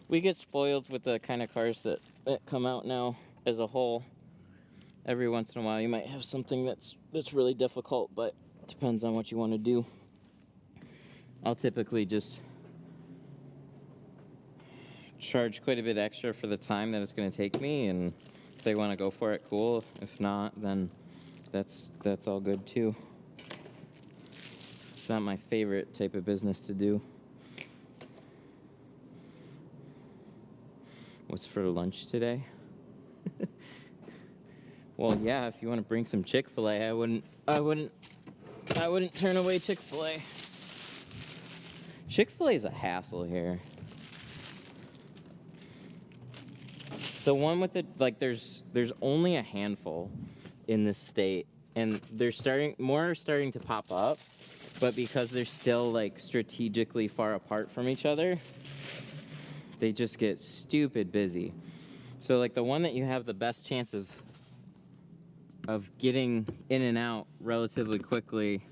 we get spoiled with the kind of cars that come out now as a whole. Every once in a while you might have something that's really difficult, but it depends on what you want to do. I'll typically just charge quite a bit extra for the time that it's going to take me, and if they want to go for it, cool. If not, then that's all good too. It's not my favorite type of business to do. What's for lunch today? Well, yeah, if you want to bring some Chick-fil-A, I wouldn't turn away Chick-fil-A. Chick-fil-A is a hassle here. The one with it, like, there's only a handful in this state, and more are starting to pop up, but because they're still like strategically far apart from each other, they just get stupid busy. So like the one that you have the best chance of getting in and out relatively quickly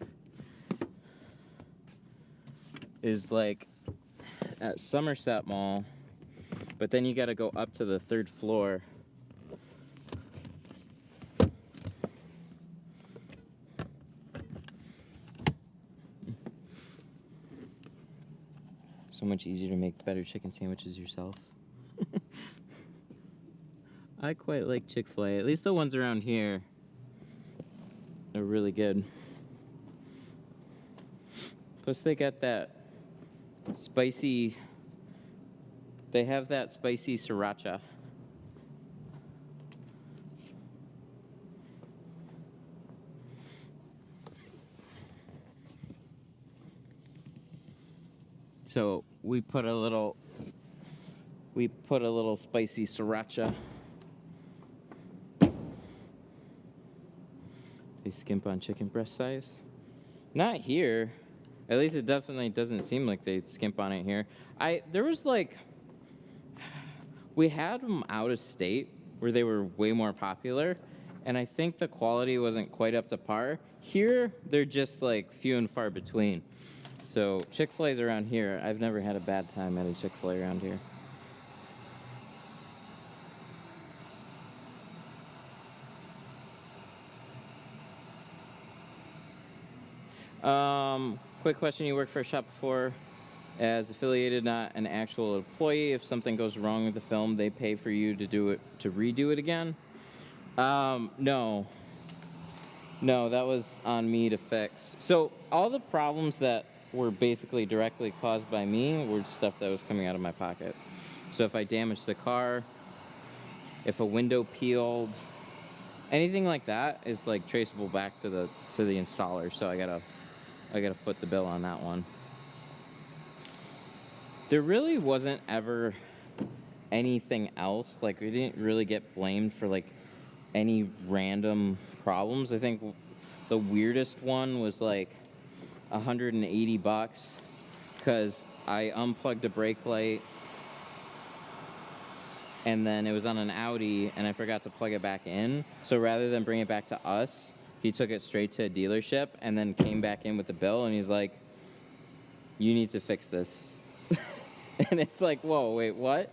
is like at Somerset Mall, but then you got to go up to the 3rd floor. So much easier to make better chicken sandwiches yourself. I quite like Chick-fil-A. At least the ones around here are really good. Plus they got that spicy, they have that spicy sriracha. So we put a little spicy sriracha. They skimp on chicken breast size. Not here. At least it definitely doesn't seem like they skimp on it here. There was like, we had them out of state where they were way more popular, and I think the quality wasn't quite up to par. Here, they're just like few and far between. So Chick-fil-A's around here. I've never had a bad time at a Chick-fil-A around here. Quick question, you worked for a shop before as affiliated, not an actual employee. If something goes wrong with the film, they pay for you to redo it again? No, that was on me to fix. So all the problems that were basically directly caused by me were stuff that was coming out of my pocket. So if I damaged the car, if a window peeled, anything like that is like traceable back to the installer. So I gotta foot the bill on that one. There really wasn't ever anything else. Like, we didn't really get blamed for like any random problems. I think the weirdest one was like $180 because I unplugged a brake light, and then it was on an Audi, and I forgot to plug it back in. So rather than bring it back to us, he took it straight to a dealership and then came back in with the bill, and he's like, "You need to fix this." And it's like, whoa, wait, what?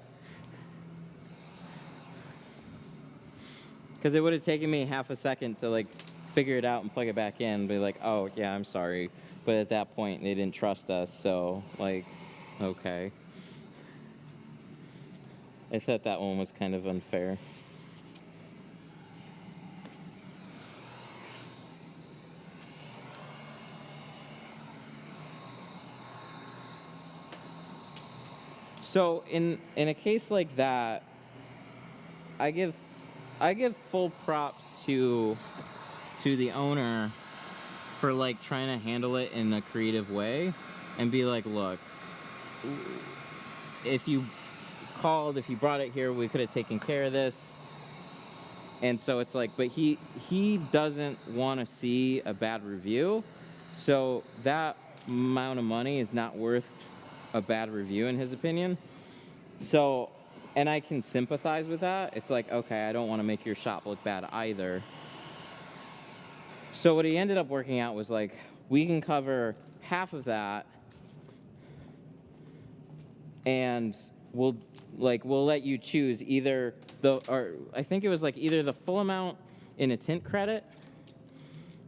Because it would have taken me half a second to like figure it out and plug it back in and be like, "Oh yeah, I'm sorry, But at that point, they didn't trust us, so, like, okay. I thought that one was kind of unfair. So in a case like that, I give full props to the owner for like trying to handle it in a creative way and be like, look, if you called, if you brought it here, we could have taken care of this. And so it's like, but he doesn't want to see a bad review, so that amount of money is not worth a bad review in his opinion. So, and I can sympathize with that. It's like, okay, I don't want to make your shop look bad either. So what he ended up working out was like, we can cover half of that, and we'll let you choose either I think it was like either the full amount in a tint credit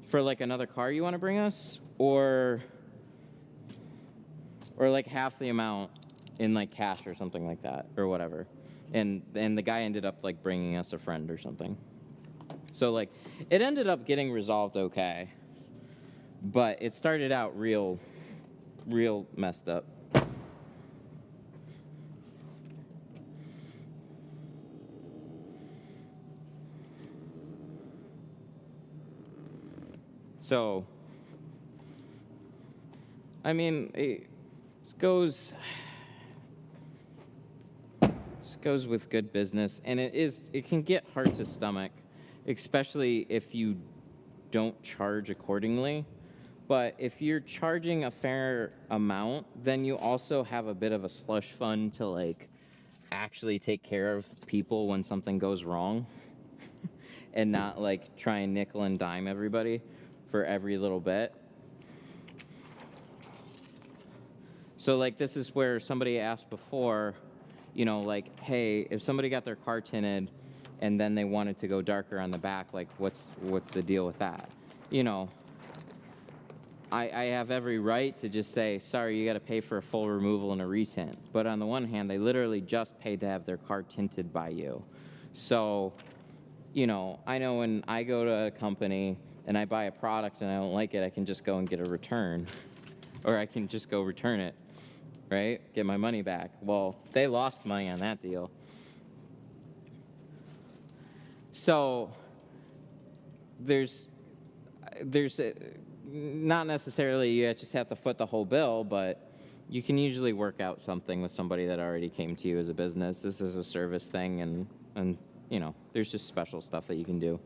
for like another car you want to bring us, or like half the amount in like cash or something like that, or whatever. And the guy ended up like bringing us a friend or something. So like it ended up getting resolved okay, but it started out real messed up. So, I mean, this goes with good business, and it can get hard to stomach, especially if you don't charge accordingly. But if you're charging a fair amount, then you also have a bit of a slush fund to like actually take care of people when something goes wrong, and not like try and nickel and dime everybody for every little bit. So like this is where somebody asked before, you know, like, hey, if somebody got their car tinted and then they wanted to go darker on the back, like what's the deal with that? You know, I have every right to just say, sorry, you got to pay for a full removal and a retint. But on the one hand, they literally just paid to have their car tinted by you. So, you know, I know when I go to a company and I buy a product and I don't like it, I can just go and get a return. Or I can just go return it, right? Get my money back. Well, they lost money on that deal. So there's not necessarily you just have to foot the whole bill, but you can usually work out something with somebody that already came to you as a business. This is a service thing, and you know, there's just special stuff that you can do.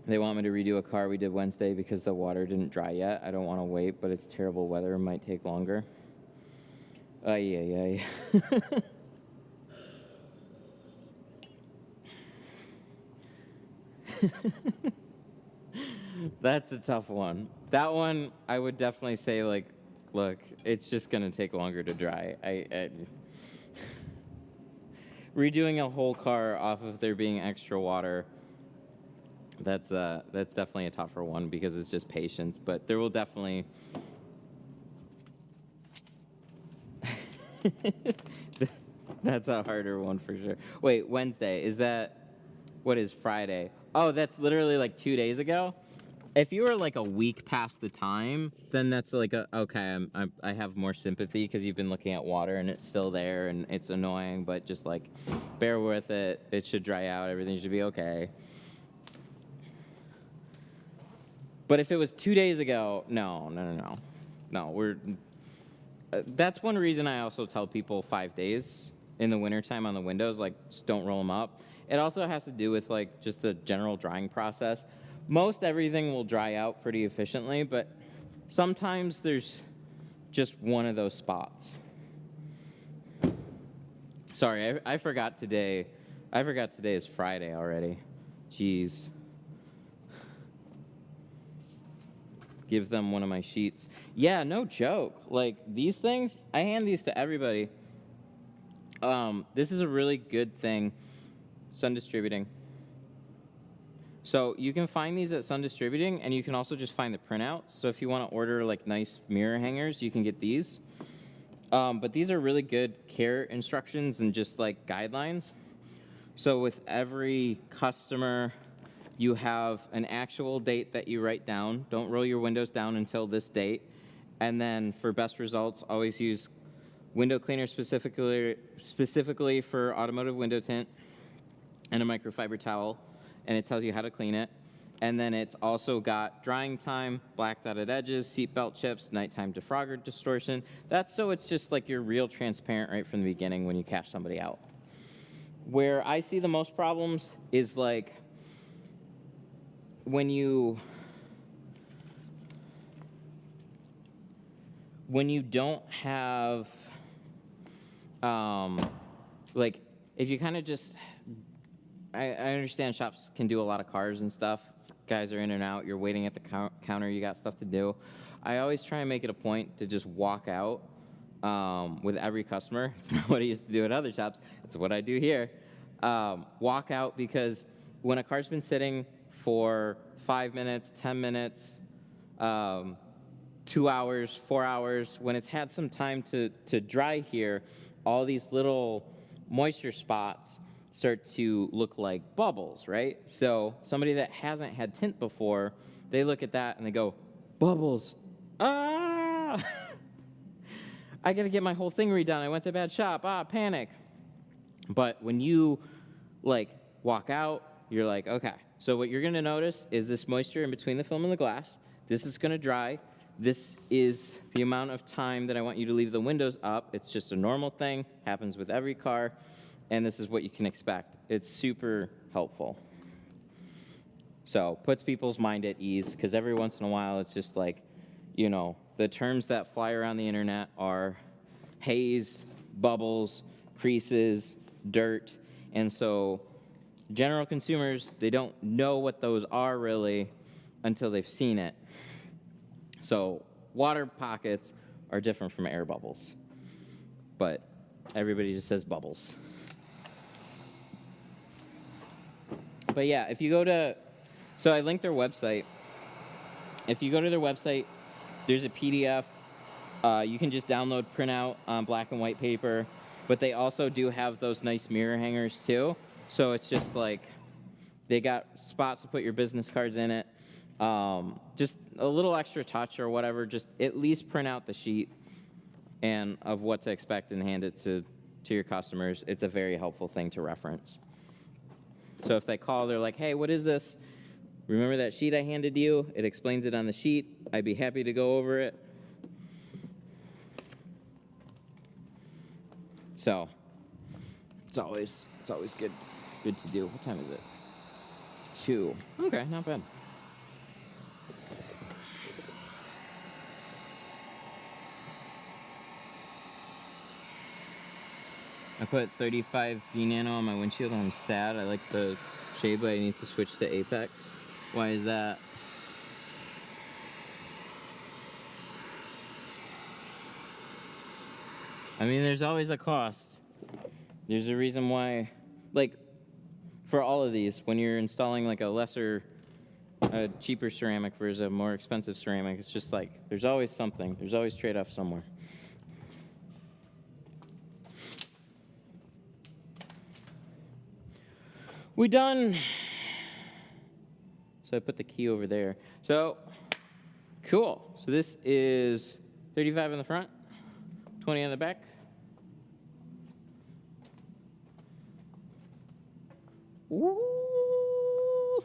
They want me to redo a car we did Wednesday because the water didn't dry yet. I don't want to wait, but it's terrible weather. It might take longer. Yeah. That's a tough one. That one, I would definitely say, like, look, it's just going to take longer to dry. Redoing a whole car off of there being extra water, that's definitely a tougher one because it's just patience. But there will definitely... That's a harder one for sure. Wait, Wednesday, is that... What is Friday? Oh, that's literally like 2 days ago? If you were like a week past the time, then that's like okay, I have more sympathy because you've been looking at water and it's still there and it's annoying, but just like bear with it. It should dry out. Everything should be okay. But if it was 2 days ago, no, that's one reason I also tell people 5 days in the wintertime on the windows, like just don't roll them up. It also has to do with like just the general drying process. Most everything will dry out pretty efficiently, but sometimes there's just one of those spots. Sorry, I forgot today. I forgot today is Friday already. Jeez. Give them one of my sheets. Yeah, no joke. Like these things, I hand these to everybody. This is a really good thing. Sun distributing. So you can find these at Sun Distributing, and you can also just find the printouts. So if you want to order like nice mirror hangers, you can get these. But these are really good care instructions and just like guidelines. So with every customer, you have an actual date that you write down. Don't roll your windows down until this date. And then for best results, always use window cleaner specifically for automotive window tint and a microfiber towel. And it tells you how to clean it. And then it's also got drying time, black dotted edges, seatbelt chips, nighttime defrogger distortion. That's so it's just like you're real transparent right from the beginning when you cash somebody out. Where I see the most problems is like when you don't have like if you kind of just I understand shops can do a lot of cars and stuff. Guys are in and out. You're waiting at the counter. You got stuff to do. I always try and make it a point to just walk out with every customer. It's not what I used to do at other shops. It's what I do here. Walk out because when a car's been sitting for 5 minutes, 10 minutes, 2 hours, 4 hours, when it's had some time to dry here, all these little moisture spots start to look like bubbles, right? So somebody that hasn't had tint before, they look at that and they go, bubbles. Ah! I got to get my whole thing redone. I went to a bad shop. Panic. But when you like walk out, you're like, okay. So what you're going to notice is this moisture in between the film and the glass. This is going to dry. This is the amount of time that I want you to leave the windows up. It's just a normal thing. Happens with every car. And this is what you can expect. It's super helpful. So puts people's mind at ease because every once in a while it's just like, you know, the terms that fly around the internet are haze, bubbles, creases, dirt. And so general consumers, they don't know what those are really until they've seen it. So water pockets are different from air bubbles. But everybody just says bubbles. But yeah, if you go to, so I linked their website. If you go to their website, there's a PDF. You can just download, print out on black and white paper. But they also do have those nice mirror hangers too. So it's just like, they got spots to put your business cards in it. Just a little extra touch or whatever. Just at least print out the sheet and of what to expect and hand it to your customers. It's a very helpful thing to reference. So if they call, they're like, hey, what is this? Remember that sheet I handed you? It explains it on the sheet. I'd be happy to go over it. So it's always good to do. What time is it? 2. Okay, not bad. I put 35 V-Nano on my windshield and I'm sad. I like the shade, but I need to switch to Apex. Why is that? I mean, there's always a cost. There's a reason why, like, for all of these, when you're installing like a cheaper ceramic versus a more expensive ceramic, it's just like, there's always something. There's always trade-off somewhere. We done. So I put the key over there. So, cool. So this is 35 in the front, 20 on the back. Ooh.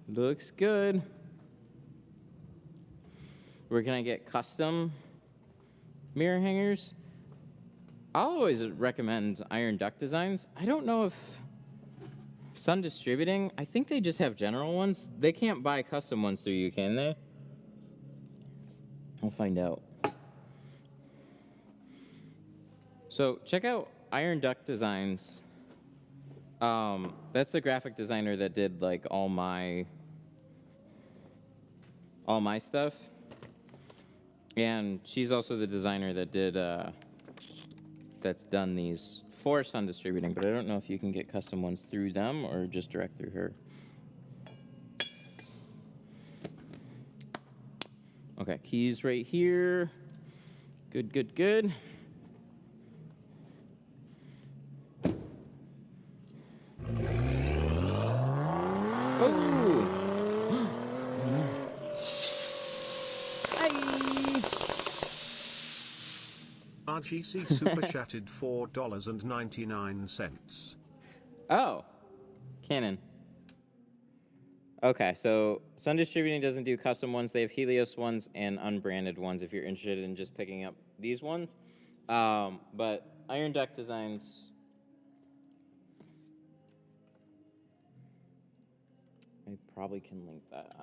Looks good. Where can I get custom mirror hangers? I'll always recommend Iron Duck Designs. I don't know if Sun Distributing, I think they just have general ones. They can't buy custom ones through you, can they? I'll find out. So check out Iron Duck Designs. That's the graphic designer that did like all my stuff. And she's also the designer that did that's done these for Sun Distributing, but I don't know if you can get custom ones through them or just direct through her. Okay, keys right here. Good, good, good. Oh! RGC super chatted $4.99. Oh, Canon. Okay, so Sun Distributing doesn't do custom ones. They have Helios ones and unbranded ones if you're interested in just picking up these ones. But Iron Duck Designs, I probably can link that,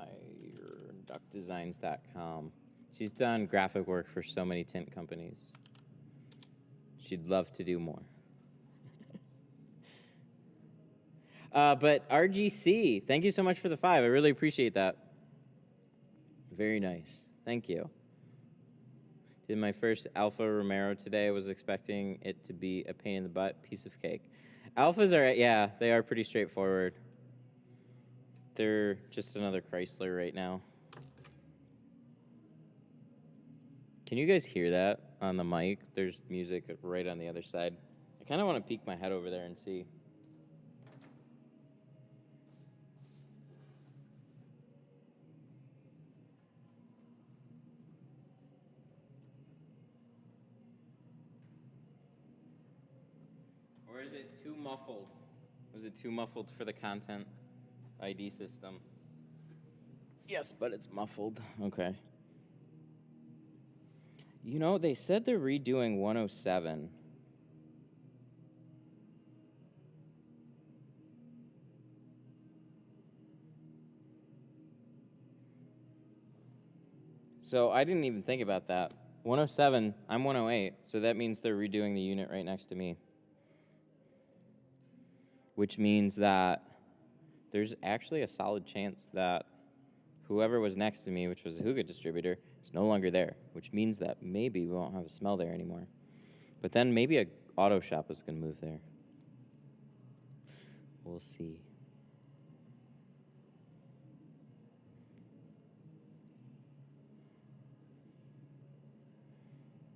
ironduckdesigns.com. She's done graphic work for so many tint companies. She'd love to do more. But RGC, thank you so much for the 5. I really appreciate that. Very nice. Thank you. Did my first Alpha Romero today. I was expecting it to be a pain in the butt. Piece of cake. Alphas are, yeah, they are pretty straightforward. They're just another Chrysler right now. Can you guys hear that on the mic? There's music right on the other side. I kind of want to peek my head over there and see. Or is it too muffled? Was it too muffled for the content ID system? Yes, but it's muffled. Okay. You know, they said they're redoing 107. So I didn't even think about that. 107, I'm 108, so that means they're redoing the unit right next to me. Which means that there's actually a solid chance that whoever was next to me, which was a Huga distributor, is no longer there, which means that maybe we won't have a smell there anymore. But then maybe a auto shop is going to move there. We'll see.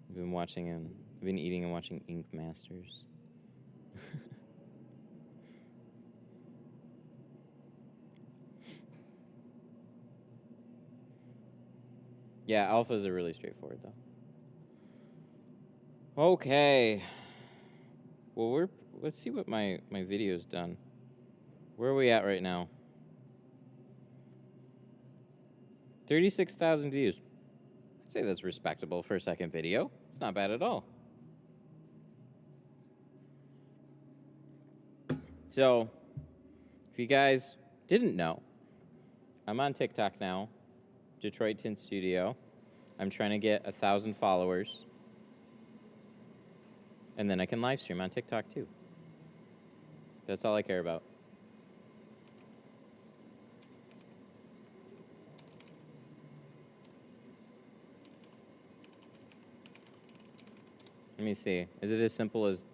I've been eating and watching Ink Masters. Yeah, alphas are really straightforward, though. Okay. Well, let's see what my video's done. Where are we at right now? 36,000 views. I'd say that's respectable for a second video. It's not bad at all. So, if you guys didn't know, I'm on TikTok now. Detroit Tint Studio. I'm trying to get 1,000 followers. And then I can live stream on TikTok too. That's all I care about. Let me see. Is it as simple as...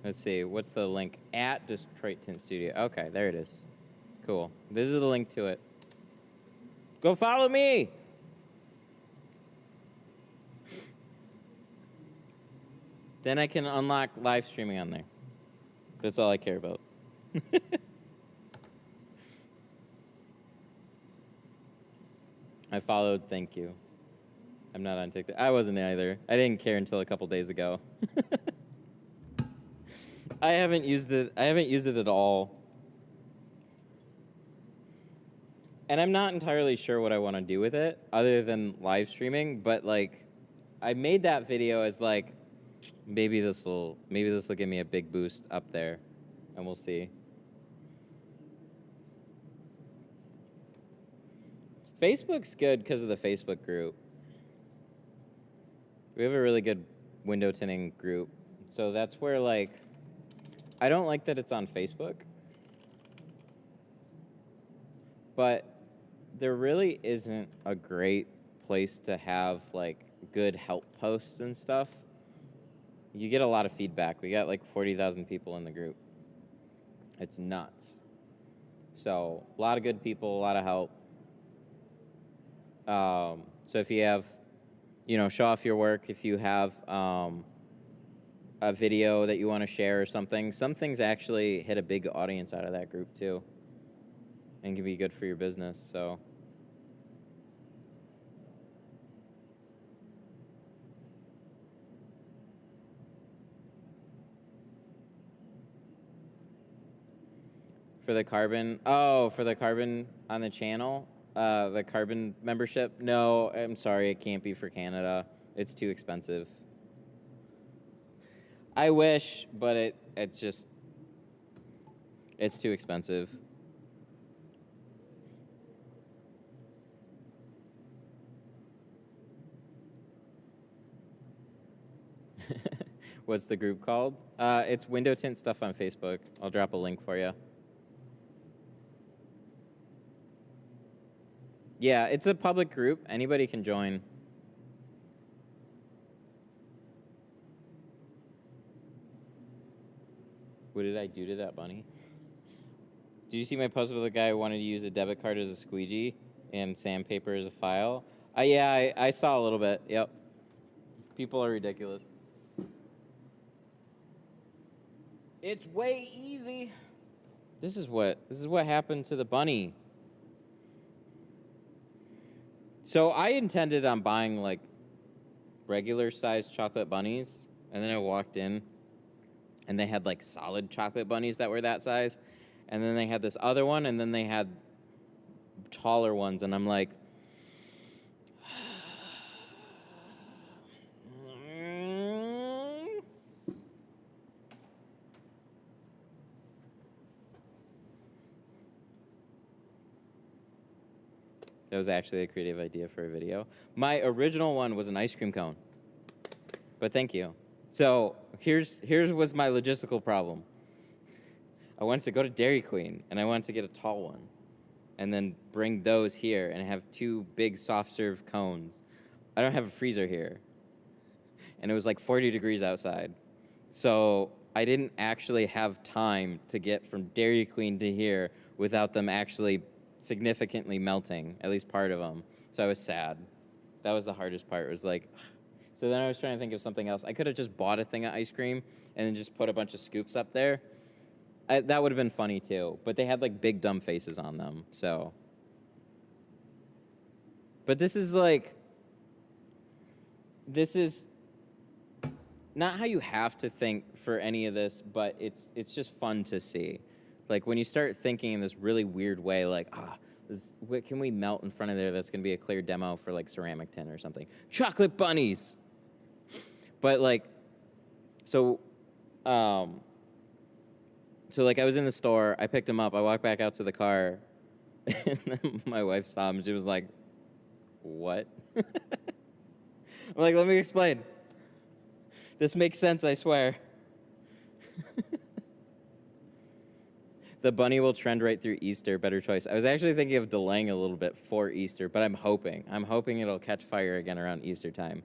Let's see, what's the link? At Detroit Tint Studio. Okay, there it is. Cool. This is the link to it. Go follow me! Then I can unlock live streaming on there. That's all I care about. I followed, thank you. I'm not on TikTok. I wasn't either. I didn't care until a couple days ago. I haven't used it at all. And I'm not entirely sure what I want to do with it other than live streaming, but like I made that video as like maybe this will give me a big boost up there, and we'll see. Facebook's good because of the Facebook group. We have a really good window tinting group. So that's where like I don't like that it's on Facebook. But there really isn't a great place to have like good help posts and stuff. You get a lot of feedback. We got like 40,000 people in the group. It's nuts. So a lot of good people, a lot of help. So if you have, show off your work. If you have a video that you want to share or something, some things actually hit a big audience out of that group too, and can be good for your business. So. For the carbon on the channel, the carbon membership. No, I'm sorry, it can't be for Canada. It's too expensive. I wish, but it's too expensive. What's the group called? It's Window Tint Stuff on Facebook. I'll drop a link for you. Yeah, it's a public group. Anybody can join. What did I do to that bunny? Did you see my post with the guy who wanted to use a debit card as a squeegee and sandpaper as a file? Yeah, I saw a little bit. Yep. People are ridiculous. It's way easy. This is what happened to the bunny. So I intended on buying like regular sized chocolate bunnies, and then I walked in and they had like solid chocolate bunnies that were that size, and then they had this other one, and then they had taller ones, and I'm like, that was actually a creative idea for a video. My original one was an ice cream cone, but thank you. So here's was my logistical problem. I wanted to go to Dairy Queen, and I wanted to get a tall one, and then bring those here and have 2 big soft serve cones. I don't have a freezer here, and it was like 40 degrees outside. So I didn't actually have time to get from Dairy Queen to here without them actually significantly melting, at least part of them. So I was sad. That was the hardest part. It was like, so then I was trying to think of something else. I could have just bought a thing of ice cream and then just put a bunch of scoops up there. That would have been funny too. But they had like big dumb faces on them. So, but this is not how you have to think for any of this, but it's just fun to see. Like when you start thinking in this really weird way, like, what can we melt in front of there that's going to be a clear demo for like ceramic tin or something? Chocolate bunnies! But like, so like I was in the store, I picked them up, I walked back out to the car, and then my wife saw them, she was like, what? I'm like, let me explain. This makes sense, I swear. The bunny will trend right through Easter. Better choice. I was actually thinking of delaying a little bit for Easter, but I'm hoping it'll catch fire again around Easter time.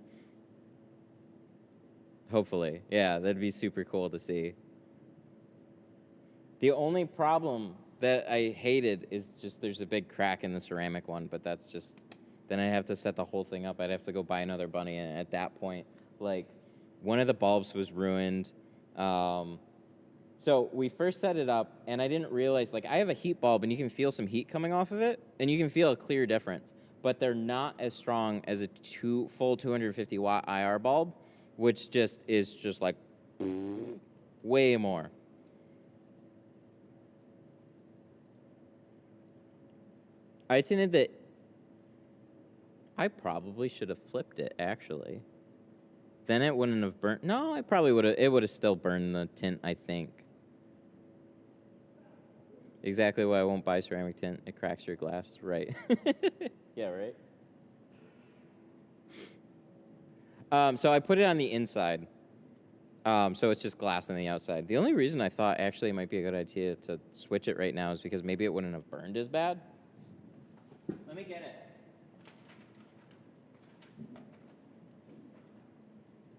Hopefully. Yeah, that'd be super cool to see. The only problem that I hated is just there's a big crack in the ceramic one, but that's just, then I'd have to set the whole thing up. I'd have to go buy another bunny, and at that point, like, one of the bulbs was ruined. So we first set it up, and I didn't realize, like, I have a heat bulb, and you can feel some heat coming off of it, and you can feel a clear difference. But they're not as strong as a full 250-watt IR bulb, which is just like way more. I tinted that. I probably should have flipped it, actually. Then it wouldn't have burnt. No, I probably would have. It would have still burned the tint, I think. Exactly why I won't buy ceramic tint. It cracks your glass, right? Yeah, right? So I put it on the inside. So it's just glass on the outside. The only reason I thought actually it might be a good idea to switch it right now is because maybe it wouldn't have burned as bad. Let Let me get it.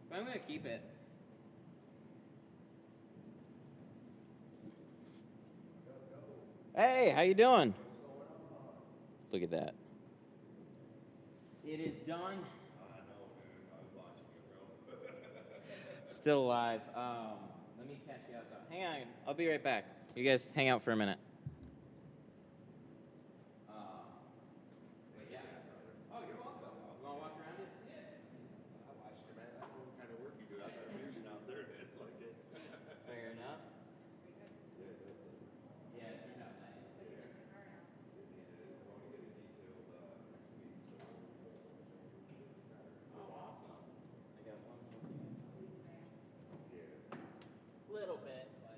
But I'm gonna keep it. Hey, how you doing? Look at that. It is done. I know, man. I was watching it, bro. Still alive. Let me catch you up though. Hang on. I'll be right back. You guys hang out for a minute. Wait, yeah. Oh, you're welcome. You want to walk around it? See it? I watched it, man. I don't know what kind of work you do. I got a vision out there, and it's like it. Fair enough. Yeah, Yeah, it turned out nice. I want to get it detailed next week. So. Oh, awesome. I got one more thing. Yeah. Little bit, but.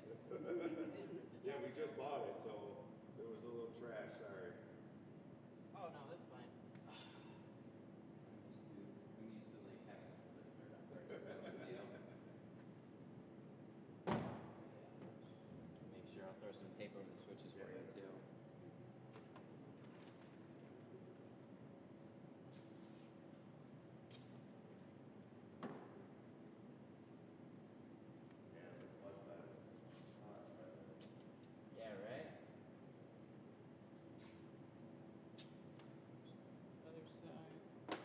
Yeah, we just bought it, so it was a little trash. Sorry. Oh no, that's fine. I'm used to like having a little bit of dirt up there. No big deal. Make sure I'll throw some tape over the switches for you too. Yeah, it's much better. Much better. Yeah, right? Other side.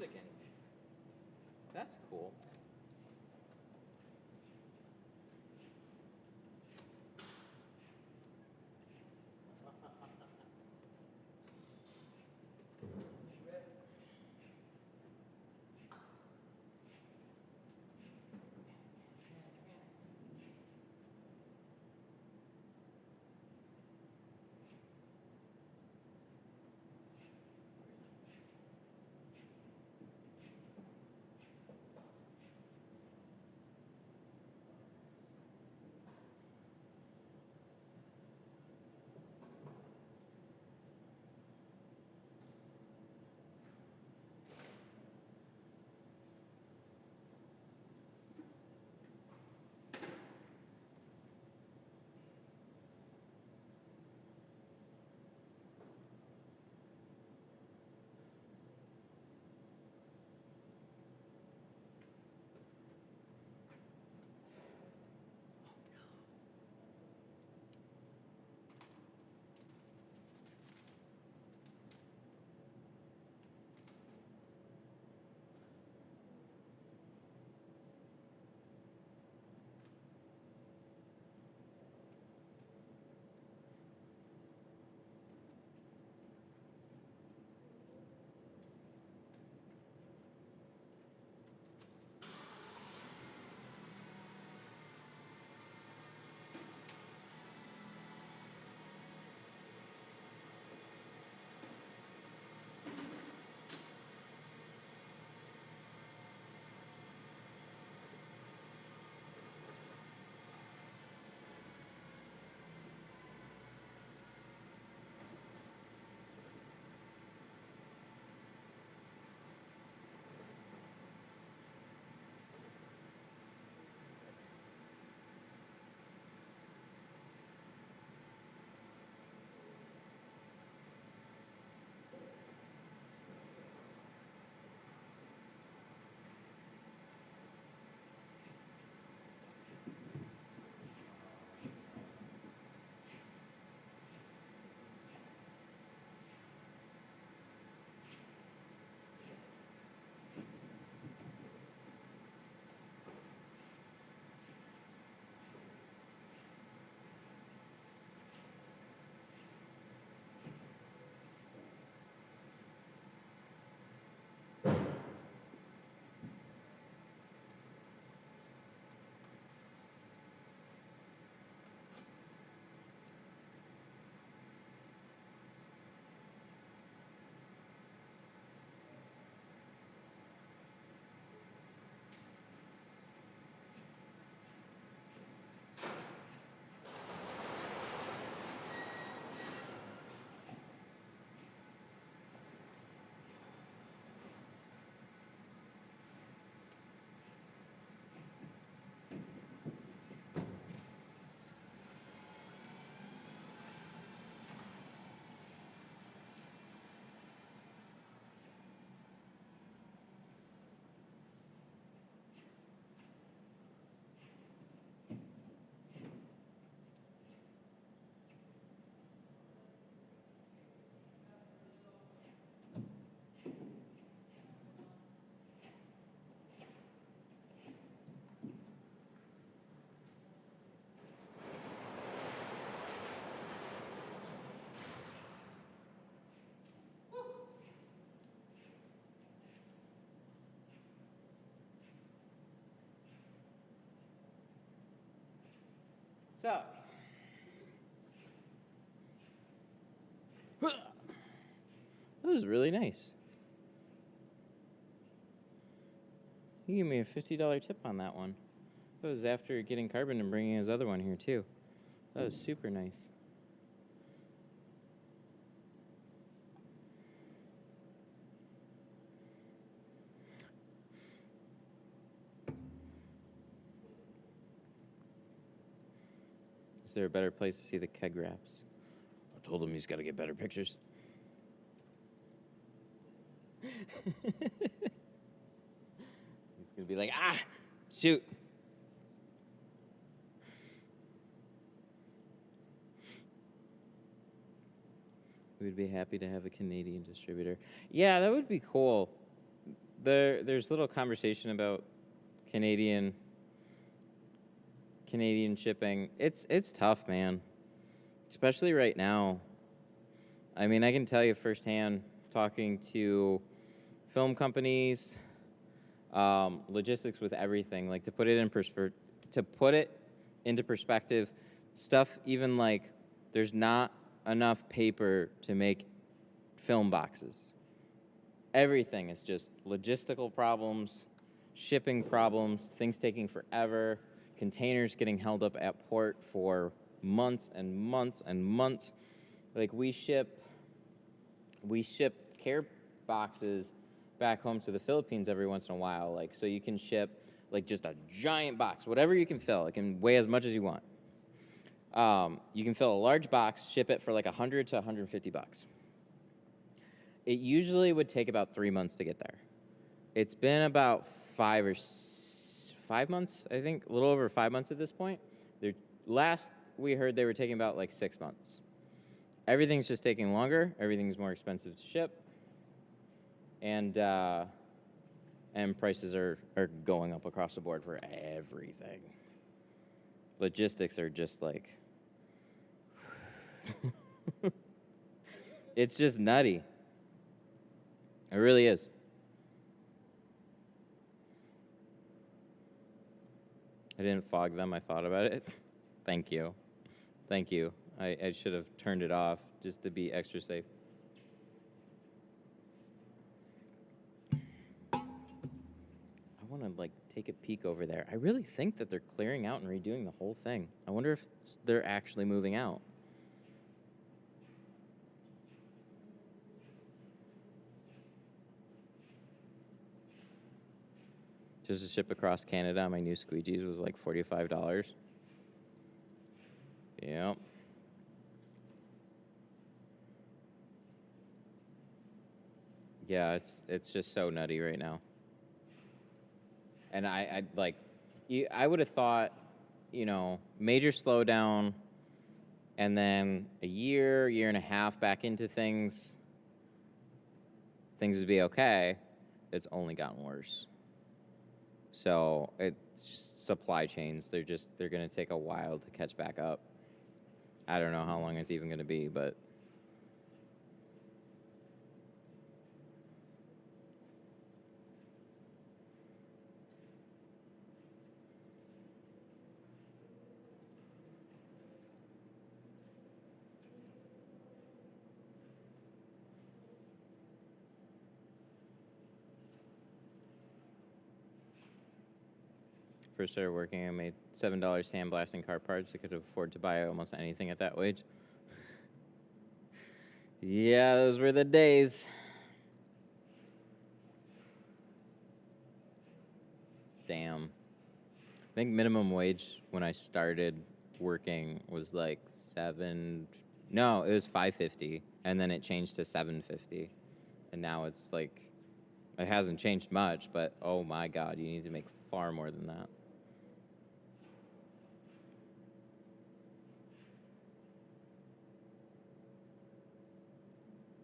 music anymore. That's cool. So, that was really nice. He gave me a $50 tip on that one. That was after getting Carbon and bringing his other one here, too. That was super nice. Is there a better place to see the keg wraps? I told him he's got to get better pictures. He's going to be like, ah, shoot. We'd be happy to have a Canadian distributor. Yeah, that would be cool. there's little conversation about Canadian shipping. It's tough, man. Especially right now. I mean, I can tell you firsthand, talking to film companies, logistics with everything. Like to put it into perspective, stuff even like there's not enough paper to make film boxes. Everything is just logistical problems, shipping problems, things taking forever, containers getting held up at port for months and months and months. Like we ship care boxes back home to the Philippines every once in a while. Like, so you can ship like just a giant box, whatever you can fill. It can weigh as much as you want. You can fill a large box, ship it for like $100 to $150. It usually would take about 3 months to get there. It's been about 5 months, I think, a little over 5 months at this point. Last we heard they were taking about like 6 months. Everything's just taking longer. Everything's more expensive to ship. And prices are going up across the board for everything. Logistics are just like, it's just nutty. It really is. I didn't fog them. I thought about it. Thank you. Thank you. I should have turned it off just to be extra safe. I want to like take a peek over there. I really think that they're clearing out and redoing the whole thing. I wonder if they're actually moving out. Just to ship across Canada, my new squeegees was like $45. Yep. Yeah, it's just so nutty right now. And I would have thought, major slowdown, and then a year and a half back into things would be okay. It's only gotten worse. So it's just supply chains. They're going to take a while to catch back up. I don't know how long it's even going to be, but first started working, I made $7 sandblasting car parts. I could afford to buy almost anything at that wage. Yeah, those were the days. Damn. I think minimum wage when I started working was like it was $5.50, and then it changed to $7.50, and now it's like, it hasn't changed much, but oh my God, you need to make far more than that.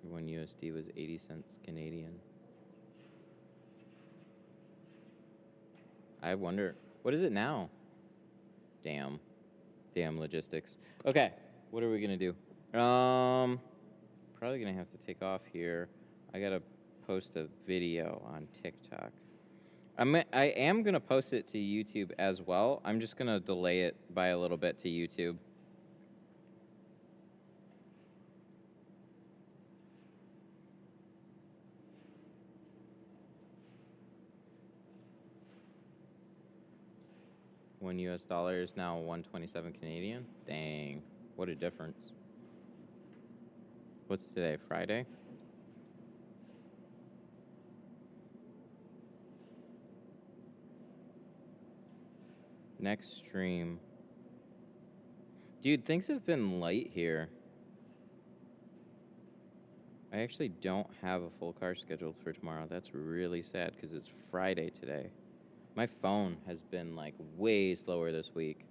One USD was 80 cents Canadian. I wonder, what is it now? Damn logistics. Okay, what are we gonna do? Probably gonna have to take off here. I gotta post a video on TikTok. I am gonna post it to YouTube as well. I'm just gonna delay it by a little bit to YouTube. $1 US is now 127 Canadian. Dang, what a difference. What's today, Friday? Next stream. Dude, things have been light here. I actually don't have a full car scheduled for tomorrow. That's really sad because it's Friday today. My phone has been like way slower this week,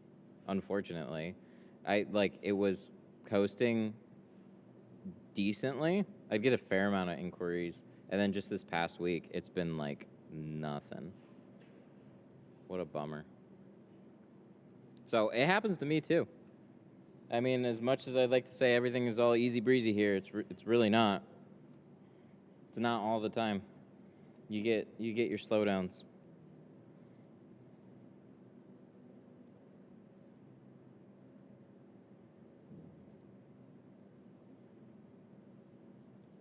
unfortunately. It was coasting decently. I'd get a fair amount of inquiries, and then just this past week, it's been like nothing. What a bummer. So it happens to me too. I mean, as much as I'd like to say everything is all easy breezy here, it's really not. It's not all the time. You get your slowdowns.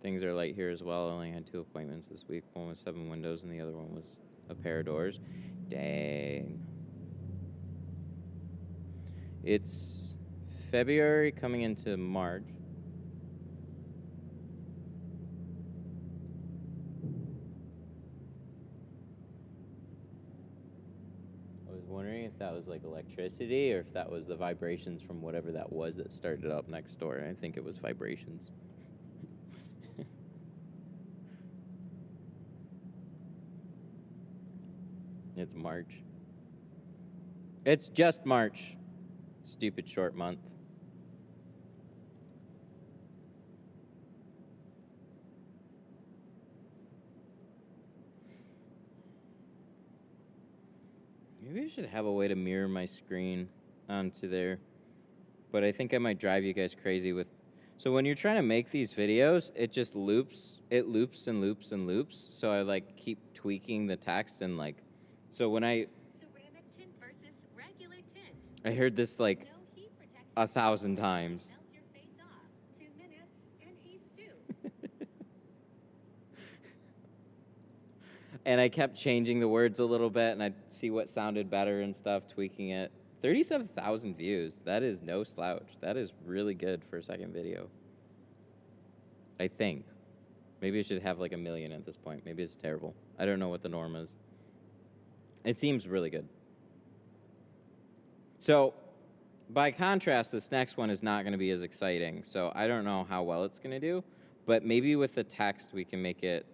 Things are light here as well. I only had 2 appointments this week. One was 7 windows and the other one was a pair of doors. Dang. It's February coming into March. I was wondering if that was like electricity or if that was the vibrations from whatever that was that started up next door. I think it was vibrations. It's March. It's just March. Stupid short month. Maybe I should have a way to mirror my screen onto there. But I think I might drive you guys crazy with... So when you're trying to make these videos, it just loops. It loops and loops and loops. So I like keep tweaking the text and like... So when Ceramic tint versus regular tint. I heard this like No heat protection. 1,000 times. Melt your face off. 2 minutes and he's soup. And I kept changing the words a little bit, and I'd see what sounded better and stuff, tweaking it. 37,000 views. That is no slouch. That is really good for a second video. I think. Maybe I should have like 1 million at this point. Maybe it's terrible. I don't know what the norm is. It seems really good. So, by contrast, this next one is not going to be as exciting. So I don't know how well it's going to do, but maybe with the text we can make it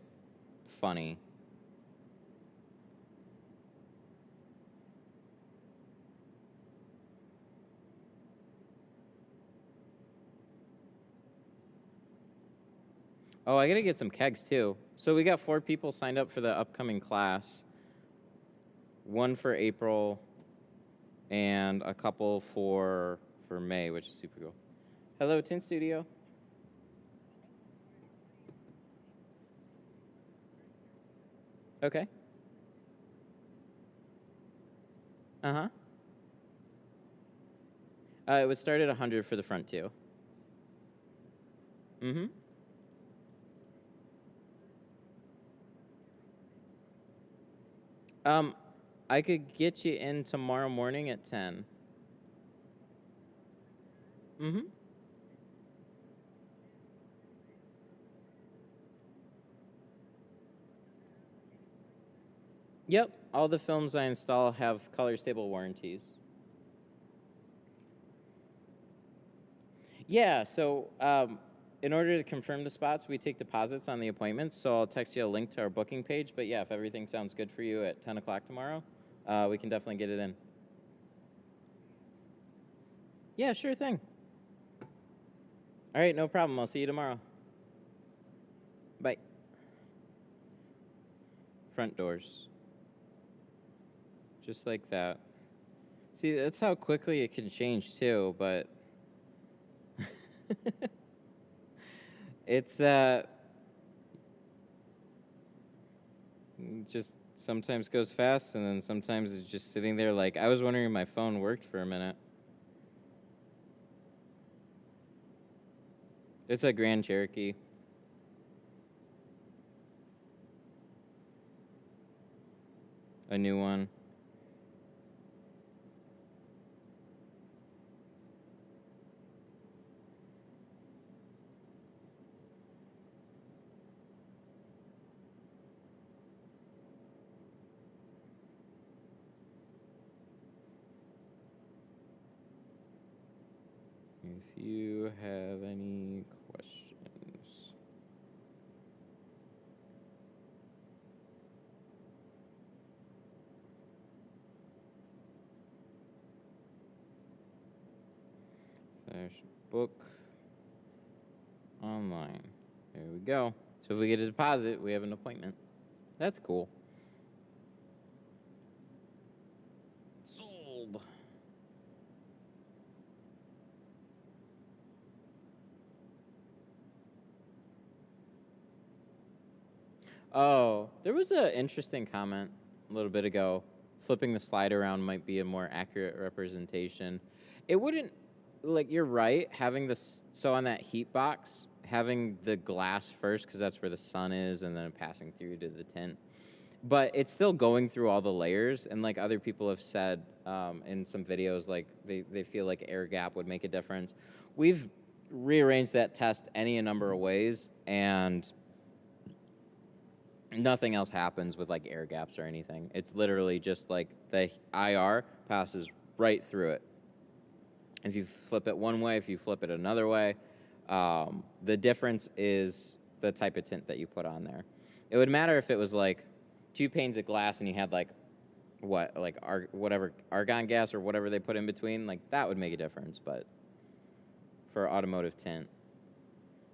funny. Oh, I got to get some kegs too. So we got 4 people signed up for the upcoming class. 1 for April and a couple for May, which is super cool. Hello, Tint Studio. Okay. Uh-huh. It would start at 100 for the front too. Mm-hmm. I could get you in tomorrow morning at 10. Mm-hmm. Yep, all the films I install have color stable warranties. Yeah, so in order to confirm the spots, we take deposits on the appointments, so I'll text you a link to our booking page. But yeah, if everything sounds good for you at 10 o'clock tomorrow, we can definitely get it in. Yeah, sure thing. All right, no problem. I'll see you tomorrow. Bye. Front doors. Just like that. See, that's how quickly it can change too, but it's just sometimes goes fast and then sometimes it's just sitting there like I was wondering if my phone worked for a minute. It's a Grand Cherokee. A new one. If you have any questions. /book online. There we go. So if we get a deposit, we have an appointment. That's cool. Oh, there was an interesting comment a little bit ago. Flipping the slide around might be a more accurate representation. It wouldn't, like, you're right, having this, so on that heat box, having the glass first, because that's where the sun is, and then passing through to the tint. But it's still going through all the layers, and like other people have said in some videos, like they feel like air gap would make a difference. We've rearranged that test any number of ways, and nothing else happens with like air gaps or anything. It's literally just like the IR passes right through it. If you flip it one way, if you flip it another way, the difference is the type of tint that you put on there. It would matter if it was like 2 panes of glass and you had like whatever argon gas or whatever they put in between, like that would make a difference. But for automotive tint,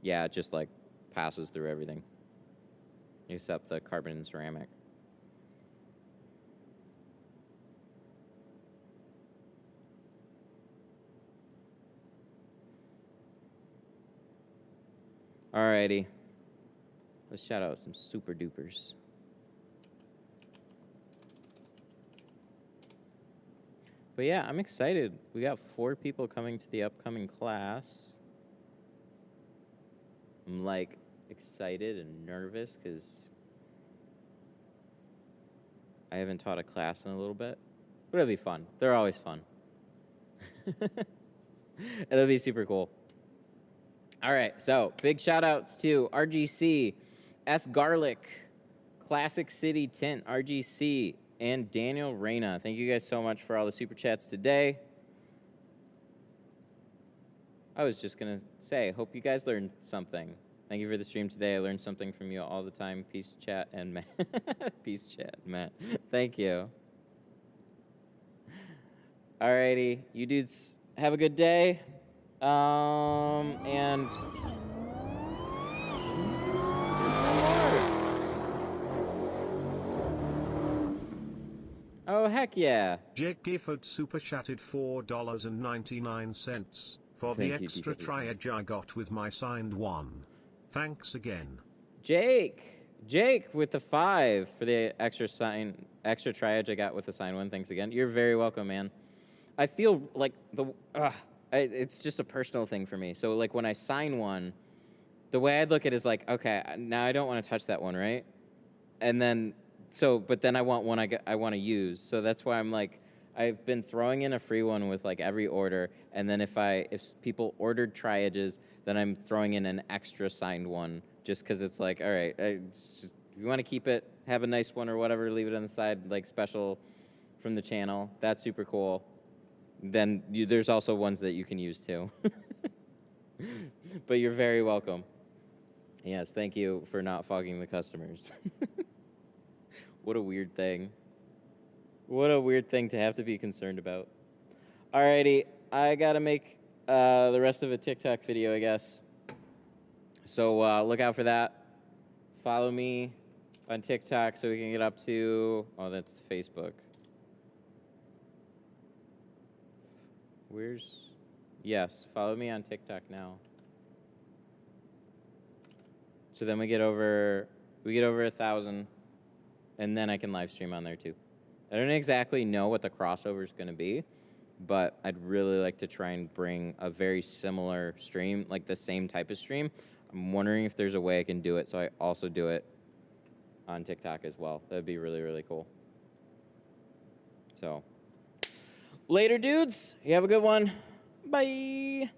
yeah, it just like passes through everything except the carbon and ceramic. Alrighty, let's shout out some super dupers. But yeah, I'm excited. We got 4 people coming to the upcoming class. I'm like excited and nervous because I haven't taught a class in a little bit. But it'll be fun. They're always fun. It'll be super cool. All right, so big shout outs to RGC, S Garlic, Classic City Tint, RGC, and Daniel Reyna. Thank you guys so much for all the super chats today. I was just going to say, hope you guys learned something. Thank you for the stream today. I learned something from you all the time. Peace, chat, and Matt. Peace, chat, Matt. Thank you. Alrighty, you dudes have a good day. And oh, heck yeah. Jake Gifford super chatted $4.99 for the Thank you, extra Gifford. triage I got with my signed one. Thanks again. Jake with the 5 for the extra triage I got with the sign one. Thanks again. You're very welcome, man. I feel like it's just a personal thing for me. So like when I sign one, the way I look at it is like, okay, now I don't want to touch that one, right? And then but then I want one I want to use. So that's why I'm like, I've been throwing in a free one with like every order, and then if people ordered triages, then I'm throwing in an extra signed one just because it's like, all right, if you want to keep it, have a nice one or whatever, leave it on the side, like special from the channel. That's super cool. Then there's also ones that you can use too. But you're very welcome. Yes, thank you for not fogging the customers. What a weird thing. What a weird thing to have to be concerned about. Alrighty, I gotta make the rest of a TikTok video, I guess. So look out for that. Follow me on TikTok so we can get up to, oh, that's Facebook. Yes, follow me on TikTok now. So then we get over 1,000, and then I can live stream on there too. I don't exactly know what the crossover is going to be, but I'd really like to try and bring a very similar stream, like the same type of stream. I'm wondering if there's a way I can do it so I also do it on TikTok as well. That'd be really, really cool. So, later, dudes. You have a good one. Bye.